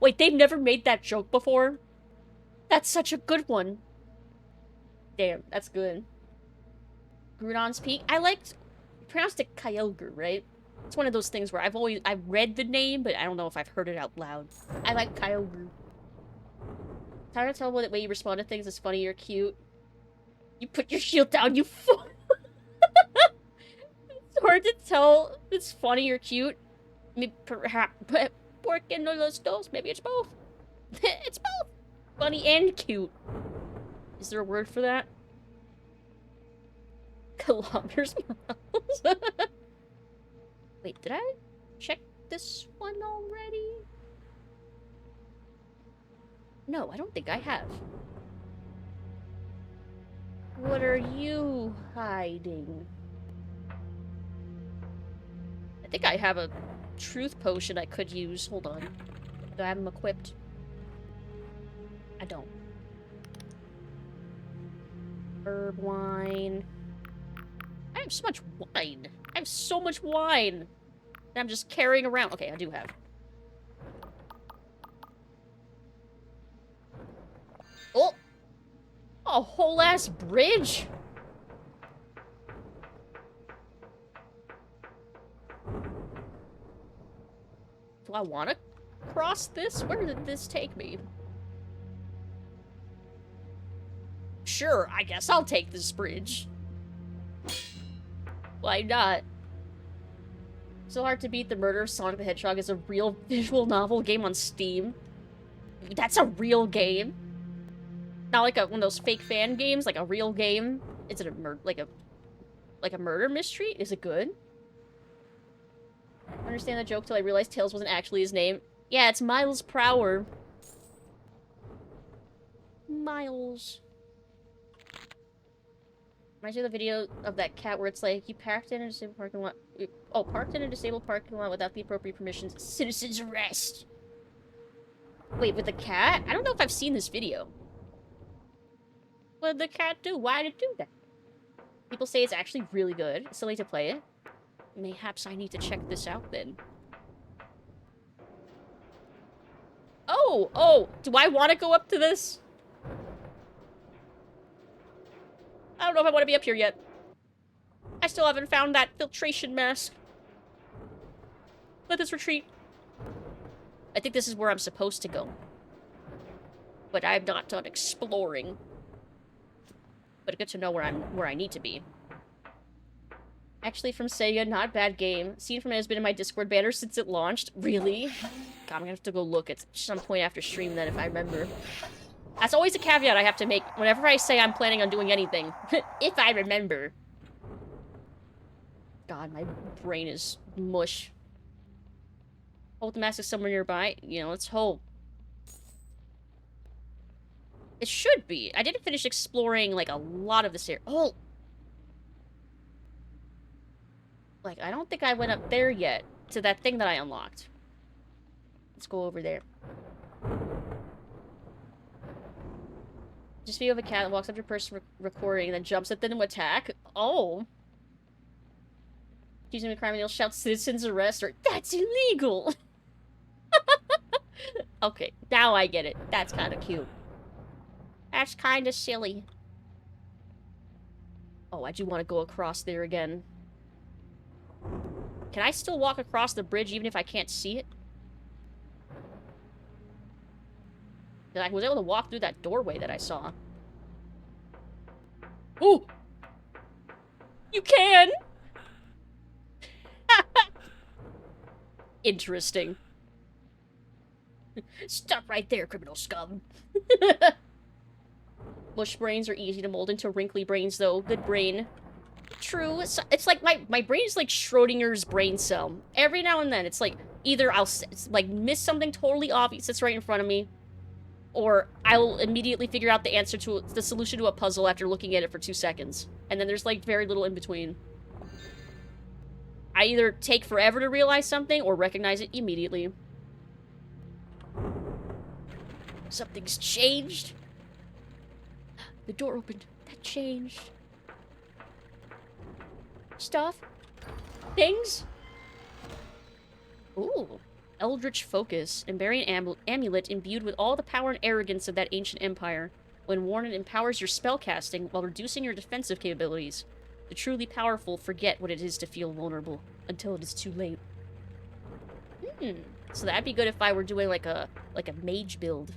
Wait, they've never made that joke before? That's such a good one. Damn, that's good. Grudon's Peak. I liked... You pronounced it Kyogre, right? It's one of those things where I've read the name, but I don't know if I've heard it out loud. I like Kyogre. It's hard to tell what way you respond to things is funny or cute. You put your shield down, you fool! It's hard to tell if it's funny or cute. Maybe perhaps... Porque no los dos. Maybe it's both. It's both. Funny and cute. Is there a word for that? Kilometers miles. Wait, did I check this one already? No, I don't think I have. What are you hiding? I think I have a truth potion I could use. Hold on. Do I have them equipped? I don't. Herb wine. I have so much wine. I have so much wine that I'm just carrying around. Okay, I do have. Oh! A whole ass bridge? Do I want to cross this? Where did this take me? Sure, I guess I'll take this bridge. Why not? So Hard to Beat: The Murder of Sonic the Hedgehog is a real visual novel game on Steam. That's a real game. Not like one of those fake fan games, like a real game. Is it like a murder mystery? Is it good? I understand the joke till I realized Tails wasn't actually his name. Yeah, it's Miles Prower. Miles. Reminds me of the video of that cat where it's like, you parked in a disabled parking lot. Oh, parked in a disabled parking lot without the appropriate permissions. Citizen's arrest. Wait, with the cat? I don't know if I've seen this video. What did the cat do? Why did it do that? People say it's actually really good. It's silly to play it. Mayhaps I need to check this out then. Oh! Do I want to go up to this? I don't know if I want to be up here yet. I still haven't found that filtration mask. Let us retreat. I think this is where I'm supposed to go. But I'm not done exploring. But good to know where I need to be. Actually, from Sega, not bad game. Scene from it has been in my Discord banner since it launched. Really? God, I'm gonna have to go look at some point after stream then if I remember. That's always a caveat I have to make whenever I say I'm planning on doing anything. If I remember. God, my brain is mush. Hope the mask is somewhere nearby. You know, let's hope. It should be. I didn't finish exploring, like, a lot of this area. Oh! Like, I don't think I went up there yet to that thing that I unlocked. Let's go over there. Just video of a cat that walks up to a person recording and then jumps at them to attack. Oh. Accusing of a crime and he'll shout citizens arrest or that's illegal. Okay, now I get it. That's kind of cute. That's kind of silly. Oh, I do want to go across there again. Can I still walk across the bridge even if I can't see it? I was able to walk through that doorway that I saw. Ooh! You can! Interesting. Stop right there, criminal scum. Mush brains are easy to mold into wrinkly brains, though. Good brain. True. It's like my brain is like Schrodinger's brain cell. Every now and then, it's like either I'll like miss something totally obvious that's right in front of me, or I'll immediately figure out the answer to the solution to a puzzle after looking at it for 2 seconds. And then there's like very little in between. I either take forever to realize something or recognize it immediately. Something's changed. The door opened. That changed. Stuff. Things. Ooh. Eldritch Focus. Emberian amulet imbued with all the power and arrogance of that ancient empire. When worn, it empowers your spellcasting while reducing your defensive capabilities. The truly powerful forget what it is to feel vulnerable until it is too late. So that'd be good if I were doing like a mage build.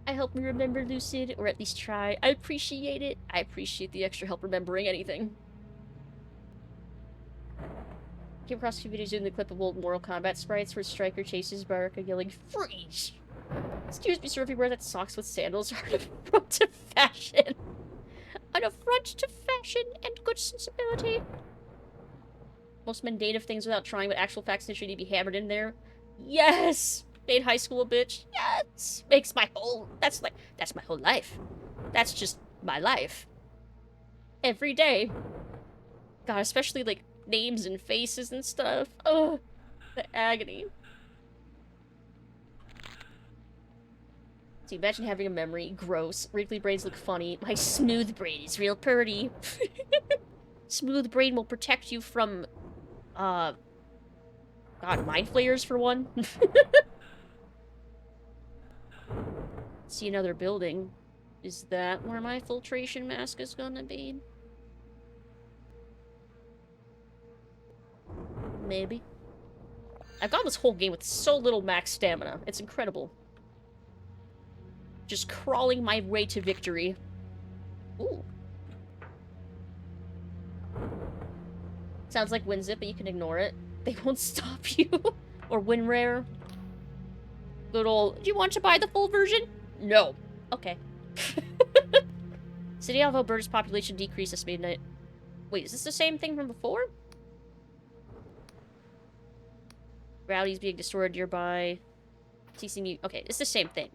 I help me remember Lucid, or at least try. I appreciate it. I appreciate the extra help remembering anything. Came across a few videos doing the clip of old Mortal Kombat sprites where Stryker chases Baraka yelling, "Freeze!" Excuse me, sir, if you wear that socks with sandals are an affront to fashion. An affront to fashion and good sensibility. Most mundane of things without trying, but actual facts need to be hammered in there. Yes! Made high school a bitch. Yes! Makes my whole... That's my whole life. That's just my life. Every day. God, especially, like, names and faces and stuff. Ugh. The agony. So imagine having a memory. Gross. Wrinkly brains look funny. My smooth brain is real purty. Smooth brain will protect you from, God, mind flayers for one. See another building. Is that where my filtration mask is gonna be? Maybe. I've gone this whole game with so little max stamina. It's incredible. Just crawling my way to victory. Ooh. Sounds like WinZip, but you can ignore it. They won't stop you. Or WinRare. Good old, do you want to buy the full version? No. Okay. City of Alberta's population decreased this midnight. Wait, is this the same thing from before? Rallies being destroyed nearby. TCM. Okay, it's the same thing.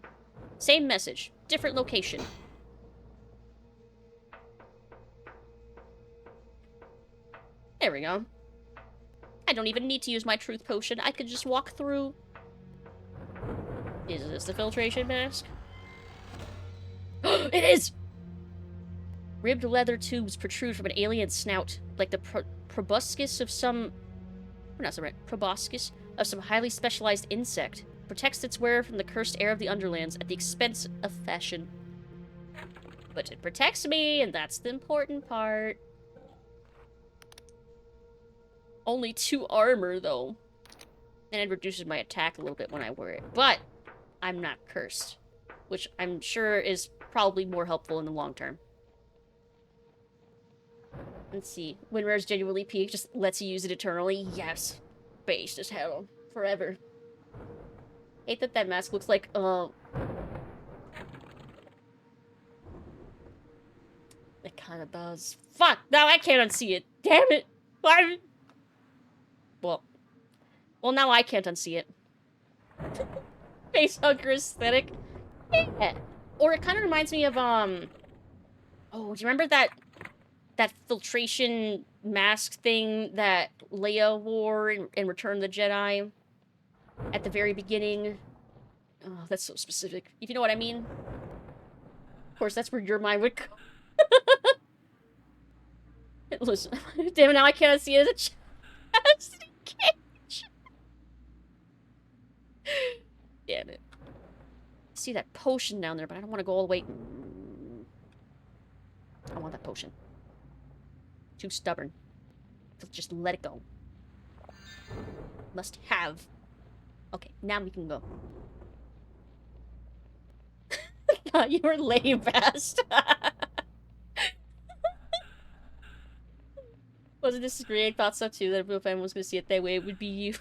Same message. Different location. There we go. I don't even need to use my truth potion. I could just walk through. Is this the filtration mask? It is! Ribbed leather tubes protrude from an alien snout, like the proboscis of some... Pronounce it right. Proboscis of some highly specialized insect. Protects its wearer from the cursed air of the Underlands at the expense of fashion. But it protects me, and that's the important part. Only 2 armor, though. And it reduces my attack a little bit when I wear it. But I'm not cursed. Which I'm sure is probably more helpful in the long term. Let's see. When rare's genuinely peak, just lets you use it eternally. Yes. Based as hell. Forever. Hate that mask looks like, it kinda does. Fuck! Now I can't unsee it. Damn it! Why? Well, now I can't unsee it. Facehugger aesthetic. Yeah. Or it kind of reminds me of, oh, do you remember that filtration mask thing that Leia wore in Return of the Jedi? At the very beginning? Oh, that's so specific. If you know what I mean. Of course, that's where your mind would go. Listen, damn it, now I can't see it as a chastity cage. Damn it. I see that potion down there, but I don't want to go all the way. I want that potion. Too stubborn. Just let it go. Must have. Okay, now we can go. You were lame fast. Wasn't disagreeing. I thought so too, that if anyone was going to see it that way, it would be you.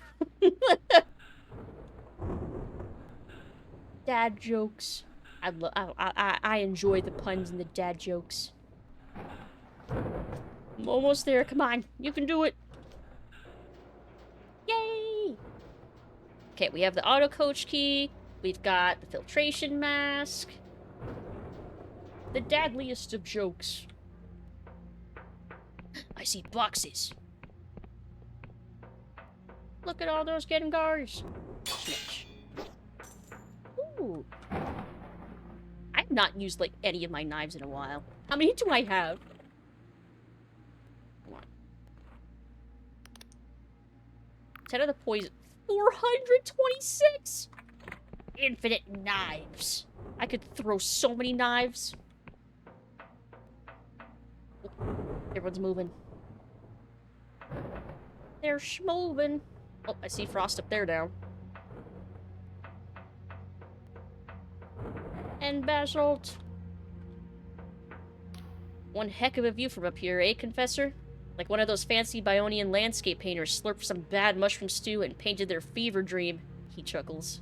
Dad jokes. I enjoy the puns and the dad jokes. I'm almost there. Come on. You can do it. Yay! Okay, we have the auto coach key. We've got the filtration mask. The dadliest of jokes. I see boxes. Look at all those Gengars. Snitch. Ooh. I've not used, like, any of my knives in a while. How many do I have? Come on. 10 of the poison. 426! Infinite knives. I could throw so many knives. Everyone's moving. They're schmoving. Oh, I see Frost up there now. And Basalt. One heck of a view from up here, eh, Confessor? Like one of those fancy Bionian landscape painters slurped some bad mushroom stew and painted their fever dream. He chuckles.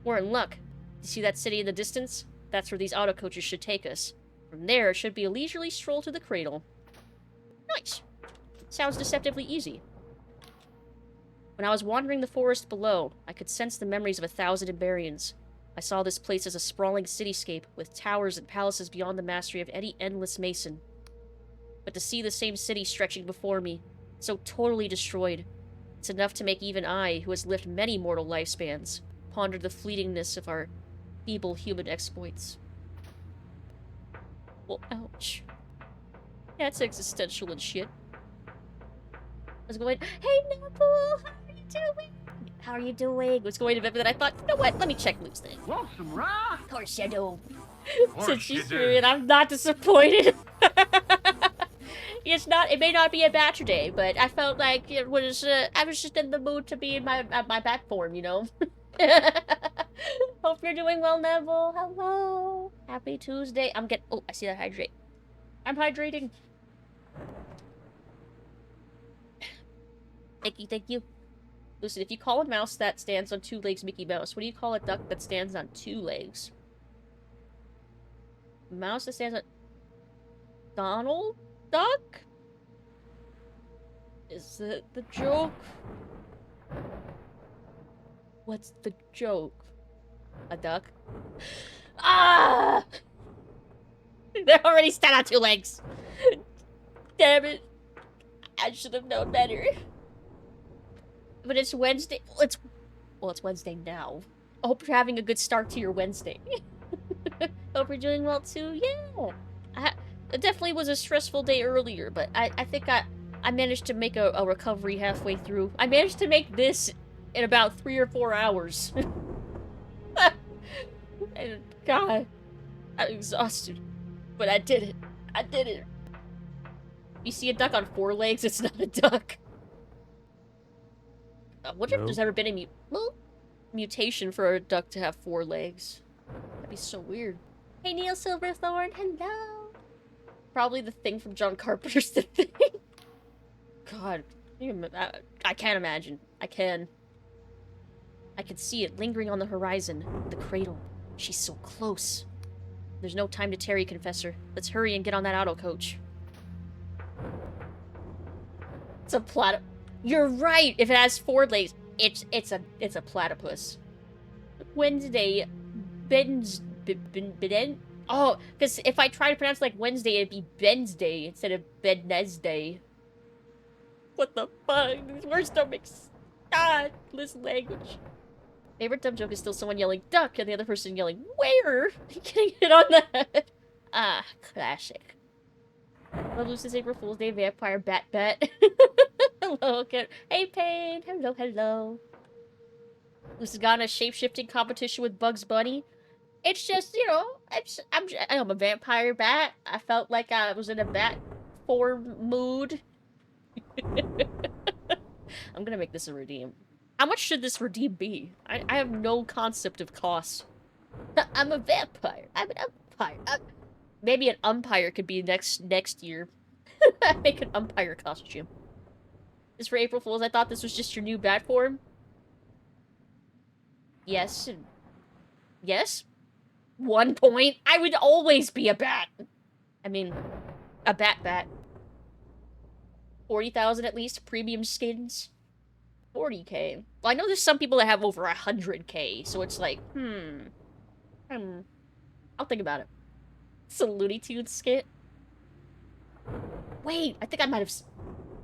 We're in luck. You see that city in the distance? That's where these auto coaches should take us. From there, it should be a leisurely stroll to the cradle. Nice. Sounds deceptively easy. When I was wandering the forest below, I could sense the memories of 1,000 Iberians. I saw this place as a sprawling cityscape, with towers and palaces beyond the mastery of any endless mason. But to see the same city stretching before me, so totally destroyed, it's enough to make even I, who has lived many mortal lifespans, ponder the fleetingness of our feeble human exploits. Well, ouch. That's existential and shit. I was going, hey, Napple, how are you doing? How are you doing? Was going to bed, but then I thought, you know what? Let me check Lou's thing. Want some rye? Of course you do. Of course Since she's you do. here, and I'm not disappointed. It may not be a bachelor day, but I felt like it was, I was just in the mood to be in my back form, you know? Hope you're doing well, Neville. Hello. Happy Tuesday. Oh, I see that hydrate. I'm hydrating. Thank you. Lucid, if you call a mouse that stands on 2 legs Mickey Mouse, what do you call a duck that stands on 2 legs? A mouse that stands on... Donald Duck? Is it the joke? What's the joke? A duck? Ah! They're already stand on 2 legs. Damn it. I should have known better. But it's Wednesday. Well, it's Wednesday now. I hope you're having a good start to your Wednesday. Hope you're doing well too. Yeah. It definitely was a stressful day earlier, but I think I managed to make a recovery halfway through. I managed to make this in about 3 or 4 hours. And God, I'm exhausted. But I did it. I did it. You see a duck on 4 legs, it's not a duck. I wonder if there's ever been a mutation for a duck to have 4 legs. That'd be so weird. Hey, Neil Silverthorn, hello! Probably the Thing from John Carpenter's The Thing. God, I can't imagine. I can see it lingering on the horizon. The cradle. She's so close. There's no time to tarry, Confessor. Let's hurry and get on that auto coach. It's a platypus. You're right. If it has 4 legs, it's a platypus. Wednesday, oh, because if I try to pronounce it like Wednesday, it'd be Wednesday instead of Wednesday. What the fuck? These words don't make sense. God, this language. Favorite dumb joke is still someone yelling duck and the other person yelling where? Getting hit on the head. Ah, classic. Love Lucid's April Fool's Day vampire bat. Hello, kid. Hey, Pain. Hello, hello. Lucid got in a shape-shifting competition with Bugs Bunny. It's just, you know, I'm a vampire bat. I felt like I was in a bat form mood. I'm gonna make this a redeem. How much should this redeem be? I have no concept of cost. I'm a vampire. I'm an umpire. Maybe an umpire could be next year. Make an umpire costume. This for April Fools. I thought this was just your new bat form. Yes. Yes? 1 point. I would always be a bat. I mean, a bat. 40,000 at least. Premium skins. 40k. Well, I know there's some people that have over 100k, so it's like, I'll think about it. It's a Looney Tunes skit. Wait, I think I might have...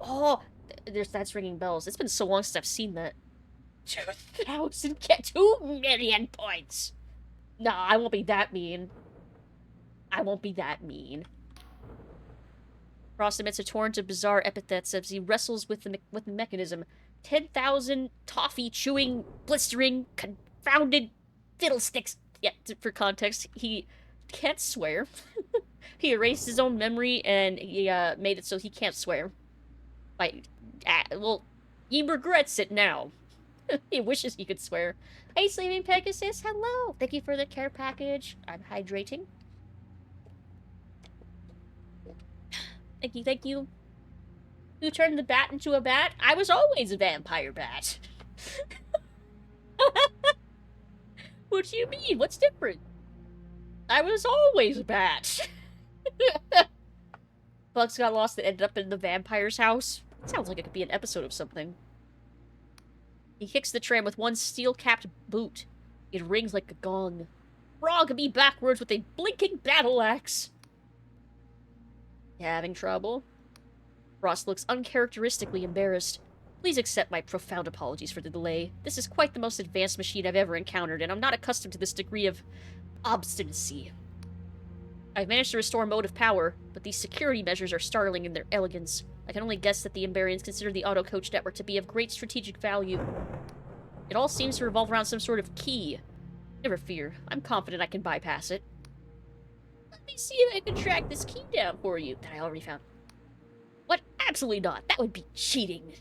Oh, that's ringing bells. It's been so long since I've seen that. 2,000... 2 million points! Nah, I won't be that mean. I won't be that mean. Frost emits a torrent of bizarre epithets as he wrestles with the mechanism. 10,000 toffee-chewing, blistering, confounded fiddlesticks. Yeah, for context, he can't swear. He erased his own memory, and he made it so he can't swear. Well, he regrets it now. He wishes he could swear. Hey, Sleeping Pegasus, hello! Thank you for the care package. I'm hydrating. Thank you, thank you. Who turned the bat into a bat? I was always a vampire bat. What do you mean? What's different? I was always a bat. Bugs got lost and ended up in the vampire's house. Sounds like it could be an episode of something. He kicks the tram with one steel-capped boot. It rings like a gong. Frog me backwards with a blinking battle axe. You having trouble? Ross looks uncharacteristically embarrassed. Please accept my profound apologies for the delay. This is quite the most advanced machine I've ever encountered, and I'm not accustomed to this degree of obstinacy. I've managed to restore motive power, but these security measures are startling in their elegance. I can only guess that the Emberians consider the auto coach network to be of great strategic value. It all seems to revolve around some sort of key. Never fear, I'm confident I can bypass it. Let me see if I can track this key down for you that I already found. What? Absolutely not. That would be cheating.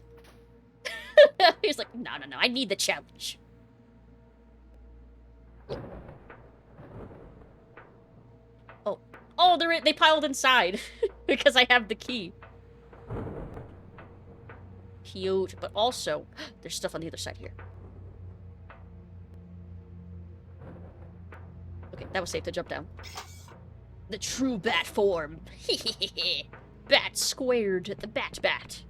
He's like, no, I need the challenge. Oh, they piled inside. Because I have the key. Cute. But also, there's stuff on the other side here. Okay, that was safe to jump down. The true bat form. Bat squared. The bat.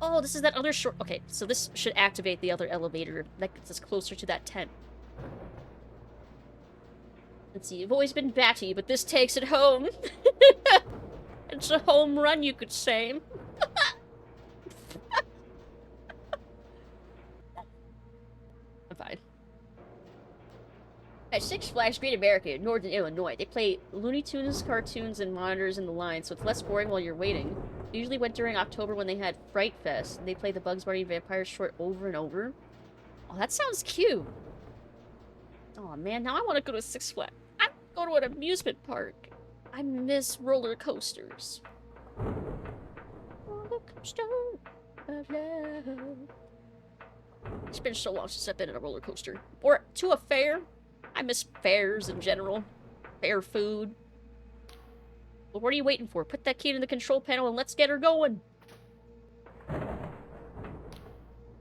Oh, this is that other short... Okay, so this should activate the other elevator. That gets us closer to that tent. Let's see, you've always been batty, but this takes it home. It's a home run, you could say. I'm fine. At Six Flags Great America in Northern Illinois, they play Looney Tunes cartoons and monitors in the line, so it's less boring while you're waiting. They usually went during October when they had Fright Fest, and they play the Bugs Bunny Vampire short over and over. Oh, that sounds cute. Oh man, now I want to go to Six Flags. Go to an amusement park. I miss roller coasters. Roller coaster of love. It's been so long since I've been in a roller coaster. Or to a fair. I miss fairs in general. Fair food. Well, what are you waiting for? Put that key in the control panel and let's get her going.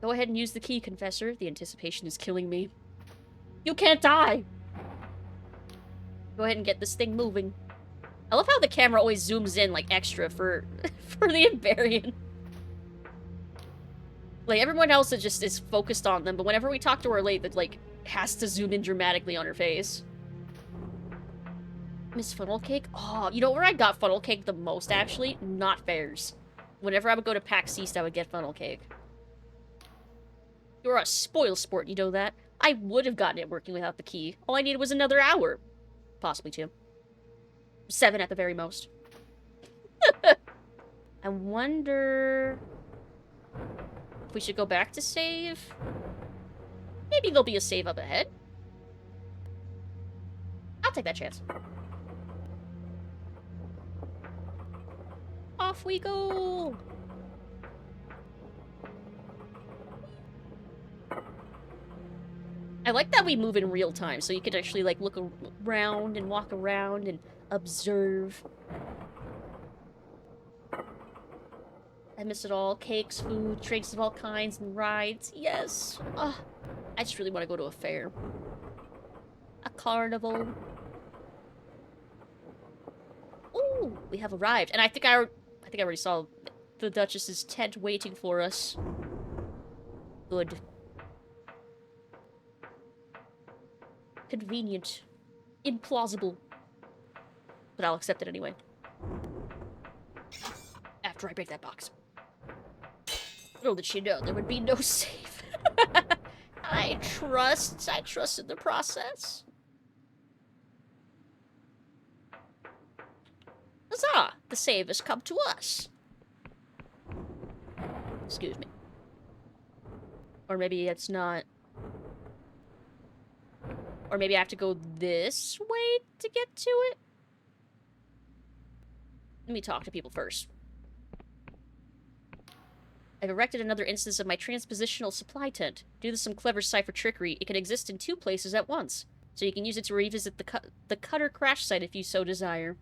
Go ahead and use the key, Confessor. The anticipation is killing me. You can't die! Go ahead and get this thing moving. I love how the camera always zooms in, like, extra for the Invariant. Like, everyone else is focused on them, but whenever we talk to her late, that, like, has to zoom in dramatically on her face. Miss Funnel Cake? Oh, you know where I got Funnel Cake the most, actually? Not fairs. Whenever I would go to PAX East, I would get Funnel Cake. You're a spoil sport, you know that? I would have gotten it working without the key. All I needed was another hour. Possibly 2. 7 at the very most. I wonder if we should go back to save. Maybe there'll be a save up ahead. I'll take that chance. Off we go! I like that we move in real time, so you can actually, like, look around and walk around and observe. I miss it all. Cakes, food, drinks of all kinds, and rides. Yes! Ugh. I just really want to go to a fair. A carnival. Ooh, we have arrived. And I think I already saw the Duchess's tent waiting for us. Good. Convenient. Implausible. But I'll accept it anyway. After I break that box. Little did she know there would be no save. I trust in the process. Huzzah! The save has come to us. Excuse me. Or maybe it's not. Or maybe I have to go this way to get to it? Let me talk to people first. I've erected another instance of my transpositional supply tent. Due to some clever cipher trickery, it can exist in 2 places at once. So you can use it to revisit the Cutter crash site if you so desire.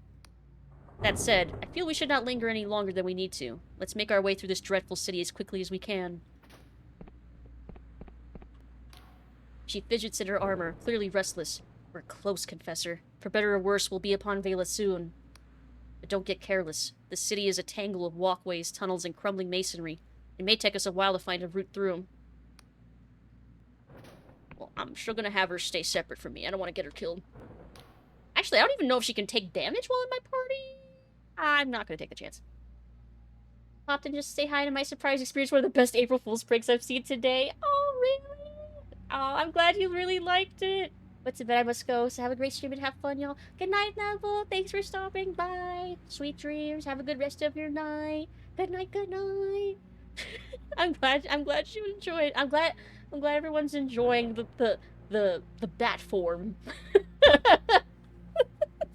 That said, I feel we should not linger any longer than we need to. Let's make our way through this dreadful city as quickly as we can. She fidgets in her armor, clearly restless. We're close, Confessor. For better or worse, we'll be upon Vela soon. But don't get careless. The city is a tangle of walkways, tunnels, and crumbling masonry. It may take us a while to find a route through. Well, I'm sure gonna have her stay separate from me. I don't want to get her killed. Actually, I don't even know if she can take damage while in my party. I'm not gonna take the chance. Popped in just to say hi to my surprise experience. One of the best April Fool's pranks I've seen today. Oh, really? Oh, I'm glad you really liked it. But to bed I must go, so have a great stream and have fun, y'all. Good night, Neville. Thanks for stopping by. Sweet dreams. Have a good rest of your night. Good night, good night. I'm glad you enjoyed. I'm glad everyone's enjoying the bat form.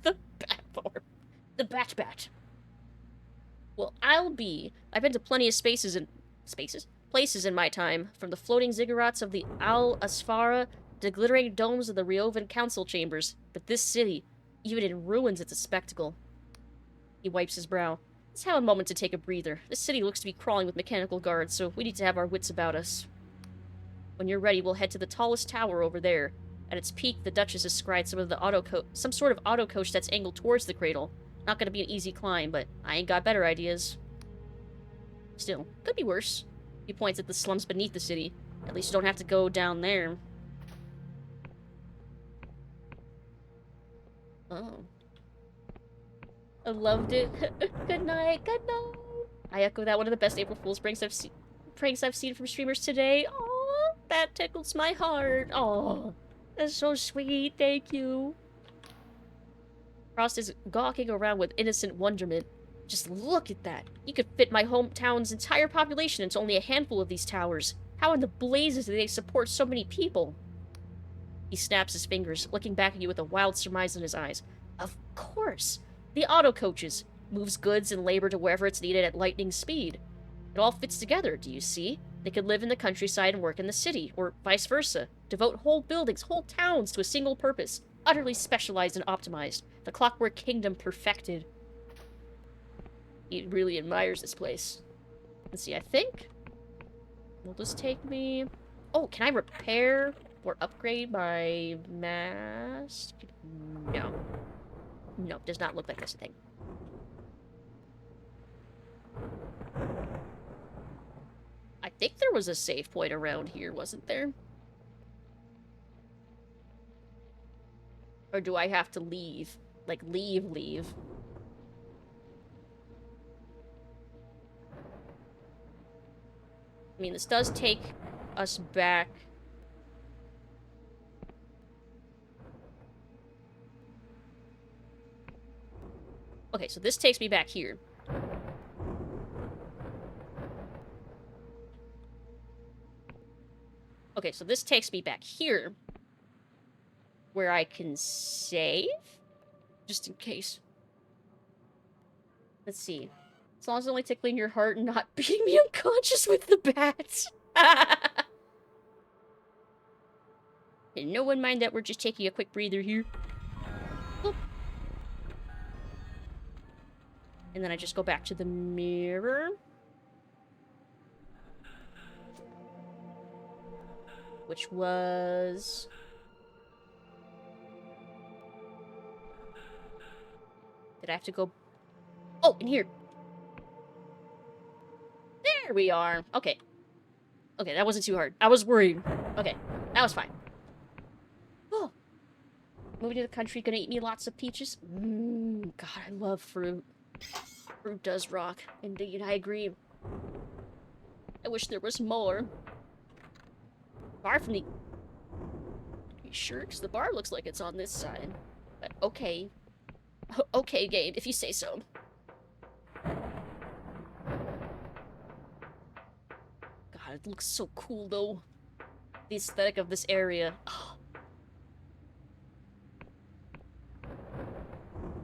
The bat form. The bat. Well, I've been to plenty of places in my time, from the floating ziggurats of the Al Asfara to glittering domes of the Riovan council chambers. But this city, even in ruins, it's a spectacle. He wipes his brow. Let's have a moment to take a breather. This city looks to be crawling with mechanical guards, so we need to have our wits about us. When you're ready, we'll head to the tallest tower over there. At its peak, the Duchess has scried some sort of auto coach that's angled towards the cradle. Not gonna be an easy climb, but I ain't got better ideas. Still, could be worse. He points at the slums beneath the city. At least you don't have to go down there. Oh. I loved it. Good night, good night. I echo that. One of the best April Fool's pranks I've seen from streamers today. Oh, that tickles my heart. Oh, that's so sweet. Thank you. Frost is gawking around with innocent wonderment. Just look at that. You could fit my hometown's entire population into only a handful of these towers. How in the blazes do they support so many people? He snaps his fingers, looking back at you with a wild surmise in his eyes. Of course! The auto coaches. Moves goods and labor to wherever it's needed at lightning speed. It all fits together, do you see? They could live in the countryside and work in the city, or vice versa. Devote whole buildings, whole towns to a single purpose. Utterly specialized and optimized. The Clockwork Kingdom perfected. He really admires this place. Let's see, I think... Will this take me... Oh, can I repair or upgrade my mask? No. No, does not look like this thing. I think there was a save point around here, wasn't there? Or do I have to leave? Like, leave? I mean, this does take us back. Okay, so this takes me back here. Okay, so this takes me back here. Where I can save? Just in case. Let's see. As long as it's only tickling your heart and not beating me unconscious with the bats. And no one mind that we're just taking a quick breather here. Oop. And then I just go back to the mirror. Which was... Did I have to go... Oh, in here. There we are. Okay. Okay, that wasn't too hard. I was worried. Okay, that was fine. Oh. Moving to the country, gonna eat me lots of peaches. God, I love fruit. Fruit does rock. Indeed, I agree. I wish there was more. Bar from the... Are you sure? Because the bar looks like it's on this side. But okay. Okay, game, if you say so. God, it looks so cool, though. The aesthetic of this area. Oh.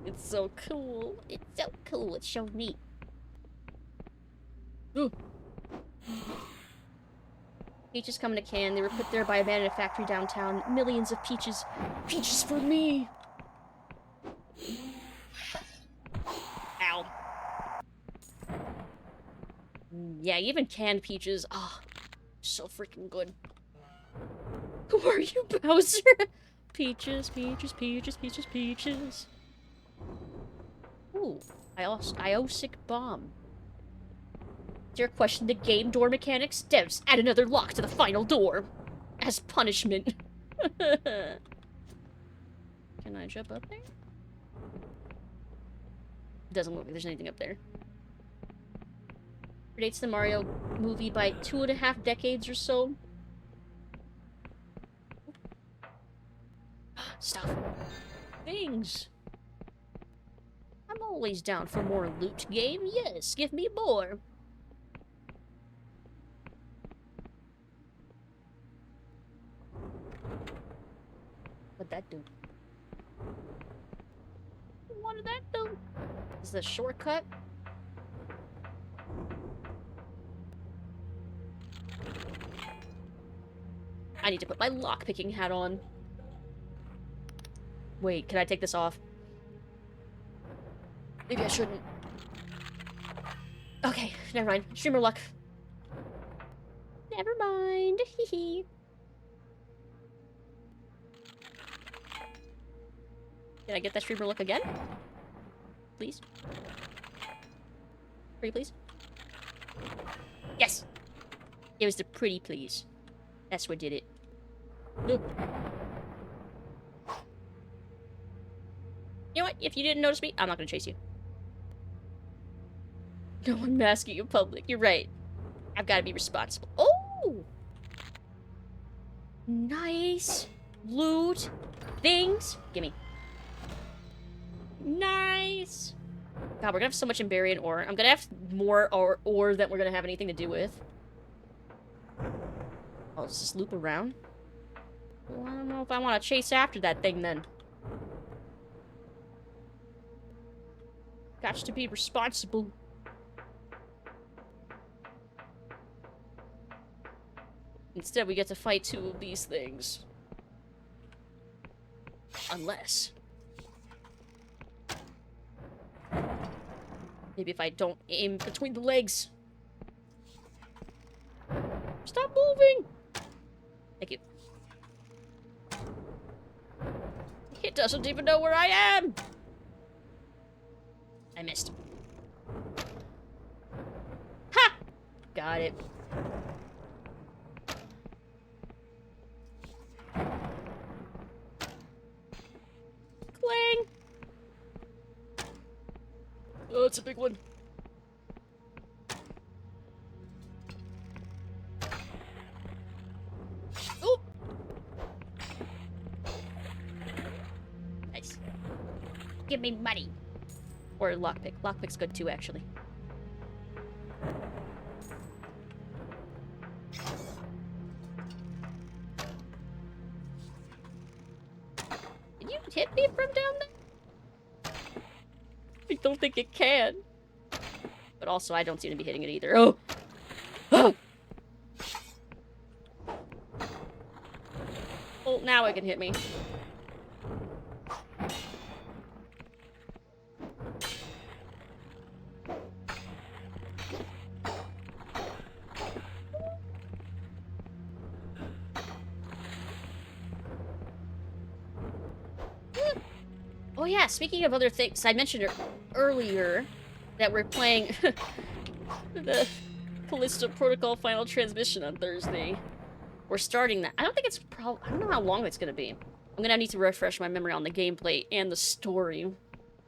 It's so cool. It's so cool. It's so neat. Ooh. Peaches come in a can. They were put there by a abandoned factory downtown. Millions of peaches. Peaches for me! Ow. Yeah, even canned peaches. Oh, so freaking good. Who are you, Bowser? Peaches, peaches, peaches, peaches, peaches. Ooh, Iosic bomb. Dare question the game door mechanics? Devs, add another lock to the final door. As punishment. Can I jump up there? Doesn't look like there's anything up there. Predates the Mario movie by 2.5 decades or so. Stuff. Things. I'm always down for more loot game. Yes, give me more. What'd that do? What did that do? Is this a shortcut? I need to put my lockpicking hat on. Wait, can I take this off? Maybe I shouldn't. Okay, never mind. Streamer luck. Never mind. Hee. Did I get that streamer look again? Please? Pretty please? Yes! It was the pretty please. That's what did it. Look. You know what? If you didn't notice me, I'm not gonna chase you. No one masking in public. You're right. I've gotta be responsible. Oh! Nice! Loot! Things! Gimme. Nice! God, we're gonna have so much Emberian ore. I'm gonna have more ore that we're gonna have anything to do with. Oh, does this loop around? Well, I don't know if I want to chase after that thing then. Got to be responsible. Instead, we get to fight 2 of these things. Unless... maybe if I don't aim between the legs. Stop moving! Thank you. It doesn't even know where I am! I missed. Ha! Got it. Clang! Oh, it's a big one. Oh! Nice. Give me money. Or lockpick. Lockpick's good too, actually. Can you hit me from down there? I don't think it can. But also, I don't seem to be hitting it either. Oh! Oh! Oh, now it can hit me. Oh yeah, speaking of other things, I mentioned earlier that we're playing the Callisto Protocol Final Transmission on Thursday. We're starting that. I don't think it's I don't know how long it's gonna be. I'm gonna need to refresh my memory on the gameplay and the story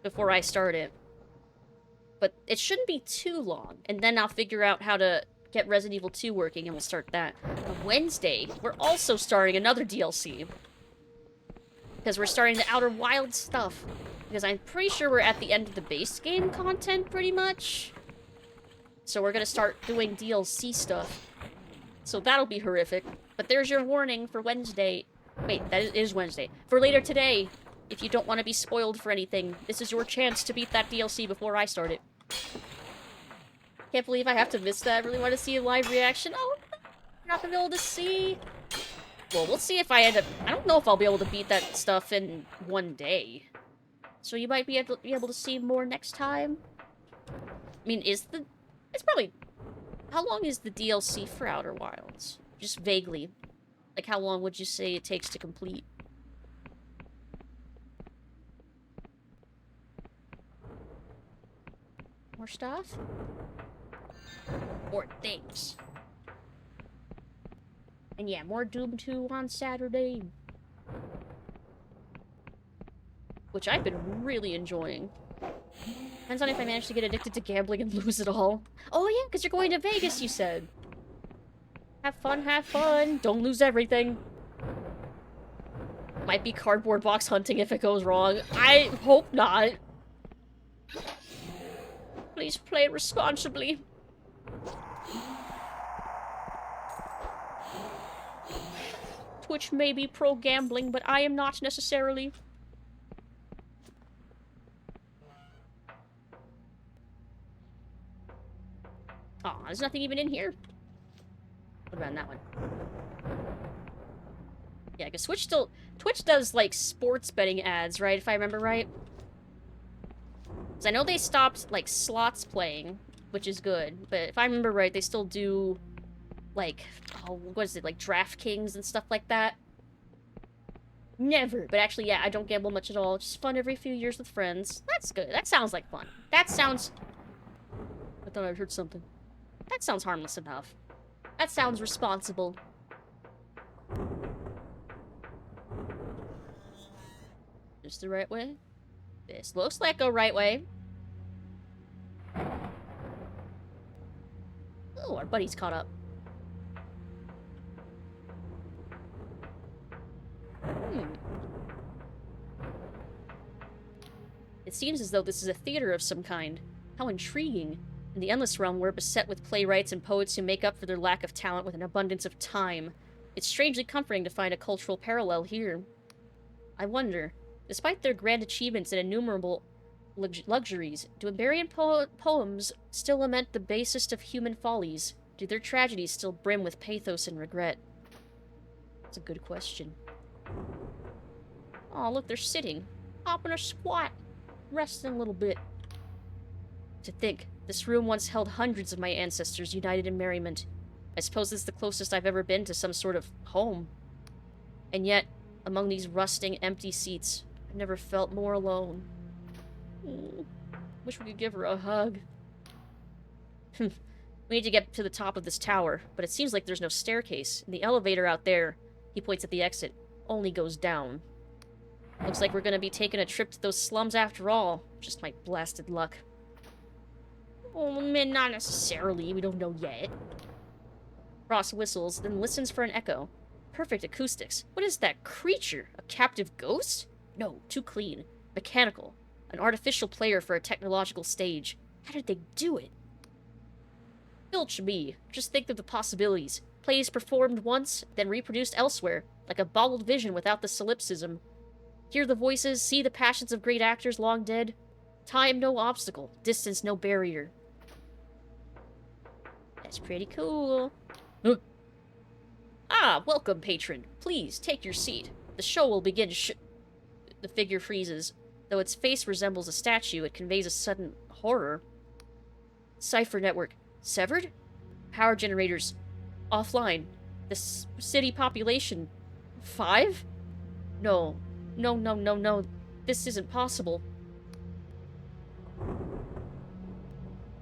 before I start it. But it shouldn't be too long, and then I'll figure out how to get Resident Evil 2 working, and we'll start that. On Wednesday, we're also starting another DLC. Because we're starting the Outer Wilds stuff. Because I'm pretty sure we're at the end of the base game content, pretty much. So we're gonna start doing DLC stuff. So that'll be horrific. But there's your warning for Wednesday. Wait, that is Wednesday. For later today, if you don't want to be spoiled for anything, this is your chance to beat that DLC before I start it. Can't believe I have to miss that. I really want to see a live reaction. Oh, you're not gonna be able to see. Well, we'll see if I end up... I don't know if I'll be able to beat that stuff in one day. So you might be able to see more next time. I mean, it's probably... How long is the DLC for Outer Wilds? Just vaguely. Like, how long would you say it takes to complete? More stuff? More things. And yeah, more Doom 2 on Saturday. Which I've been really enjoying. Depends on if I manage to get addicted to gambling and lose it all. Oh yeah, because you're going to Vegas, you said. Have fun, have fun. Don't lose everything. Might be cardboard box hunting if it goes wrong. I hope not. Please play responsibly. Twitch may be pro-gambling, but I am not necessarily. Aw, there's nothing even in here. What about that one? Yeah, because Twitch does, like, sports betting ads, right? If I remember right. Because I know they stopped, like, slots playing, which is good. But if I remember right, they still do... like, oh, what is it, like DraftKings and stuff like that? Never. But actually, yeah, I don't gamble much at all. Just fun every few years with friends. That's good. That sounds like fun. That sounds... I thought I heard something. That sounds harmless enough. That sounds responsible. Just the right way? This looks like a right way. Oh, our buddy's caught up. It seems as though this is a theater of some kind. How intriguing. In the Endless Realm, we're beset with playwrights and poets who make up for their lack of talent with an abundance of time. It's strangely comforting to find a cultural parallel here. I wonder, despite their grand achievements and innumerable luxuries, do Iberian poems still lament the basest of human follies? Do their tragedies still brim with pathos and regret? That's a good question. Oh, look, they're sitting. Hopping a squat. Resting a little bit. To think, this room once held hundreds of my ancestors united in merriment. I suppose this is the closest I've ever been to some sort of home. And yet, among these rusting, empty seats, I've never felt more alone. Wish we could give her a hug. We need to get to the top of this tower, but it seems like there's no staircase, and the elevator out there, he points at the exit, only goes down. Looks like we're gonna be taking a trip to those slums after all. Just my blasted luck. Oh, man, not necessarily. We don't know yet. Ross whistles, then listens for an echo. Perfect acoustics. What is that creature? A captive ghost? No, too clean. Mechanical. An artificial player for a technological stage. How did they do it? Filch me. Just think of the possibilities. Plays performed once, then reproduced elsewhere, like a boggled vision without the solipsism. Hear the voices, see the passions of great actors long dead. Time no obstacle, distance no barrier. That's pretty cool. Huh. Ah, welcome, patron. Please, take your seat. The show will begin The figure freezes. Though its face resembles a statue, it conveys a sudden horror. Cipher network. Severed? Power generators. Offline. The city population. 5? No. No. This isn't possible.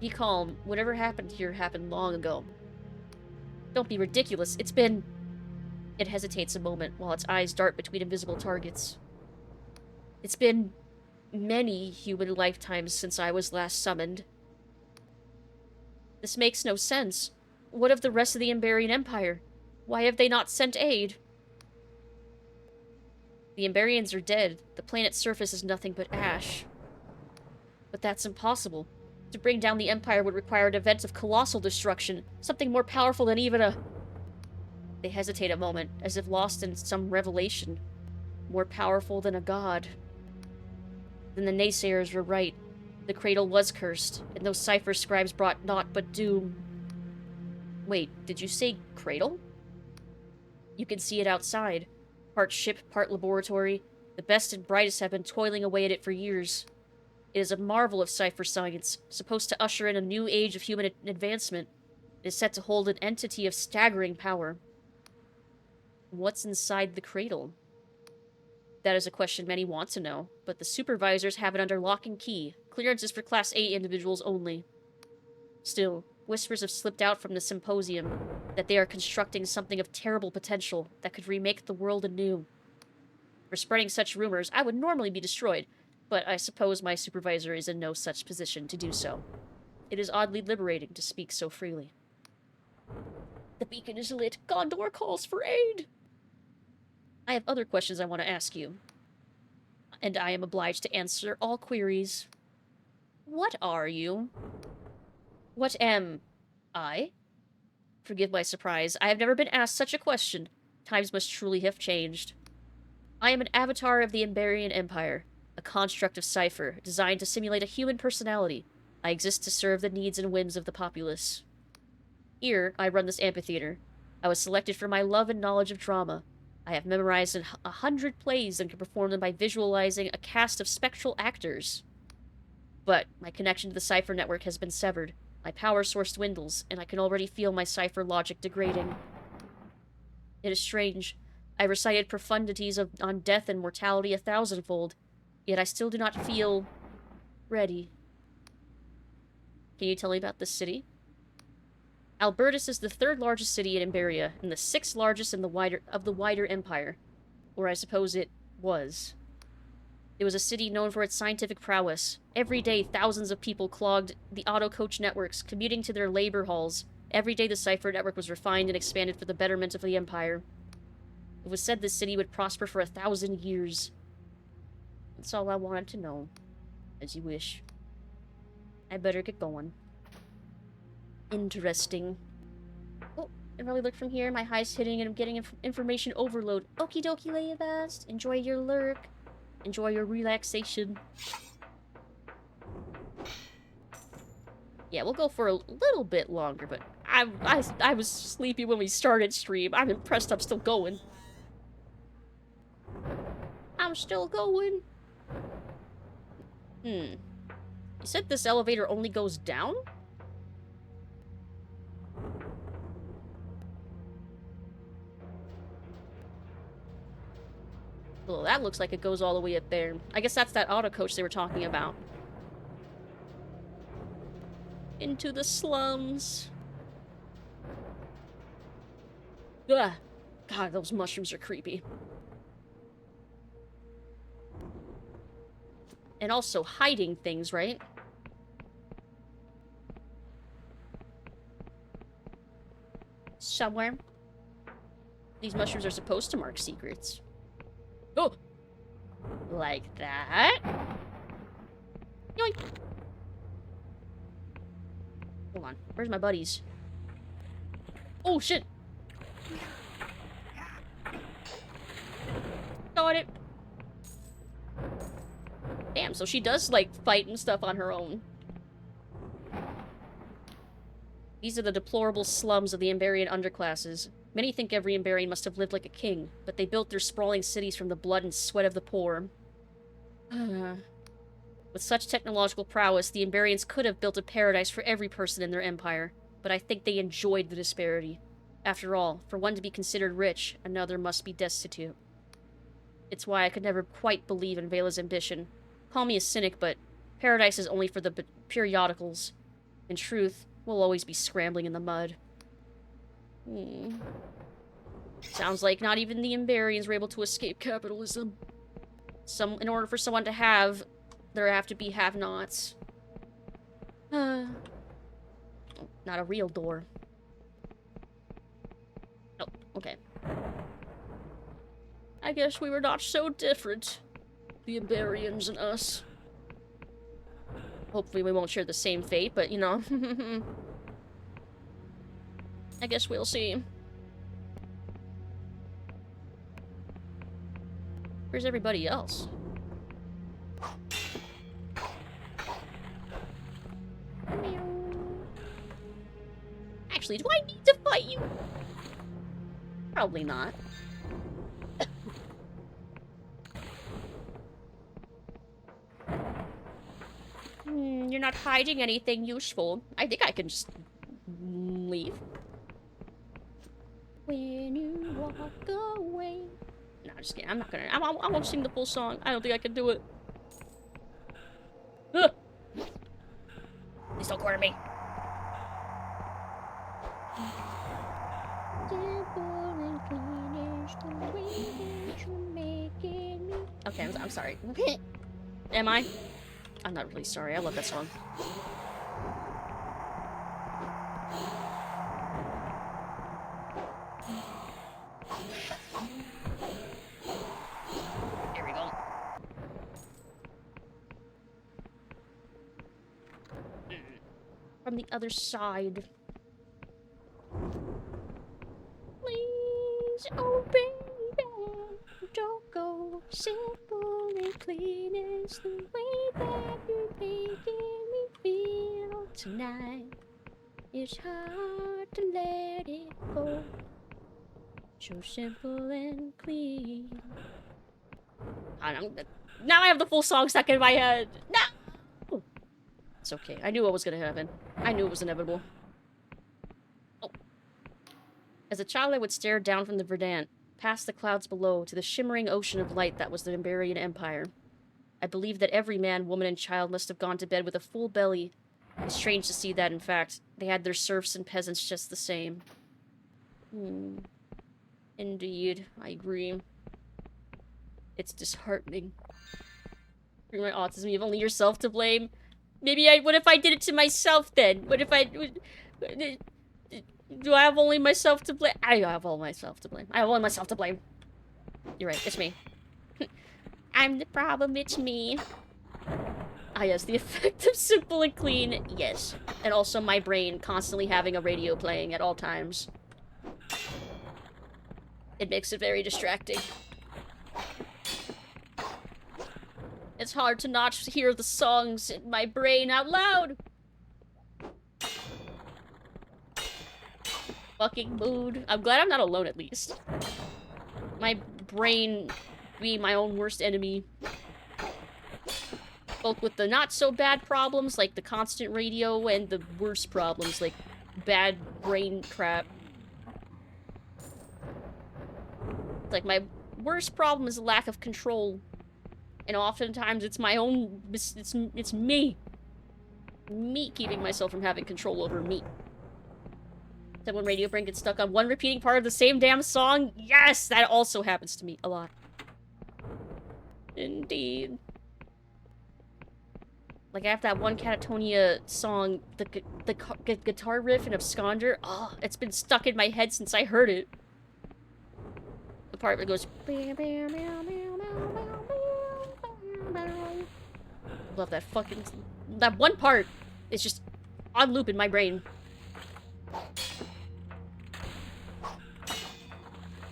Be calm. Whatever happened here happened long ago. Don't be ridiculous. It's been... It hesitates a moment while its eyes dart between invisible targets. It's been many human lifetimes since I was last summoned. This makes no sense. What of the rest of the Iberian Empire? Why have they not sent aid? The Iberians are dead. The planet's surface is nothing but ash. But that's impossible. To bring down the Empire would require an event of colossal destruction, something more powerful than even a... They hesitate a moment, as if lost in some revelation. More powerful than a god. Then the naysayers were right. The cradle was cursed, and those cipher scribes brought naught but doom. Wait, did you say cradle? You can see it outside. Part ship, part laboratory. The best and brightest have been toiling away at it for years. It is a marvel of cipher science, supposed to usher in a new age of human advancement. It is set to hold an entity of staggering power. What's inside the cradle? That is a question many want to know, but the supervisors have it under lock and key. Clearance is for Class A individuals only. Still, whispers have slipped out from the symposium that they are constructing something of terrible potential that could remake the world anew. For spreading such rumors, I would normally be destroyed, but I suppose my supervisor is in no such position to do so. It is oddly liberating to speak so freely. The beacon is lit. Gondor calls for aid! I have other questions I want to ask you, and I am obliged to answer all queries. What are you? What am I? Forgive my surprise. I have never been asked such a question. Times must truly have changed. I am an avatar of the Iberian Empire, a construct of cipher designed to simulate a human personality. I exist to serve the needs and whims of the populace. Here, I run this amphitheater. I was selected for my love and knowledge of drama. I have memorized 100 plays and can perform them by visualizing a cast of spectral actors. But my connection to the cipher network has been severed. My power source dwindles, and I can already feel my cipher logic degrading. It is strange. I recited profundities on death and mortality 1,000-fold, yet I still do not feel... ready. Can you tell me about this city? Albertus is the 3rd largest city in Iberia, and the 6th largest in the wider empire. Or I suppose it was. It was a city known for its scientific prowess. Every day, thousands of people clogged the auto coach networks, commuting to their labor halls. Every day, the cipher network was refined and expanded for the betterment of the empire. It was said this city would prosper for 1,000 years. That's all I wanted to know. As you wish. I better get going. Interesting. Oh, can probably look from here. My high's hitting and I'm getting information overload. Okie dokie, Leia Vast. Enjoy your lurk. Enjoy your relaxation. Yeah, we'll go for a little bit longer, but I was sleepy when we started stream. I'm impressed I'm still going. I'm still going. You said this elevator only goes down? Well, that looks like it goes all the way up there. I guess that's that auto coach they were talking about. Into the slums. Ugh. God, those mushrooms are creepy. And also hiding things, right? Somewhere. These mushrooms are supposed to mark secrets. Oh! Like that. Yoink! Hold on. Where's my buddies? Oh, shit! Got it! Damn, so she does, like, fight and stuff on her own. These are the deplorable slums of the Emberian underclasses. Many think every Emberian must have lived like a king, but they built their sprawling cities from the blood and sweat of the poor. With such technological prowess, the Emberians could have built a paradise for every person in their empire, but I think they enjoyed the disparity. After all, for one to be considered rich, another must be destitute. It's why I could never quite believe in Vela's ambition. Call me a cynic, but paradise is only for the periodicals. In truth, we'll always be scrambling in the mud. Sounds like not even the Emberians were able to escape capitalism. In order for someone to have, there have to be have-nots. Not a real door. Oh, okay. I guess we were not so different. The Emberians and us. Hopefully we won't share the same fate, but you know. I guess we'll see. Where's everybody else? Actually, do I need to fight you? Probably not. You're not hiding anything useful. I think I can just leave. When you walk away. No, just kidding. I'm not gonna. I won't sing the full song. I don't think I can do it. Ugh. Please don't corner me. Okay, I'm sorry. Am I? I'm not really sorry. I love that song. There we go. From the other side. Please, oh baby, don't go. Simple and clean is the way that you're making me feel tonight. It's hard to let it go. So simple and clean. Now I have the full song stuck in my head. No! It's okay. I knew what was gonna happen. I knew it was inevitable. Oh. As a child, I would stare down from the Verdant, past the clouds below, to the shimmering ocean of light that was the Emberian Empire. I believed that every man, woman, and child must have gone to bed with a full belly. It's strange to see that, in fact, they had their serfs and peasants just the same. Indeed, I agree. It's disheartening. For my autism, you have only yourself to blame. Maybe what if I did it to myself then? What if I... Do I have only myself to blame? I have all myself to blame. I have only myself to blame. You're right, it's me. I'm the problem, it's me. Ah yes, the effect of simple and clean, yes. And also my brain constantly having a radio playing at all times. It makes it very distracting. It's hard to not hear the songs in my brain out loud. Fucking mood. I'm glad I'm not alone at least. My brain being my own worst enemy. Both with the not so bad problems like the constant radio and the worst problems like bad brain crap. Like my worst problem is a lack of control. And oftentimes it's my own, it's me. Me keeping myself from having control over me. Then when radio brain gets stuck on one repeating part of the same damn song, yes, that also happens to me a lot. Indeed. Like I have that one Catatonia song, the guitar riff in Absconder. Oh, it's been stuck in my head since I heard it. The part where it goes. Love that fucking. That one part is just on loop in my brain.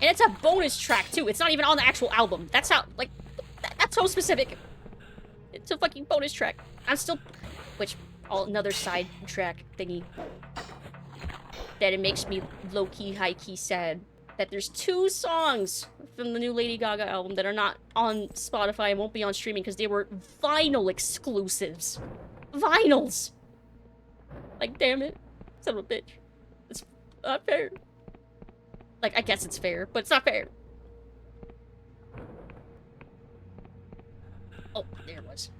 And it's a bonus track too. It's not even on the actual album. That's how, like, that's so specific. It's a fucking bonus track. I'm still, another side track thingy. That it makes me low-key, high-key sad. That there's 2 songs from the new Lady Gaga album that are not on Spotify and won't be on streaming because they were vinyl exclusives. Vinyls! Like, damn it. Son of a bitch. It's not fair. Like, I guess it's fair, but it's not fair. Oh, there it was.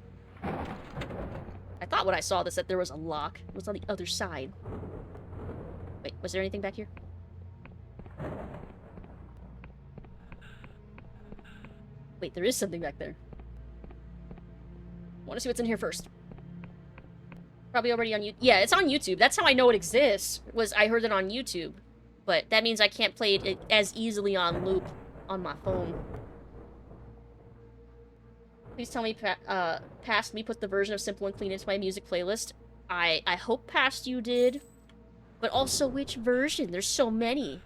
I thought when I saw this that there was a lock. It was on the other side. Wait, was there anything back here? Wait, there is something back there. I want to see what's in here first. Probably already on YouTube. Yeah, it's on YouTube. That's how I know it exists. I heard it on YouTube. But that means I can't play it as easily on loop on my phone. Please tell me Past Me put the version of Simple and Clean into my music playlist. I hope Past You did. But also which version? There's so many.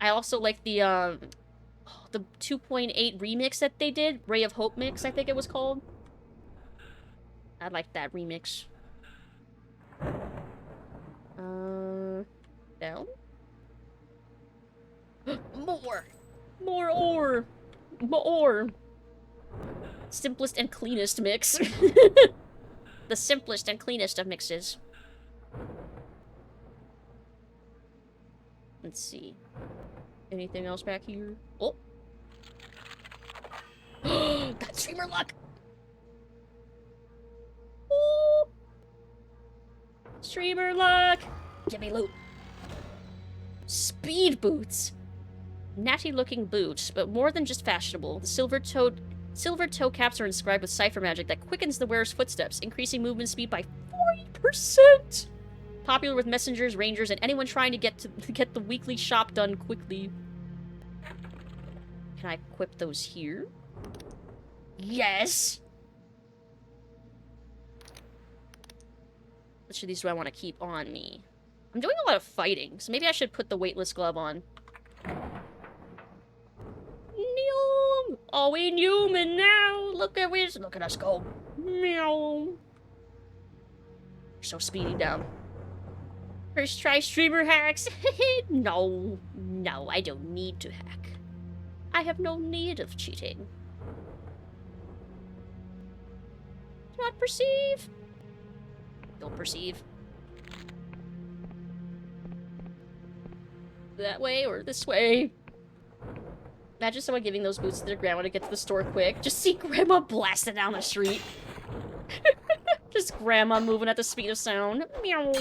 I also like the 2.8 remix that they did. Ray of Hope mix, I think it was called. I like that remix. Down? More! More ore! More! Simplest and cleanest mix. The simplest and cleanest of mixes. Let's see. Anything else back here? Oh! That streamer luck! Ooh. Streamer luck! Give me loot. Speed boots! Natty looking boots, but more than just fashionable. The silver toe caps are inscribed with cipher magic that quickens the wearer's footsteps, increasing movement speed by 40%! Popular with messengers, rangers, and anyone trying to get the weekly shop done quickly. Can I equip those here? Yes! Which of these do I want to keep on me? I'm doing a lot of fighting, so maybe I should put the weightless glove on. Are we human now? Look at us go. Meow. We're so speedy down. First try streamer hacks. No, I don't need to hack. I have no need of cheating. Do not perceive. Don't perceive. That way or this way. Imagine someone giving those boots to their grandma to get to the store quick. Just see grandma blasting down the street. Just grandma moving at the speed of sound. Meow.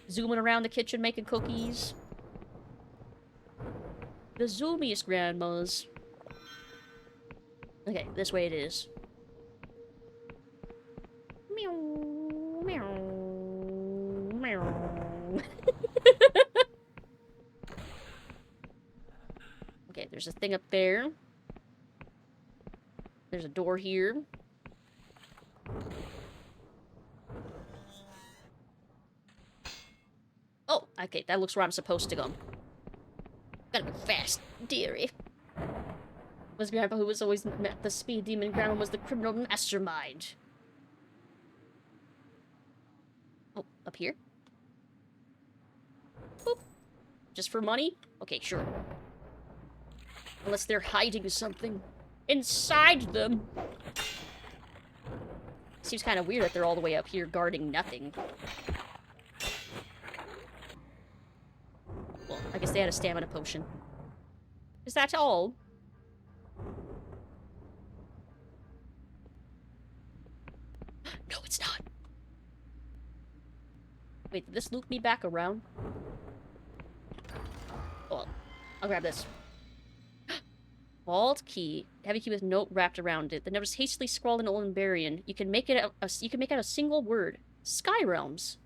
Zooming around the kitchen making cookies. The zoomiest grandmas. Okay, this way it is. Meow. Meow. Meow. Okay, there's a thing up there. There's a door here. Oh, okay, that looks where I'm supposed to go. Gotta be fast, dearie. Was Grandpa who was always met the speed demon. Grandma was the criminal mastermind. Oh, up here? Boop. Just for money? Okay, sure. Unless they're hiding something inside them. Seems kind of weird that they're all the way up here guarding nothing. Well, I guess they had a stamina potion. Is that all? No, it's not. Wait, did this loop me back around? Oh, I'll grab this. Vault key. Heavy key with note wrapped around it. The note is hastily scrawled in Oldenbarian. You can make it you can make out a single word. Sky Realms.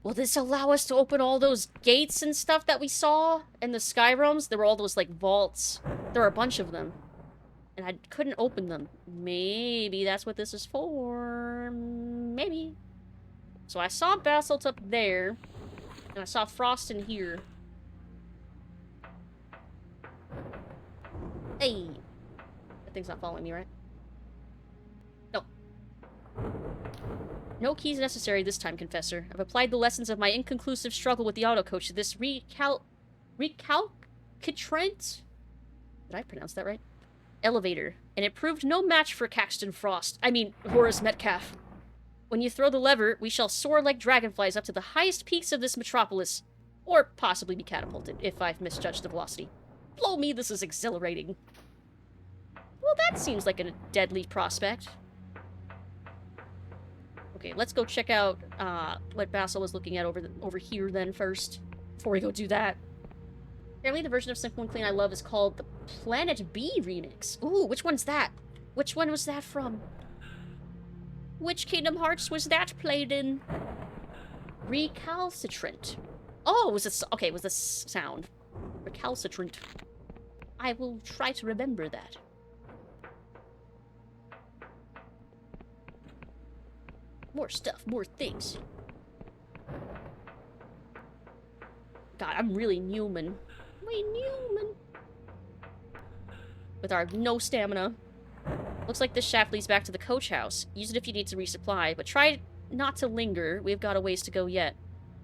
Will this allow us to open all those gates and stuff that we saw in the Sky Realms? There were all those, like, vaults. There are a bunch of them. And I couldn't open them. Maybe that's what this is for. Maybe. So I saw Basalt up there. And I saw Frost in here. Hey! That thing's not following me, right? No. No keys necessary this time, Confessor. I've applied the lessons of my inconclusive struggle with the auto-coach to this recalcitrant? Did I pronounce that right? Elevator. And it proved no match for Caxton Frost. I mean, Horace Metcalf. When you throw the lever, we shall soar like dragonflies up to the highest peaks of this metropolis. Or possibly be catapulted, if I've misjudged the velocity. Blow me, this is exhilarating. Well, that seems like a deadly prospect. Okay, let's go check out what Basil was looking at over here then first, before we go do that. Apparently the version of Simple and Clean I love is called the Planet B remix. Ooh, which one's that? Which one was that from? Which Kingdom Hearts was that played in? Recalcitrant. Oh, it was this, okay, it was this sound. Recalcitrant. I will try to remember that. More stuff, more things. God, I'm really Newman. Way Newman. With our no stamina. Looks like this shaft leads back to the coach house. Use it if you need to resupply, but try not to linger. We've got a ways to go yet.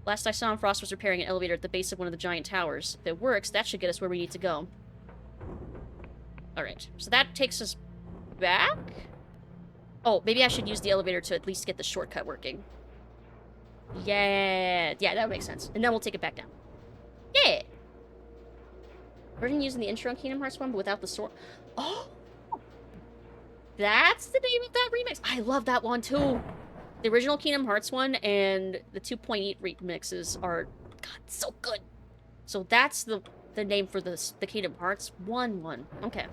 Last I saw him, Frost was repairing an elevator at the base of one of the giant towers. If it works, that should get us where we need to go. Alright, so that takes us back? Oh, maybe I should use the elevator to at least get the shortcut working. Yeah, that makes sense. And then we'll take it back down. Yeah! Version using the intro in Kingdom Hearts 1, but without the sword. Oh! That's the name of that remix! I love that one, too! The original Kingdom Hearts one and the 2.8 remixes are, God, so good! So that's the name for the Kingdom Hearts 1 one. Okay.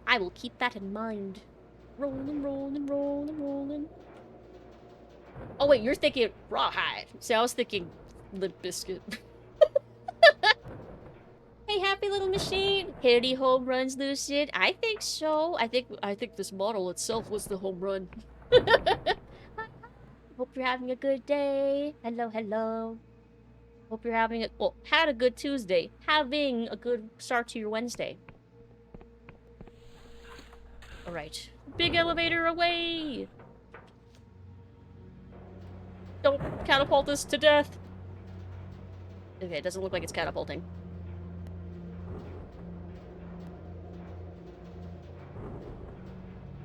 I will keep that in mind. Rolling, rolling, rolling, rolling. Oh wait, you're thinking Rawhide. See, I was thinking Limp Bizkit. Hey, happy little machine. Hit any home runs, Lucid? I think so. I think this model itself was the home run. Hope you're having a good day. Hello, hello. Hope you're having had a good Tuesday. Having a good start to your Wednesday. Alright. Big elevator away! Don't catapult us to death! Okay, it doesn't look like it's catapulting.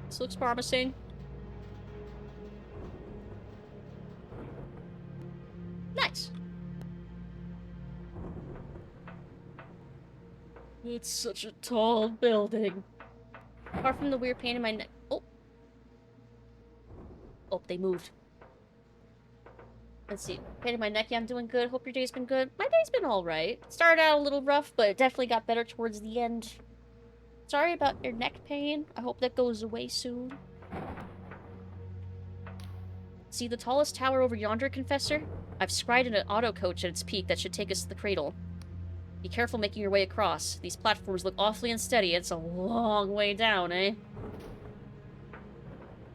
This looks promising. Nice! It's such a tall building. Apart from the weird pain in my neck. Oh! Oh, they moved. Let's see. Pain in my neck. Yeah, I'm doing good. Hope your day's been good. My day's been alright. Started out a little rough, but it definitely got better towards the end. Sorry about your neck pain. I hope that goes away soon. See the tallest tower over yonder, Confessor? I've scried in an auto coach at its peak that should take us to the cradle. Be careful making your way across. These platforms look awfully unsteady. It's a long way down, eh?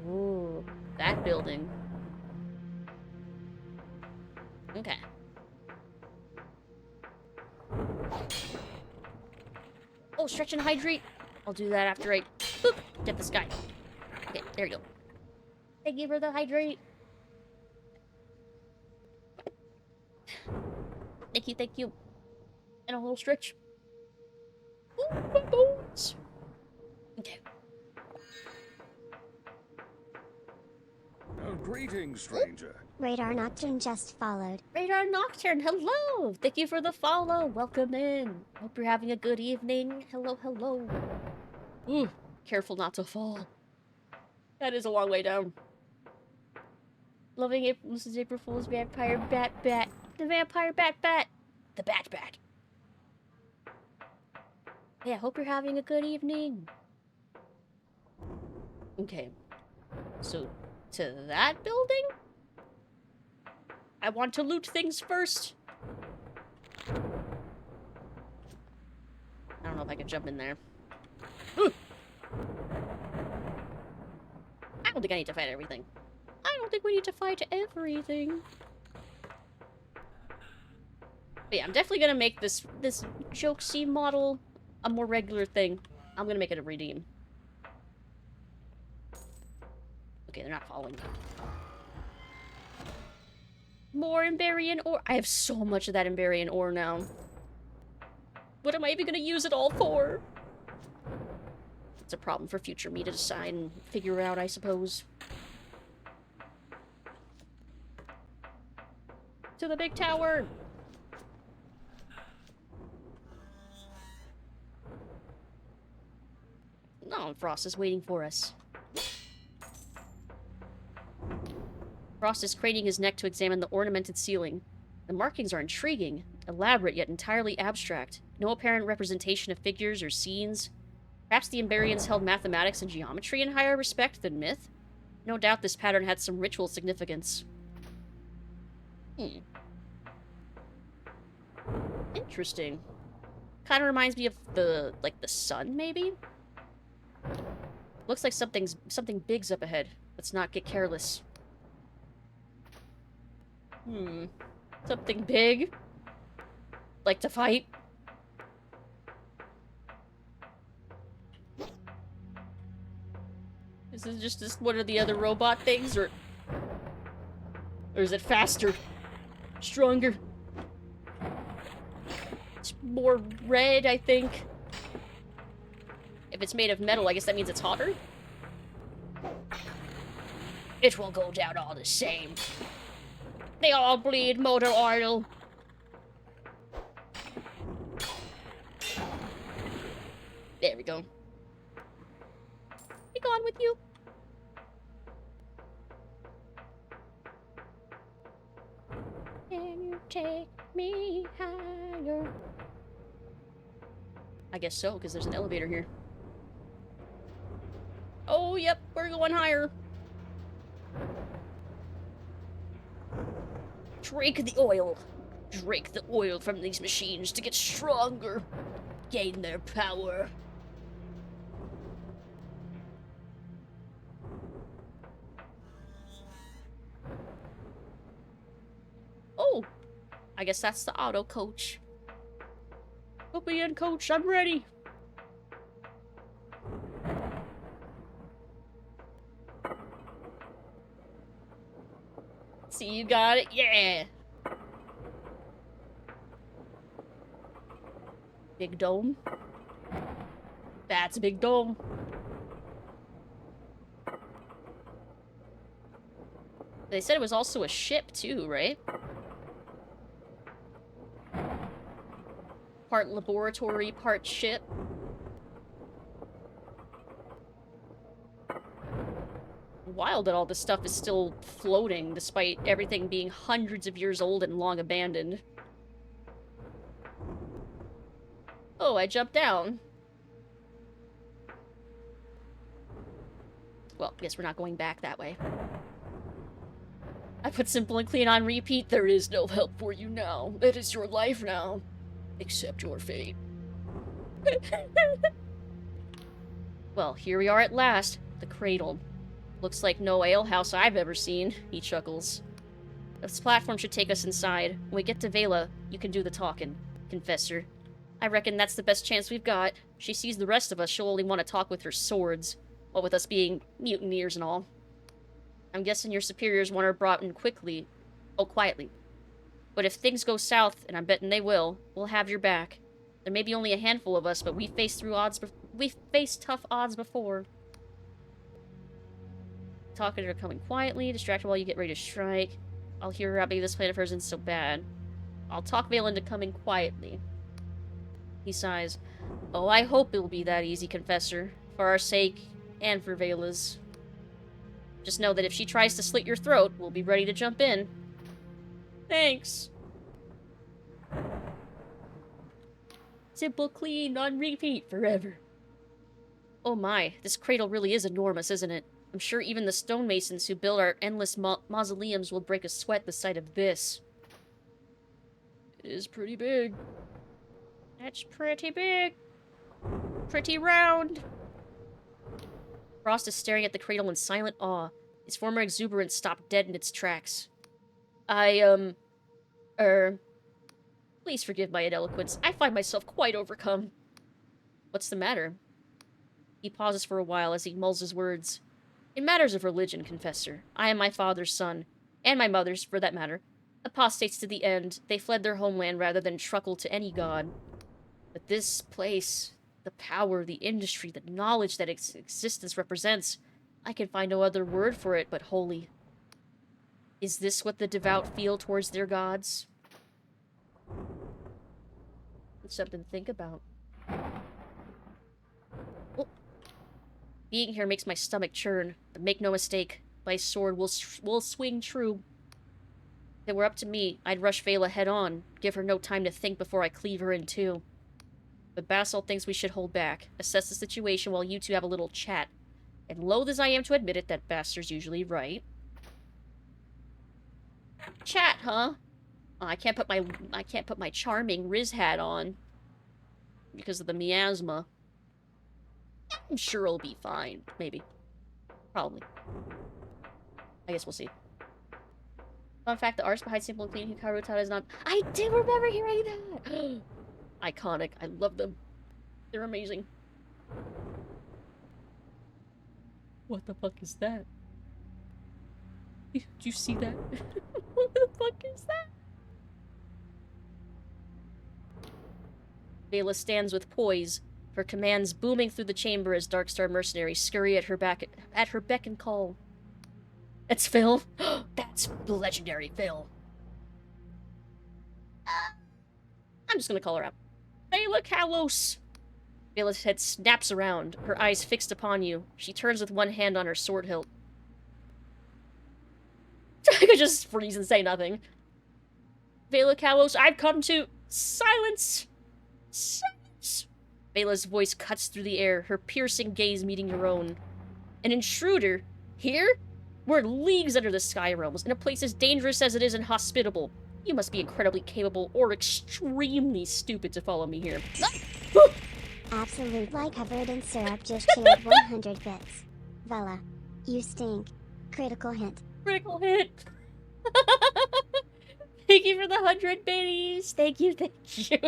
Ooh, that building. Okay. Oh, stretch and hydrate. I'll do that after I boop, get this guy. Okay, there you go. Thank you for the hydrate. Thank you. And a little stretch. Ooh, my bones. Okay. Oh, greetings, stranger. Radar Nocturne just followed. Radar Nocturne, hello! Thank you for the follow. Welcome in. Hope you're having a good evening. Hello. Ooh, careful not to fall. That is a long way down. Loving April, Lucid's April Fool's Vampire Bat. The Vampire Bat. The Bat. Yeah, hope you're having a good evening. Okay. So, to that building? I want to loot things first. I don't know if I can jump in there. Ooh. I don't think I need to fight everything. I don't think we need to fight everything. But yeah, I'm definitely gonna make this joke scene model a more regular thing. I'm gonna make it a redeem. Okay, they're not following me. More Emberian ore. I have so much of that Emberian ore now. What am I even gonna use it all for? It's a problem for future me to decide and figure out, I suppose. To the big tower! No, Frost is waiting for us. Frost is craning his neck to examine the ornamented ceiling. The markings are intriguing, elaborate yet entirely abstract. No apparent representation of figures or scenes. Perhaps the Emberians held mathematics and geometry in higher respect than myth? No doubt this pattern had some ritual significance. Interesting. Kind of reminds me of the sun, maybe? Looks like something big's up ahead. Let's not get careless. Something big? Like to fight? Is this just one of the other robot things, or is it faster? Stronger? It's more red, I think. If it's made of metal, I guess that means it's hotter? It will go down all the same. They all bleed motor oil. There we go. Be gone with you. Can you take me higher? I guess so, because there's an elevator here. Oh, yep, we're going higher. Drink the oil. Drink the oil from these machines to get stronger. Gain their power. Oh, I guess that's the auto coach. Put me in, coach. I'm ready. See, you got it. Yeah. Big dome. That's a big dome. They said it was also a ship too, right? Part laboratory, part ship. Wild that all this stuff is still floating despite everything being hundreds of years old and long abandoned. Oh, I jumped down. Well, guess we're not going back that way. I put simple and clean on repeat. There is no help for you now. It is your life now. Accept your fate. Well, here we are at last. The cradle. Looks like no alehouse I've ever seen. He chuckles. This platform should take us inside. When we get to Vela, you can do the talking, Confessor. I reckon that's the best chance we've got. She sees the rest of us, she'll only want to talk with her swords. What with us being mutineers and all. I'm guessing your superiors want her brought in quickly. Oh, quietly. But if things go south, and I'm betting they will, we'll have your back. There may be only a handful of us, but we've faced tough odds before. Talking to her coming quietly, distracted while you get ready to strike. I'll hear her out, maybe this plan of hers isn't so bad. I'll talk Vale into coming quietly. He sighs. Oh, I hope it'll be that easy, Confessor. For our sake, and for Vela's. Just know that if she tries to slit your throat, we'll be ready to jump in. Thanks. Simple, clean, on repeat forever. Oh my, this cradle really is enormous, isn't it? I'm sure even the stonemasons who build our endless mausoleums will break a sweat at the sight of this. It is pretty big. That's pretty big. Pretty round. Frost is staring at the cradle in silent awe. His former exuberance stopped dead in its tracks. Please forgive my ineloquence. I find myself quite overcome. What's the matter? He pauses for a while as he mulls his words. In matters of religion, Confessor, I am my father's son, and my mother's, for that matter. Apostates to the end, they fled their homeland rather than truckle to any god. But this place, the power, the industry, the knowledge that its existence represents, I can find no other word for it but holy. Is this what the devout feel towards their gods? It's something to think about. Oh. Being here makes my stomach churn, but make no mistake, my sword will swing true. If it were up to me, I'd rush Vela head on, give her no time to think before I cleave her in two. But Basalt thinks we should hold back, assess the situation while you two have a little chat. And loath as I am to admit it, that bastard's usually right. Chat, huh? Oh, I can't put my charming Riz hat on because of the miasma. I'm sure it'll be fine. Maybe. Probably. I guess we'll see. Fun fact, the arts behind Simple and Clean Hikaru Utada is not... I do remember hearing that! Iconic. I love them. They're amazing. What the fuck is that? Did you see that? What the fuck is that? Vela stands with poise, her commands booming through the chamber as Darkstar mercenaries scurry at her beck and call. That's Phil. That's the legendary Phil. I'm just gonna call her out. Vela Kalos! Vela's head snaps around, her eyes fixed upon you. She turns with one hand on her sword hilt. I could just freeze and say nothing. Vela Kalos, I've come to... Silence! Silence! Vela's voice cuts through the air, her piercing gaze meeting your own. An intruder? Here? We're leagues under the sky realms, in a place as dangerous as it is inhospitable. You must be incredibly capable or extremely stupid to follow me here. Absolutely covered in syrup, just chilled 100 bits. Vela, you stink. Critical hit. Critical hit. Thank you for the 100 biddies. Thank you, thank you.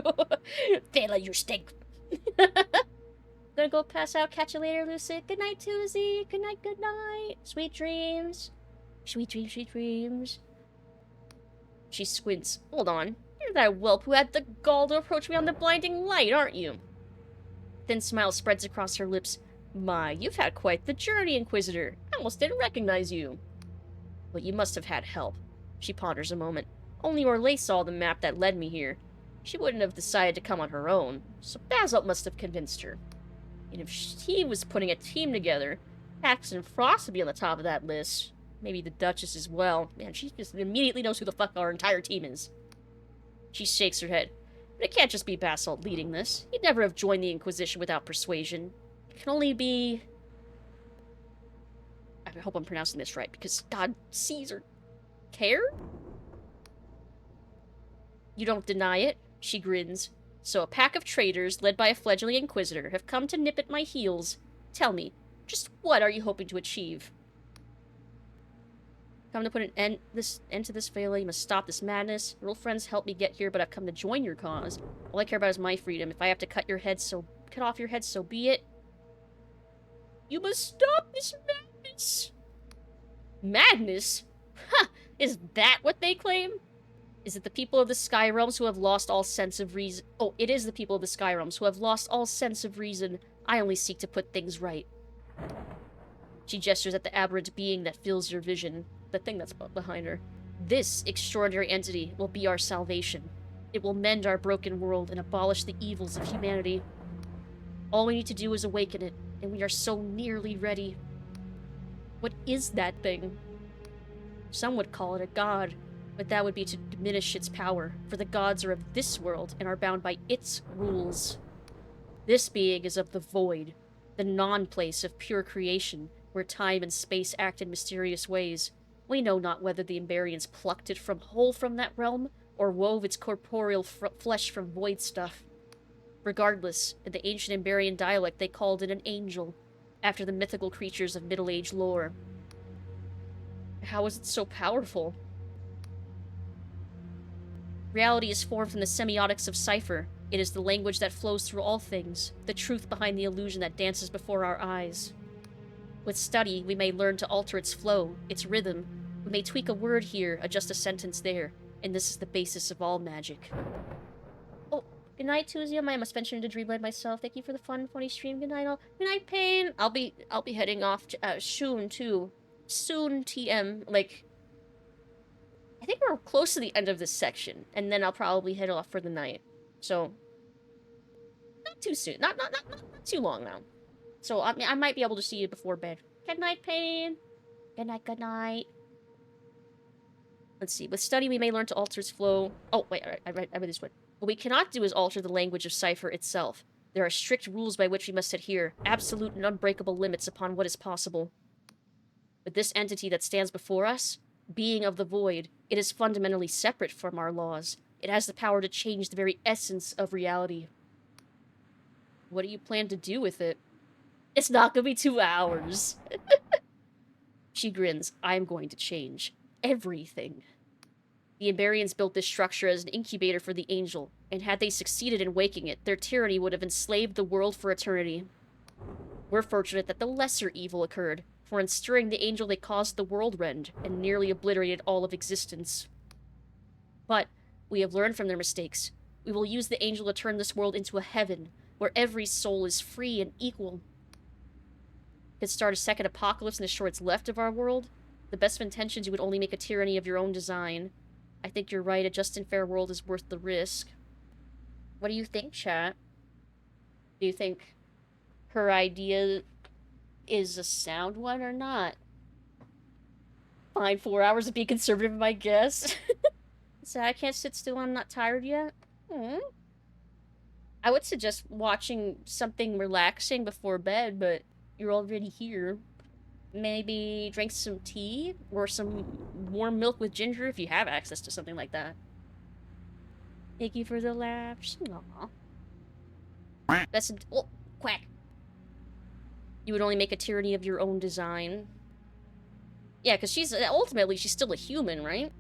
Vela, you stink. Gonna go pass out. Catch you later, Lucid. Good night, Tuesday. Good night, good night. Sweet dreams. Sweet dreams, sweet dreams. She squints. Hold on. You're that whelp who had the gall to approach me on the blinding light, aren't you? Thin smile spreads across her lips. My, you've had quite the journey, Inquisitor. I almost didn't recognize you. Well, you must have had help. She ponders a moment. Only Orlais saw the map that led me here. She wouldn't have decided to come on her own, so Basalt must have convinced her. And if he was putting a team together, Pax and Frost would be on the top of that list. Maybe the Duchess as well. Man, she just immediately knows who the fuck our entire team is. She shakes her head. But it can't just be Basalt leading this. He'd never have joined the Inquisition without persuasion. It can only be... I hope I'm pronouncing this right, because God, Caesar... Care? You don't deny it? She grins. So a pack of traitors, led by a fledgling Inquisitor, have come to nip at my heels. Tell me, just what are you hoping to achieve? come to put an end to this failure. You must stop this madness. Your old friends helped me get here, but I've come to join your cause. All I care about is my freedom. If I have to cut off your head, so be it. You must stop this madness. Madness? Huh! Is that what they claim? Is it the people of the Sky Realms who have lost all sense of reason? Oh, it is the people of the Sky Realms who have lost all sense of reason. I only seek to put things right. She gestures at the aberrant being that fills your vision. The thing that's behind her. This extraordinary entity will be our salvation. It will mend our broken world and abolish the evils of humanity. All we need to do is awaken it, and we are so nearly ready. What is that thing? Some would call it a god, but that would be to diminish its power, for the gods are of this world and are bound by its rules. This being is of the void, the non-place of pure creation, where time and space act in mysterious ways. We know not whether the Emberians plucked it whole from that realm, or wove its corporeal flesh from void stuff. Regardless, in the ancient Emberian dialect they called it an angel, after the mythical creatures of Middle Age lore. How is it so powerful? Reality is formed from the semiotics of cipher. It is the language that flows through all things, the truth behind the illusion that dances before our eyes. With study, we may learn to alter its flow, its rhythm. We may tweak a word here, adjust a sentence there, and this is the basis of all magic. Oh, good night, Tuzium. I must venture into dreamland myself. Thank you for the fun, funny stream. Good night, all. Good night, Pain. I'll be heading off soon too. Soon, TM. Like, I think we're close to the end of this section, and then I'll probably head off for the night. So, not too soon. Not too long now. So, I might be able to see you before bed. Good night, Pain. Good night, good night. Let's see. With study, we may learn to alter its flow. Oh, wait, I read this one. What we cannot do is alter the language of cipher itself. There are strict rules by which we must adhere, absolute and unbreakable limits upon what is possible. But this entity that stands before us, being of the void, it is fundamentally separate from our laws. It has the power to change the very essence of reality. What do you plan to do with it? It's not gonna be 2 hours. She grins. I'm going to change everything. The Emberians built this structure as an incubator for the angel, and had they succeeded in waking it, their tyranny would have enslaved the world for eternity. We're fortunate that the lesser evil occurred, for in stirring the angel they caused the world rend, and nearly obliterated all of existence. But we have learned from their mistakes. We will use the angel to turn this world into a heaven, where every soul is free and equal. Could start a second apocalypse in the shorts left of our world? The best of intentions, you would only make a tyranny of your own design. I think you're right, a just and fair world is worth the risk. What do you think, chat? Do you think her idea is a sound one or not? Fine, 4 hours of being conservative, I guess. So I can't sit still, I'm not tired yet? I would suggest watching something relaxing before bed, but you're already here. Maybe drink some tea or some warm milk with ginger if you have access to something like that. Thank you for the laughs. Aww. That's oh, quack. You would only make a tyranny of your own design. Yeah, because ultimately she's still a human, right?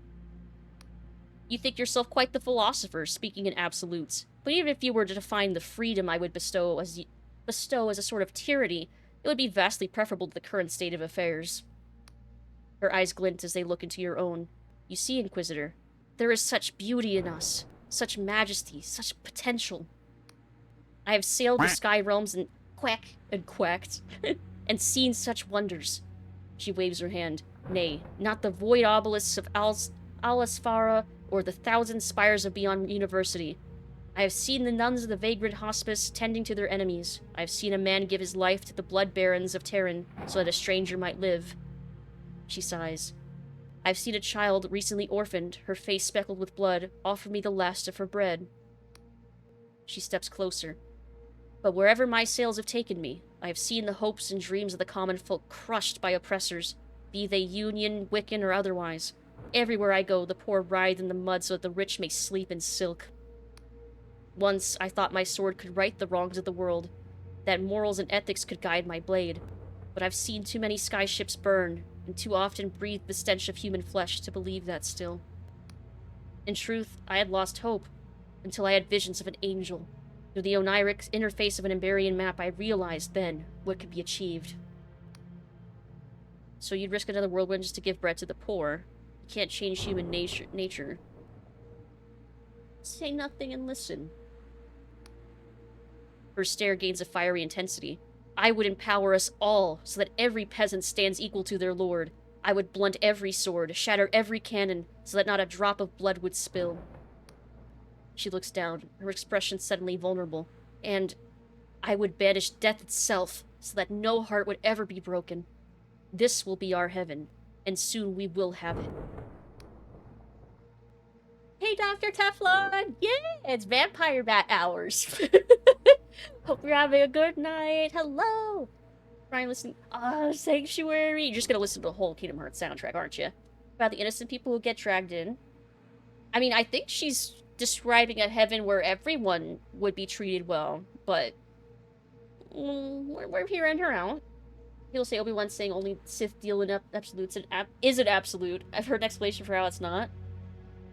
You think yourself quite the philosopher, speaking in absolutes. But even if you were to define the freedom I would bestow as a sort of tyranny, it would be vastly preferable to the current state of affairs. Her eyes glint as they look into your own. You see, Inquisitor, there is such beauty in us, such majesty, such potential. I have sailed the sky realms and quacked, and seen such wonders. She waves her hand. Nay, not the void obelisks of Alasfara or the thousand spires of Beyond University. I have seen the nuns of the Vagrant Hospice tending to their enemies. I have seen a man give his life to the blood barons of Terran so that a stranger might live. She sighs. I've seen a child recently orphaned, her face speckled with blood, offer me the last of her bread. She steps closer. But wherever my sails have taken me, I have seen the hopes and dreams of the common folk crushed by oppressors, be they Union, Wiccan, or otherwise. Everywhere I go, the poor writhe in the mud so that the rich may sleep in silk. Once, I thought my sword could right the wrongs of the world, that morals and ethics could guide my blade. But I've seen too many skyships burn, and too often breathed the stench of human flesh to believe that still. In truth, I had lost hope, until I had visions of an angel. Through the oniric interface of an Emberian map, I realized then what could be achieved. So you'd risk another whirlwind just to give bread to the poor. You can't change human nature. Say nothing and listen. Her stare gains a fiery intensity. I would empower us all, so that every peasant stands equal to their lord. I would blunt every sword, shatter every cannon, so that not a drop of blood would spill. She looks down, her expression suddenly vulnerable. And I would banish death itself, so that no heart would ever be broken. This will be our heaven, and soon we will have it. Hey, Dr. Teflon! Yeah, it's Vampire Bat hours. Hope you're having a good night. Hello! Ryan, listen. Sanctuary. You're just gonna listen to the whole Kingdom Hearts soundtrack, aren't you? About the innocent people who get dragged in. I mean, I think she's describing a heaven where everyone would be treated well, but we're hearing her out. He'll say Obi-Wan saying only Sith deal in absolutes is it absolute. I've heard an explanation for how it's not.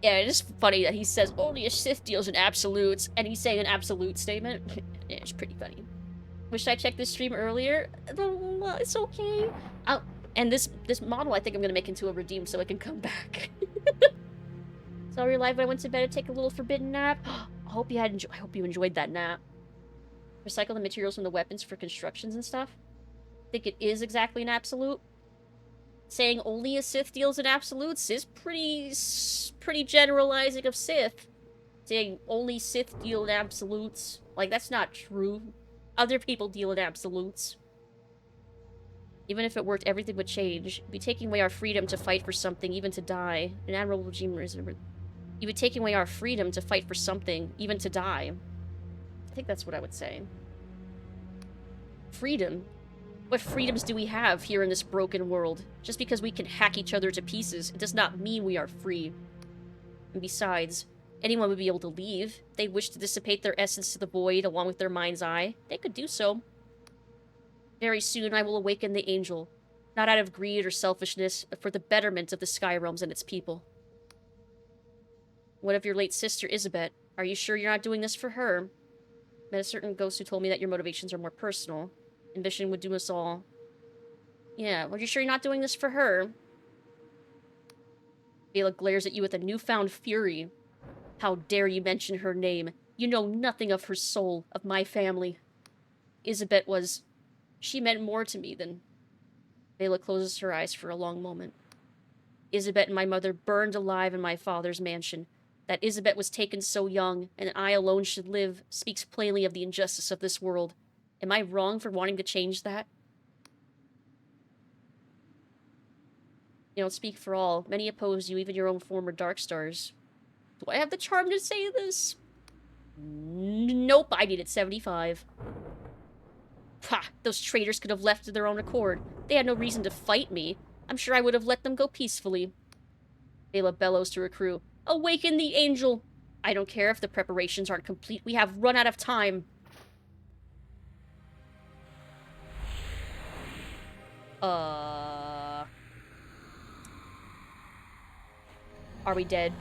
Yeah, it is funny that he says only a Sith deals in absolutes, and he's saying an absolute statement. Yeah, it's pretty funny. Wish I checked this stream earlier. It's okay. And this model I think I'm gonna make into a redeem so I can come back. Saw your live when I went to bed to take a little forbidden nap. I hope you enjoyed that nap. Recycle the materials from the weapons for constructions and stuff. I think it is exactly an absolute. Saying only a Sith deals in absolutes is pretty generalizing of Sith. Saying only Sith deal in absolutes, like, that's not true. Other people deal in absolutes. Even if it worked, everything would change. You'd be taking away our freedom to fight for something, even to die. An admirable regime is... You'd be taking away our freedom to fight for something, even to die. I think that's what I would say. Freedom? What freedoms do we have here in this broken world? Just because we can hack each other to pieces, it does not mean we are free. And besides, anyone would be able to leave. If they wish to dissipate their essence to the void along with their mind's eye, they could do so. Very soon I will awaken the angel, not out of greed or selfishness, but for the betterment of the Sky Realms and its people. What of your late sister, Isabet? Are you sure you're not doing this for her? Met a certain ghost who told me that your motivations are more personal. Ambition would do us all. Yeah, are you sure you're not doing this for her? Bela glares at you with a newfound fury. How dare you mention her name? You know nothing of her soul, of my family. Isabet was... She meant more to me than... Bela closes her eyes for a long moment. Isabet and my mother burned alive in my father's mansion. That Isabet was taken so young, and I alone should live, speaks plainly of the injustice of this world. Am I wrong for wanting to change that? You don't speak for all. Many oppose you, even your own former Darkstars. Do I have the charm to say this? Nope, I needed 75. Ha! Those traitors could have left of their own accord. They had no reason to fight me. I'm sure I would have let them go peacefully. Bela bellows to her crew. Awaken the angel! I don't care if the preparations aren't complete. We have run out of time. Are we dead?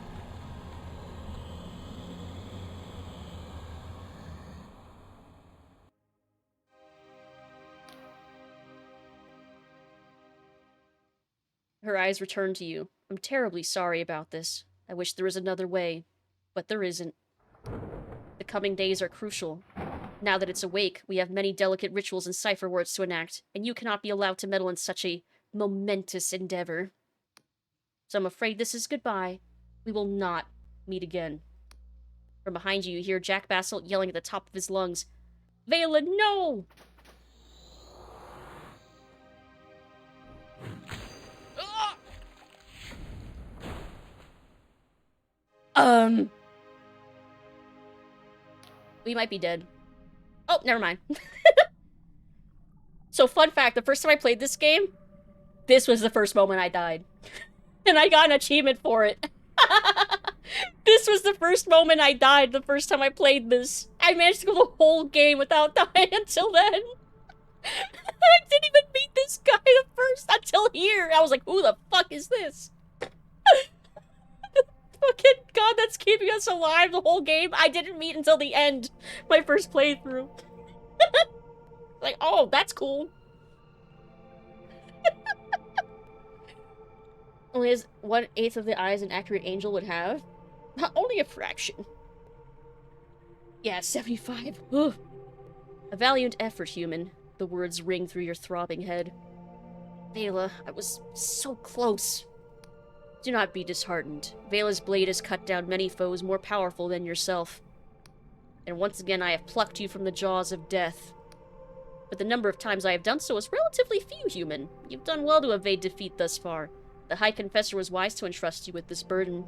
Her eyes return to you. I'm terribly sorry about this. I wish there was another way, but there isn't. The coming days are crucial. Now that it's awake, we have many delicate rituals and cipher words to enact, and you cannot be allowed to meddle in such a momentous endeavor. So I'm afraid this is goodbye. We will not meet again. From behind you, you hear Jack Basalt yelling at the top of his lungs, Vela, no! We might be dead. Oh, never mind. So, fun fact, the first time I played this game, this was the first moment I died. And I got an achievement for it. This was the first moment I died the first time I played this. I managed to go the whole game without dying until then. I didn't even meet this guy until here. here. I was like, who the fuck is this? Fucking God, that's keeping us alive the whole game. I didn't meet until the end. My first playthrough. Like, oh, that's cool. Only has 1/8 of the eyes an accurate angel would have. Only a fraction. Yeah, 75. Ugh. A valiant effort, human. The words ring through your throbbing head. Vela, I was so close. Do not be disheartened. Vela's blade has cut down many foes more powerful than yourself. And once again I have plucked you from the jaws of death. But the number of times I have done so is relatively few, human. You've done well to evade defeat thus far. The High Confessor was wise to entrust you with this burden.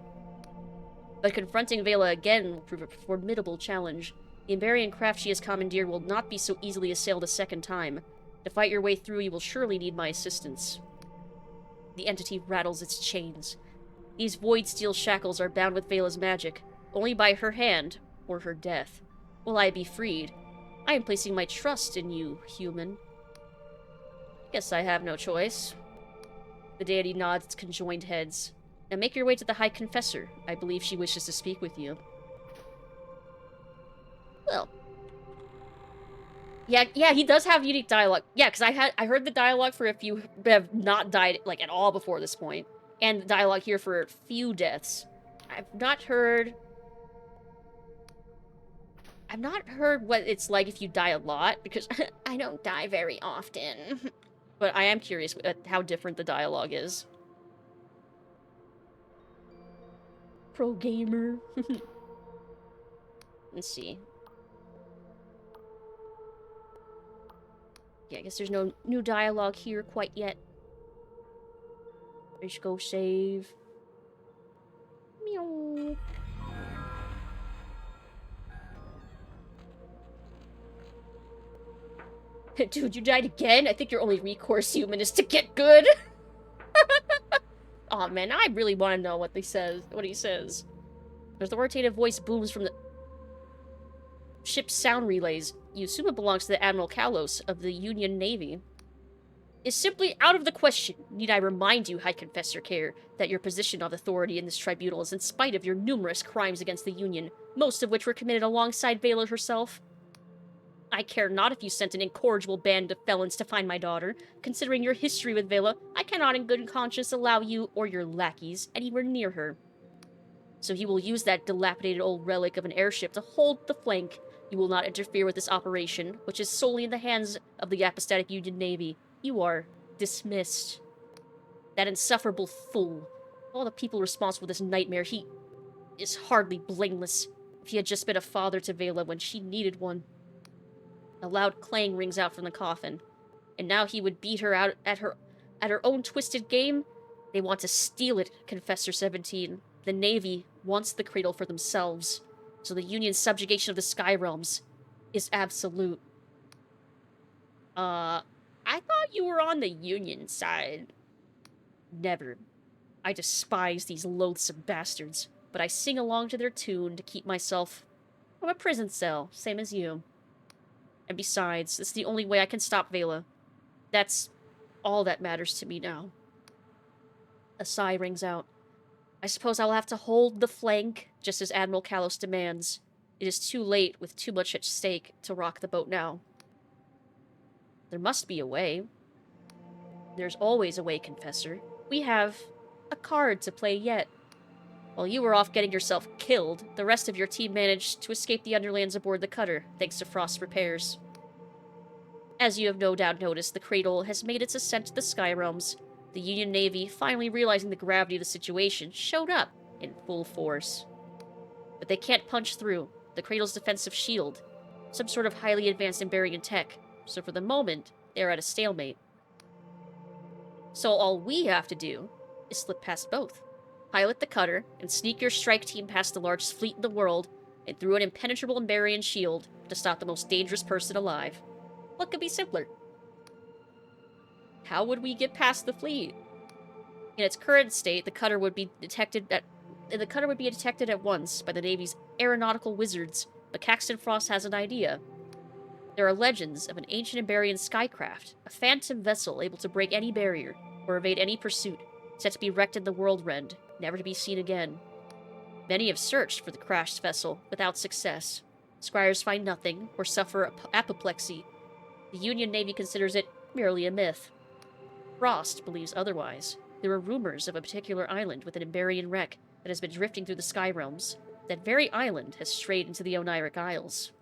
But confronting Vela again will prove a formidable challenge. The Emberian craft she has commandeered will not be so easily assailed a second time. To fight your way through, you will surely need my assistance. The entity rattles its chains. These void steel shackles are bound with Vela's magic. Only by her hand, or her death, will I be freed. I am placing my trust in you, human. Guess I have no choice. The deity nods its conjoined heads. Now make your way to the High Confessor. I believe she wishes to speak with you. Well. Yeah, he does have unique dialogue. Yeah, because I heard the dialogue for a few who have not died, like, at all before this point. And the dialogue here for a few deaths. I've not heard what it's like if you die a lot, because I don't die very often. But I am curious at how different the dialogue is. Pro gamer. Let's see. Yeah, I guess there's no new dialogue here quite yet. Let's go save. Meow. Dude, you died again? I think your only recourse, human, is to get good. Aw, man, I really want to know what he says. There's the authoritative voice booms from the ship's sound relays. You assume it belongs to the Admiral Kalos of the Union Navy. Is simply out of the question. Need I remind you, High Confessor Care, that your position of authority in this tribunal is in spite of your numerous crimes against the Union, most of which were committed alongside Vela herself? I care not if you sent an incorrigible band of felons to find my daughter. Considering your history with Vela, I cannot in good conscience allow you or your lackeys anywhere near her. So he will use that dilapidated old relic of an airship to hold the flank. You will not interfere with this operation, which is solely in the hands of the Apostatic Union Navy. You are dismissed. That insufferable fool. All the people responsible for this nightmare, he is hardly blameless. If he had just been a father to Vela when she needed one. A loud clang rings out from the coffin. And now he would beat her out at her own twisted game? They want to steal it, Confessor 17. The Navy wants the cradle for themselves. So the Union's subjugation of the Sky Realms is absolute. I thought you were on the Union side. Never. I despise these loathsome bastards, but I sing along to their tune to keep myself from a prison cell, same as you. And besides, it's the only way I can stop Vela. That's all that matters to me now. A sigh rings out. I suppose I'll have to hold the flank, just as Admiral Kalos demands. It is too late, with too much at stake, to rock the boat now. There must be a way. There's always a way, Confessor. We have a card to play yet. While you were off getting yourself killed, the rest of your team managed to escape the underlands aboard the cutter, thanks to Frost's repairs. As you have no doubt noticed, the Cradle has made its ascent to the Sky Realms. The Union Navy, finally realizing the gravity of the situation, showed up in full force. But they can't punch through the Cradle's defensive shield, some sort of highly advanced Emberian tech, so for the moment, they're at a stalemate. So all we have to do is slip past both. Pilot the cutter, and sneak your strike team past the largest fleet in the world, and through an impenetrable Emberian shield to stop the most dangerous person alive. What could be simpler? How would we get past the fleet? In its current state, the cutter would be detected at once by the Navy's aeronautical wizards, but Caxton Frost has an idea. There are legends of an ancient Emberian skycraft, a phantom vessel able to break any barrier. or evade any pursuit, set to be wrecked in the world rend, never to be seen again. Many have searched for the crashed vessel, without success. Squires find nothing, or suffer apoplexy. The Union Navy considers it merely a myth. Frost believes otherwise. There are rumors of a particular island with an Emberian wreck that has been drifting through the sky realms. That very island has strayed into the Oniric Isles.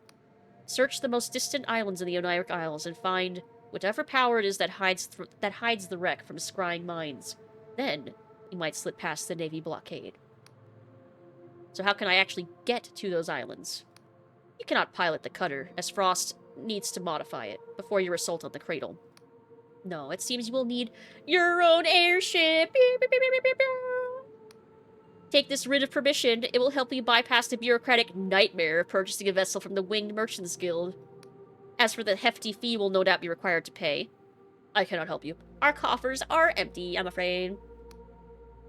Search the most distant islands in the Oniric Isles and find whatever power it is that hides the wreck from scrying minds. Then, you might slip past the Navy blockade. So how can I actually get to those islands? You cannot pilot the cutter, as Frost needs to modify it before your assault on the cradle. No, it seems you will need your own airship. Take this writ of permission. It will help you bypass the bureaucratic nightmare of purchasing a vessel from the Winged Merchants Guild. As for the hefty fee will no doubt be required to pay, I cannot help you. Our coffers are empty, I'm afraid.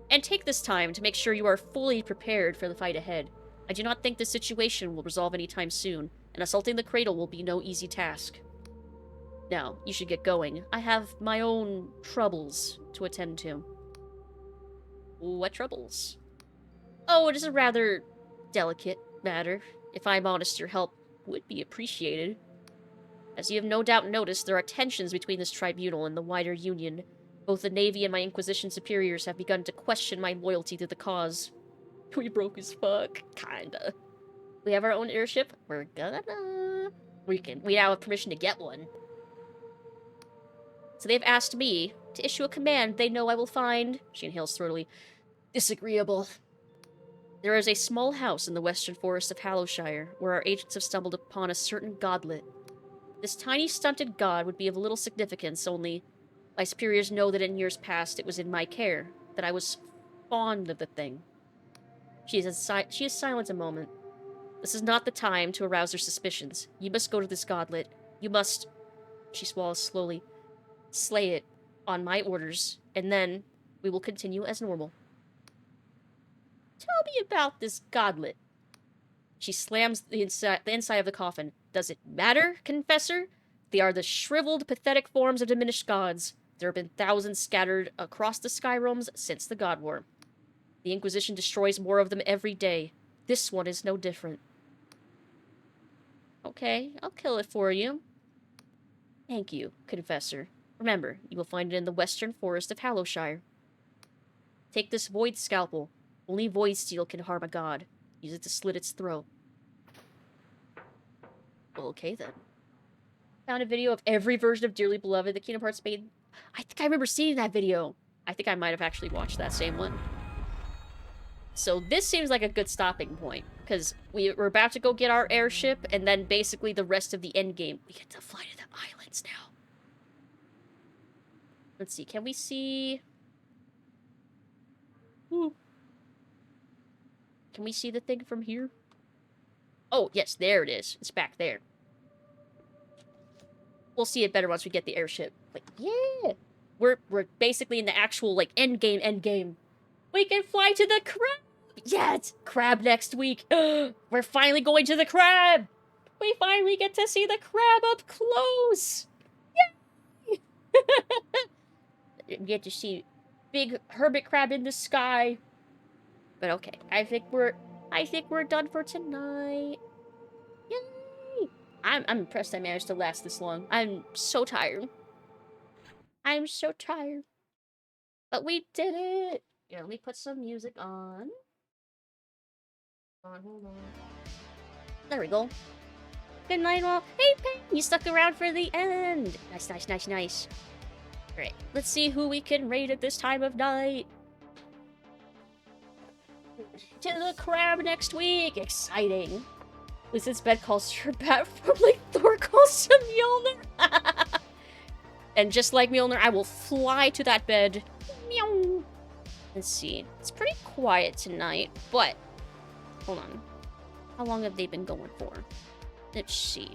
And take this time to make sure you are fully prepared for the fight ahead. I do not think the situation will resolve anytime soon, and assaulting the cradle will be no easy task. Now, you should get going. I have my own troubles to attend to. What troubles? Oh, it is a rather delicate matter. If I'm honest, your help would be appreciated. As you have no doubt noticed, there are tensions between this tribunal and the wider Union. Both the Navy and my Inquisition superiors have begun to question my loyalty to the cause. We broke as fuck. Kinda. We have our own airship. We're gonna... We now have permission to get one. So they've asked me to issue a command they know I will find, she inhales throatily, disagreeable. There is a small house in the western forest of Hallowshire, where our agents have stumbled upon a certain godlet. This tiny stunted god would be of little significance, only my superiors know that in years past it was in my care, that I was fond of the thing. She is silent a moment. This is not the time to arouse her suspicions. You must go to this godlet. You must... She swallows slowly. Slay it, on my orders, and then we will continue as normal. Tell me about this godlet. She slams the inside of the coffin. Does it matter, Confessor? They are the shriveled, pathetic forms of diminished gods. There have been thousands scattered across the sky realms since the God War. The Inquisition destroys more of them every day. This one is no different. Okay, I'll kill it for you. Thank you, Confessor. Remember, you will find it in the western forest of Hallowshire. Take this void scalpel. Only void steel can harm a god. Use it to slit its throat. Okay, then. Found a video of every version of Dearly Beloved that Kingdom Hearts made. I think I remember seeing that video. I think I might have actually watched that same one. So this seems like a good stopping point, because we're about to go get our airship, and then basically the rest of the endgame. We get to fly to the islands now. Let's see, can we see... Ooh. Can we see the thing from here? Oh, yes, there it is. It's back there. We'll see it better once we get the airship. Like, yeah! We're basically in the actual, like, endgame. We can fly to the crab! Yeah, it's crab next week. We're finally going to the crab! We finally get to see the crab up close! Yay! We get to see big hermit crab in the sky. But okay, I think we're done for tonight. Yay! I'm impressed I managed to last this long. I'm so tired. I'm so tired. But we did it! Here, let me put some music on. Hold on. There we go. Good night, all. Hey, Pen! You stuck around for the end! Nice. Alright, let's see who we can raid at this time of night. To the crab next week! Exciting! Lucid's bed calls her bat from like Thor calls to Mjolnir. And just like Mjolnir, I will fly to that bed. Meow. Let's see. It's pretty quiet tonight, but... Hold on. How long have they been going for? Let's see.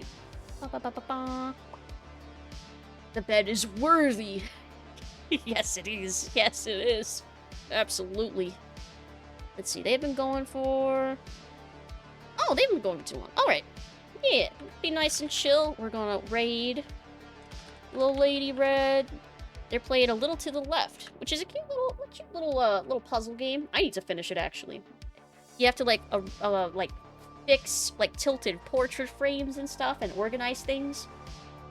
Ba-ba-ba-ba-ba. The bed is worthy. Yes, it is. Yes, it is. Absolutely. Let's see. They've been going for... Oh, they've been going for too long. Alright. Yeah. Be nice and chill. We're gonna raid Little Lady Red. they're playing A Little to the Left, which is a cute little puzzle game. I need to finish it, actually. You have to, like, fix, like, tilted portrait frames and stuff and organize things.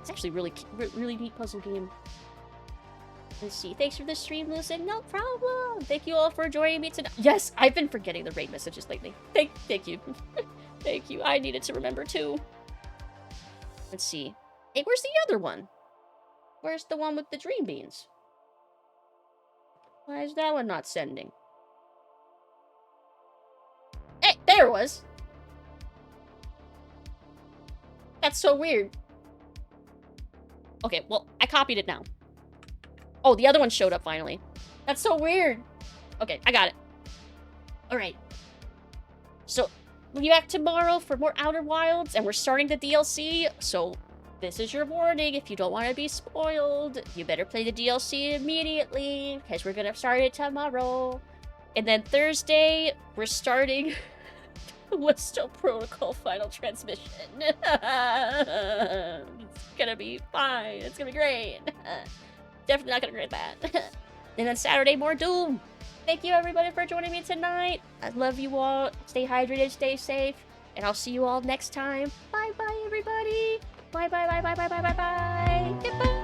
It's actually really neat puzzle game. Let's see. Thanks for the stream, Lucid. No problem. Thank you all for joining me tonight. Yes, I've been forgetting the raid messages lately. Thank you. Thank you. I needed to remember, too. Let's see. Hey, where's the other one? Where's the one with the dream beans? Why is that one not sending? Hey, there it was. That's so weird. Okay, well, I copied it now. Oh, the other one showed up finally. That's so weird. Okay, I got it. Alright. So, we'll be back tomorrow for more Outer Wilds, and we're starting the DLC, so this is your warning. If you don't want to be spoiled, you better play the DLC immediately, because we're gonna start it tomorrow. And then Thursday, we're starting Callisto Protocol Final Transmission. It's gonna be fine. It's gonna be great. Definitely not gonna regret that. And then Saturday, more Doom. Thank you, everybody, for joining me tonight. I love you all. Stay hydrated, stay safe, and I'll see you all next time. Bye-bye, everybody. Bye-bye, bye-bye, bye-bye, bye-bye. Goodbye.